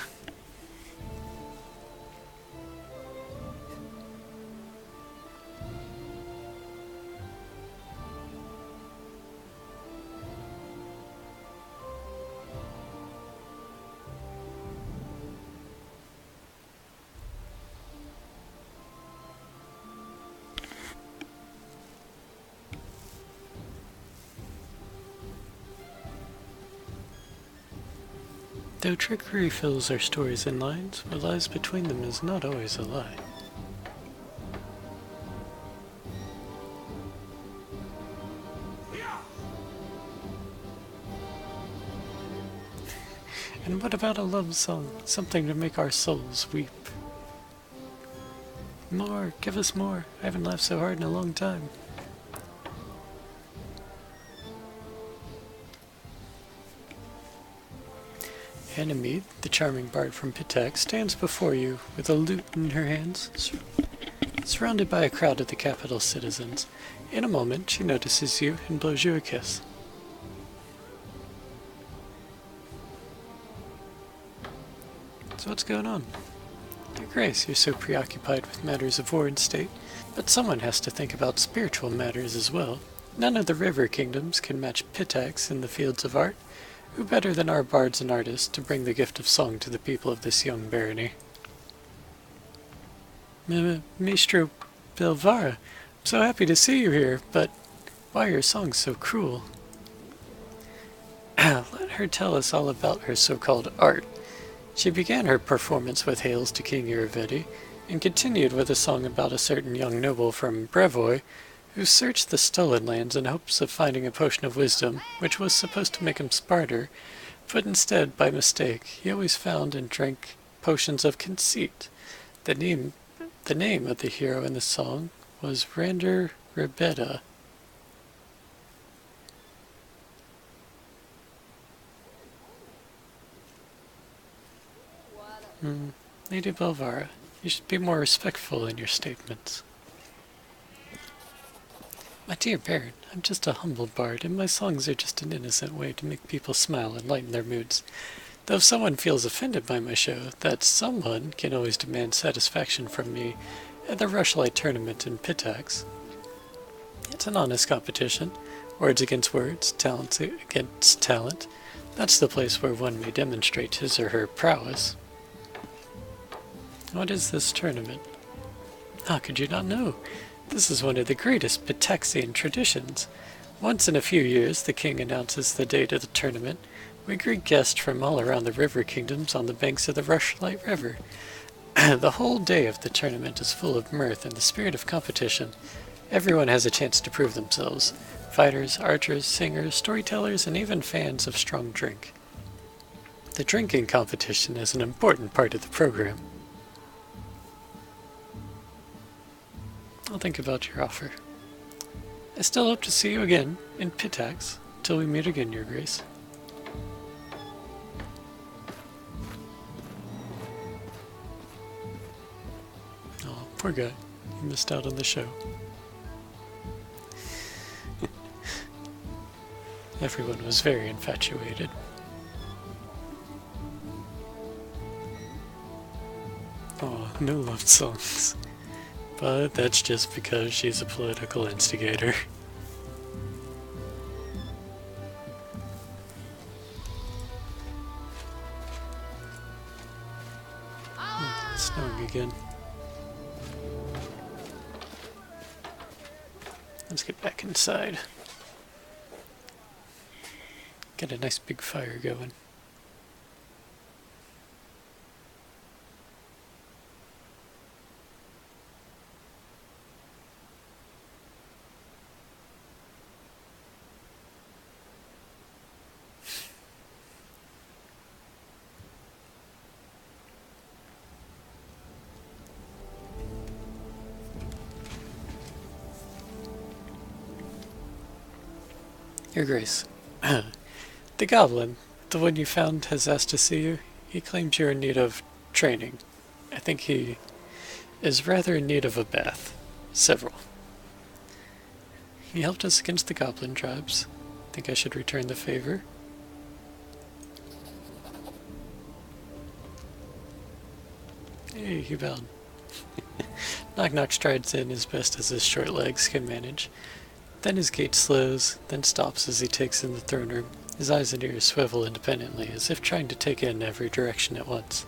Though trickery fills our stories in lines, what lies between them is not always a lie. And what about a love song? Something to make our souls weep. More, give us more. I haven't laughed so hard in a long time. Animede, the charming bard from Pitax, stands before you with a lute in her hands, surrounded by a crowd of the capital's citizens. In a moment, she notices you and blows you a kiss. So what's going on? Your Grace, you're so preoccupied with matters of war and state, but someone has to think about spiritual matters as well. None of the river kingdoms can match Pitax in the fields of art. Who better than our bards and artists to bring the gift of song to the people of this young barony? Maestro Belvara, I'm so happy to see you here, but why are your songs so cruel? Let her tell us all about her so-called art. She began her performance with hails to King Iravedi, and continued with a song about a certain young noble from Brevoy, who searched the stolen lands in hopes of finding a potion of wisdom, which was supposed to make him smarter, but instead, by mistake, he always found and drank potions of conceit. The name of the hero in the song was Rander Rebeda. Lady Belvara, you should be more respectful in your statements. My dear Baron, I'm just a humble bard, and my songs are just an innocent way to make people smile and lighten their moods. Though if someone feels offended by my show, that someone can always demand satisfaction from me at the Rushlight tournament in Pitax. It's an honest competition. Words against words, talent against talent. That's the place where one may demonstrate his or her prowess. What is this tournament? How could you not know? This is one of the greatest Pitaxian traditions. Once in a few years, the king announces the date of the tournament. We greet guests from all around the river kingdoms on the banks of the Rushlight River. The whole day of the tournament is full of mirth and the spirit of competition. Everyone has a chance to prove themselves. Fighters, archers, singers, storytellers, and even fans of strong drink. The drinking competition is an important part of the program. I'll think about your offer. I still hope to see you again in Pitax, till we meet again, Your Grace. Oh, poor guy. He missed out on the show. Everyone was very infatuated. No love songs. But that's just because she's a political instigator. It's snowing again. Let's get back inside. Get a nice big fire going. Your Grace, the goblin, the one you found, has asked to see you. He claims you're in need of training. I think he is rather in need of a bath. Several. He helped us against the goblin tribes. Think I should return the favor? Hey, he bowed. Knock strides in as best as his short legs can manage. Then his gait slows, then stops as he takes in the throne room. His eyes and ears swivel independently, as if trying to take in every direction at once.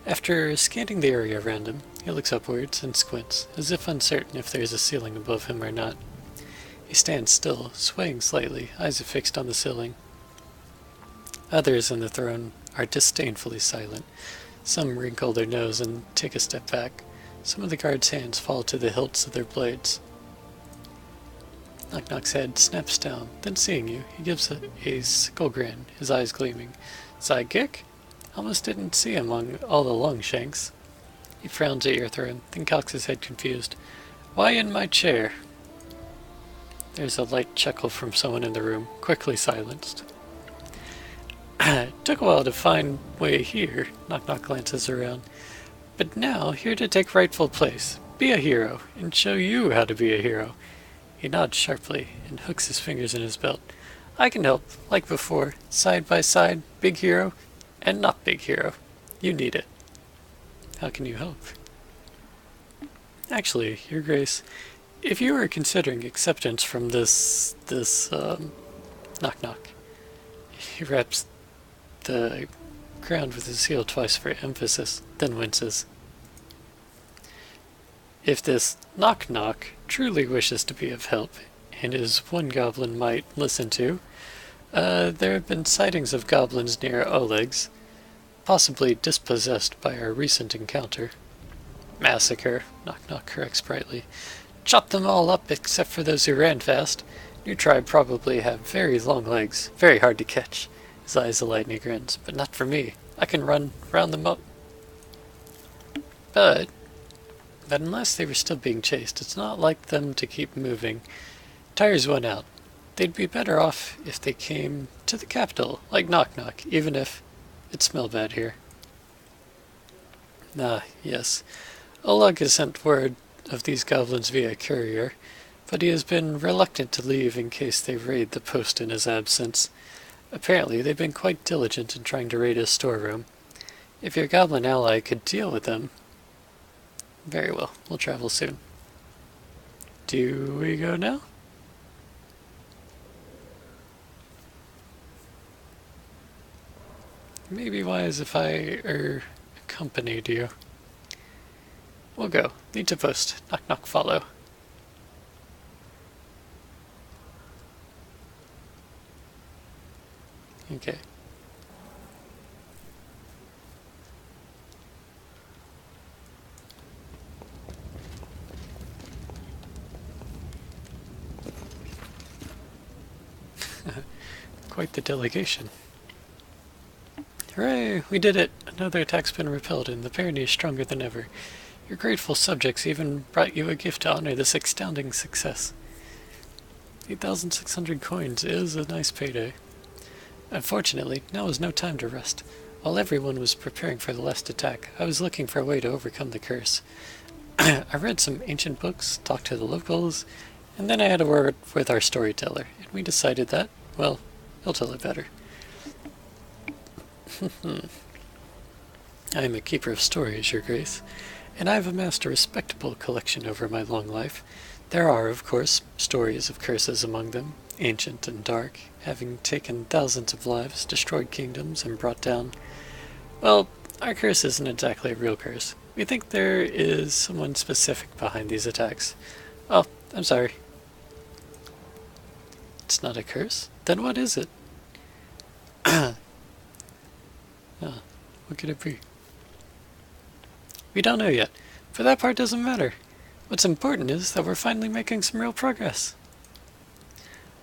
After scanning the area around him, he looks upwards and squints, as if uncertain if there is a ceiling above him or not. He stands still, swaying slightly, eyes fixed on the ceiling. Others on the throne are disdainfully silent. Some wrinkle their nose and take a step back. Some of the guards' hands fall to the hilts of their blades. Knock's head snaps down, then seeing you, he gives a sickle grin, his eyes gleaming. Sidekick? Almost didn't see him among all the Longshanks. He frowns at your throne, then cocks his head confused. Why in my chair? There's a light chuckle from someone in the room, quickly silenced. Took a while to find way here, Knock glances around. But now, here to take rightful place, be a hero, and show you how to be a hero. He nods sharply and hooks his fingers in his belt. I can help, like before, side by side, big hero, and not big hero. You need it. How can you help? Actually, Your Grace, if you are considering acceptance from this Knock. He raps the ground with his heel twice for emphasis, then winces. If this Knock truly wishes to be of help, and is one goblin might listen to, there have been sightings of goblins near Oleg's, possibly dispossessed by our recent encounter. Massacre, Knock corrects brightly. Chop them all up except for those who ran fast. New tribe probably have very long legs, very hard to catch. His eyes alight and he grins. But not for me. I can run round them up. But unless they were still being chased, it's not like them to keep moving. Tires went out. They'd be better off if they came to the capital, like Knock, even if it smelled bad here. Yes. Oleg has sent word of these goblins via courier, but he has been reluctant to leave in case they raid the post in his absence. Apparently, they've been quite diligent in trying to raid his storeroom. If your goblin ally could deal with them... Very well, we'll travel soon. Do we go now? Maybe wise if I, accompanied you. We'll go. Lead to post. Knock, follow. Okay. Quite the delegation. Hooray! We did it! Another attack's been repelled, and the barony is stronger than ever. Your grateful subjects even brought you a gift to honor this astounding success. 8,600 coins is a nice payday. Unfortunately, now is no time to rest. While everyone was preparing for the last attack, I was looking for a way to overcome the curse. I read some ancient books, talked to the locals, and then I had a word with our storyteller, and we decided that, well, he'll tell it better. I am a keeper of stories, Your Grace, and I have amassed a respectable collection over my long life. There are, of course, stories of curses among them, ancient and dark, having taken thousands of lives, destroyed kingdoms, and brought down... Well, our curse isn't exactly a real curse. We think there is someone specific behind these attacks. Oh, I'm sorry. It's not a curse? Then what is it? Oh, what could it be? We don't know yet, but that part doesn't matter. What's important is that we're finally making some real progress.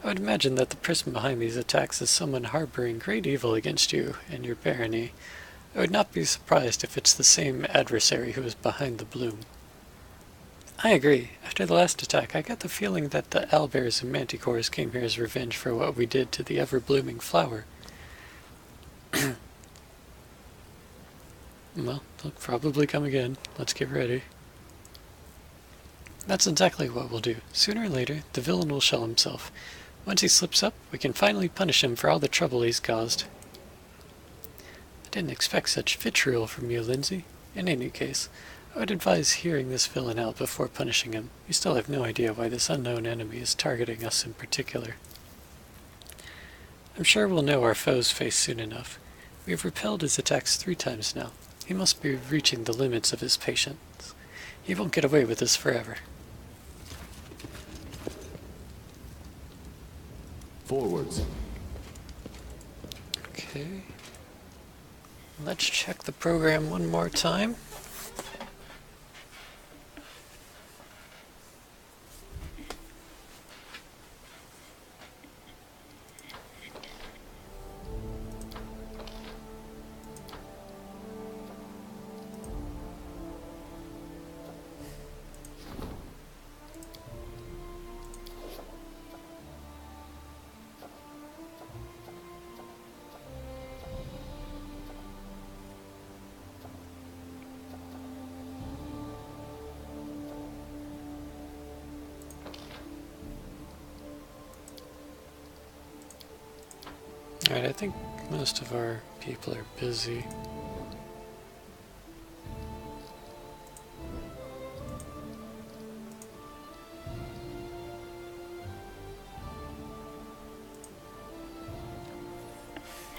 I would imagine that the person behind these attacks is someone harboring great evil against you and your barony. I would not be surprised if it's the same adversary who is behind the bloom. I agree. After the last attack, I got the feeling that the owlbears and manticores came here as revenge for what we did to the ever-blooming flower. Well, they'll probably come again. Let's get ready. That's exactly what we'll do. Sooner or later, the villain will show himself. Once he slips up, we can finally punish him for all the trouble he's caused. I didn't expect such vitriol from you, Lindsay. In any case, I would advise hearing this villain out before punishing him. We still have no idea why this unknown enemy is targeting us in particular. I'm sure we'll know our foe's face soon enough. We have repelled his attacks 3 times now. He must be reaching the limits of his patience. He won't get away with this forever. Forwards. Okay. Let's check the program one more time. Alright, I think most of our people are busy.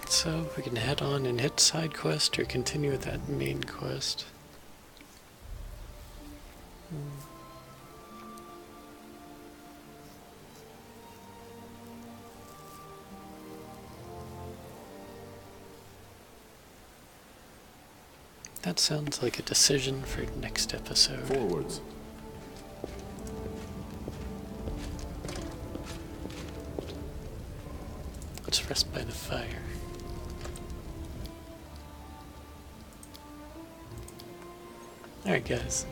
So we can head on and hit side quest or continue with that main quest. That sounds like a decision for next episode. Forwards. Let's rest by the fire. Alright guys,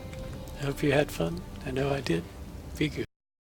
I hope you had fun. I know I did. Be good.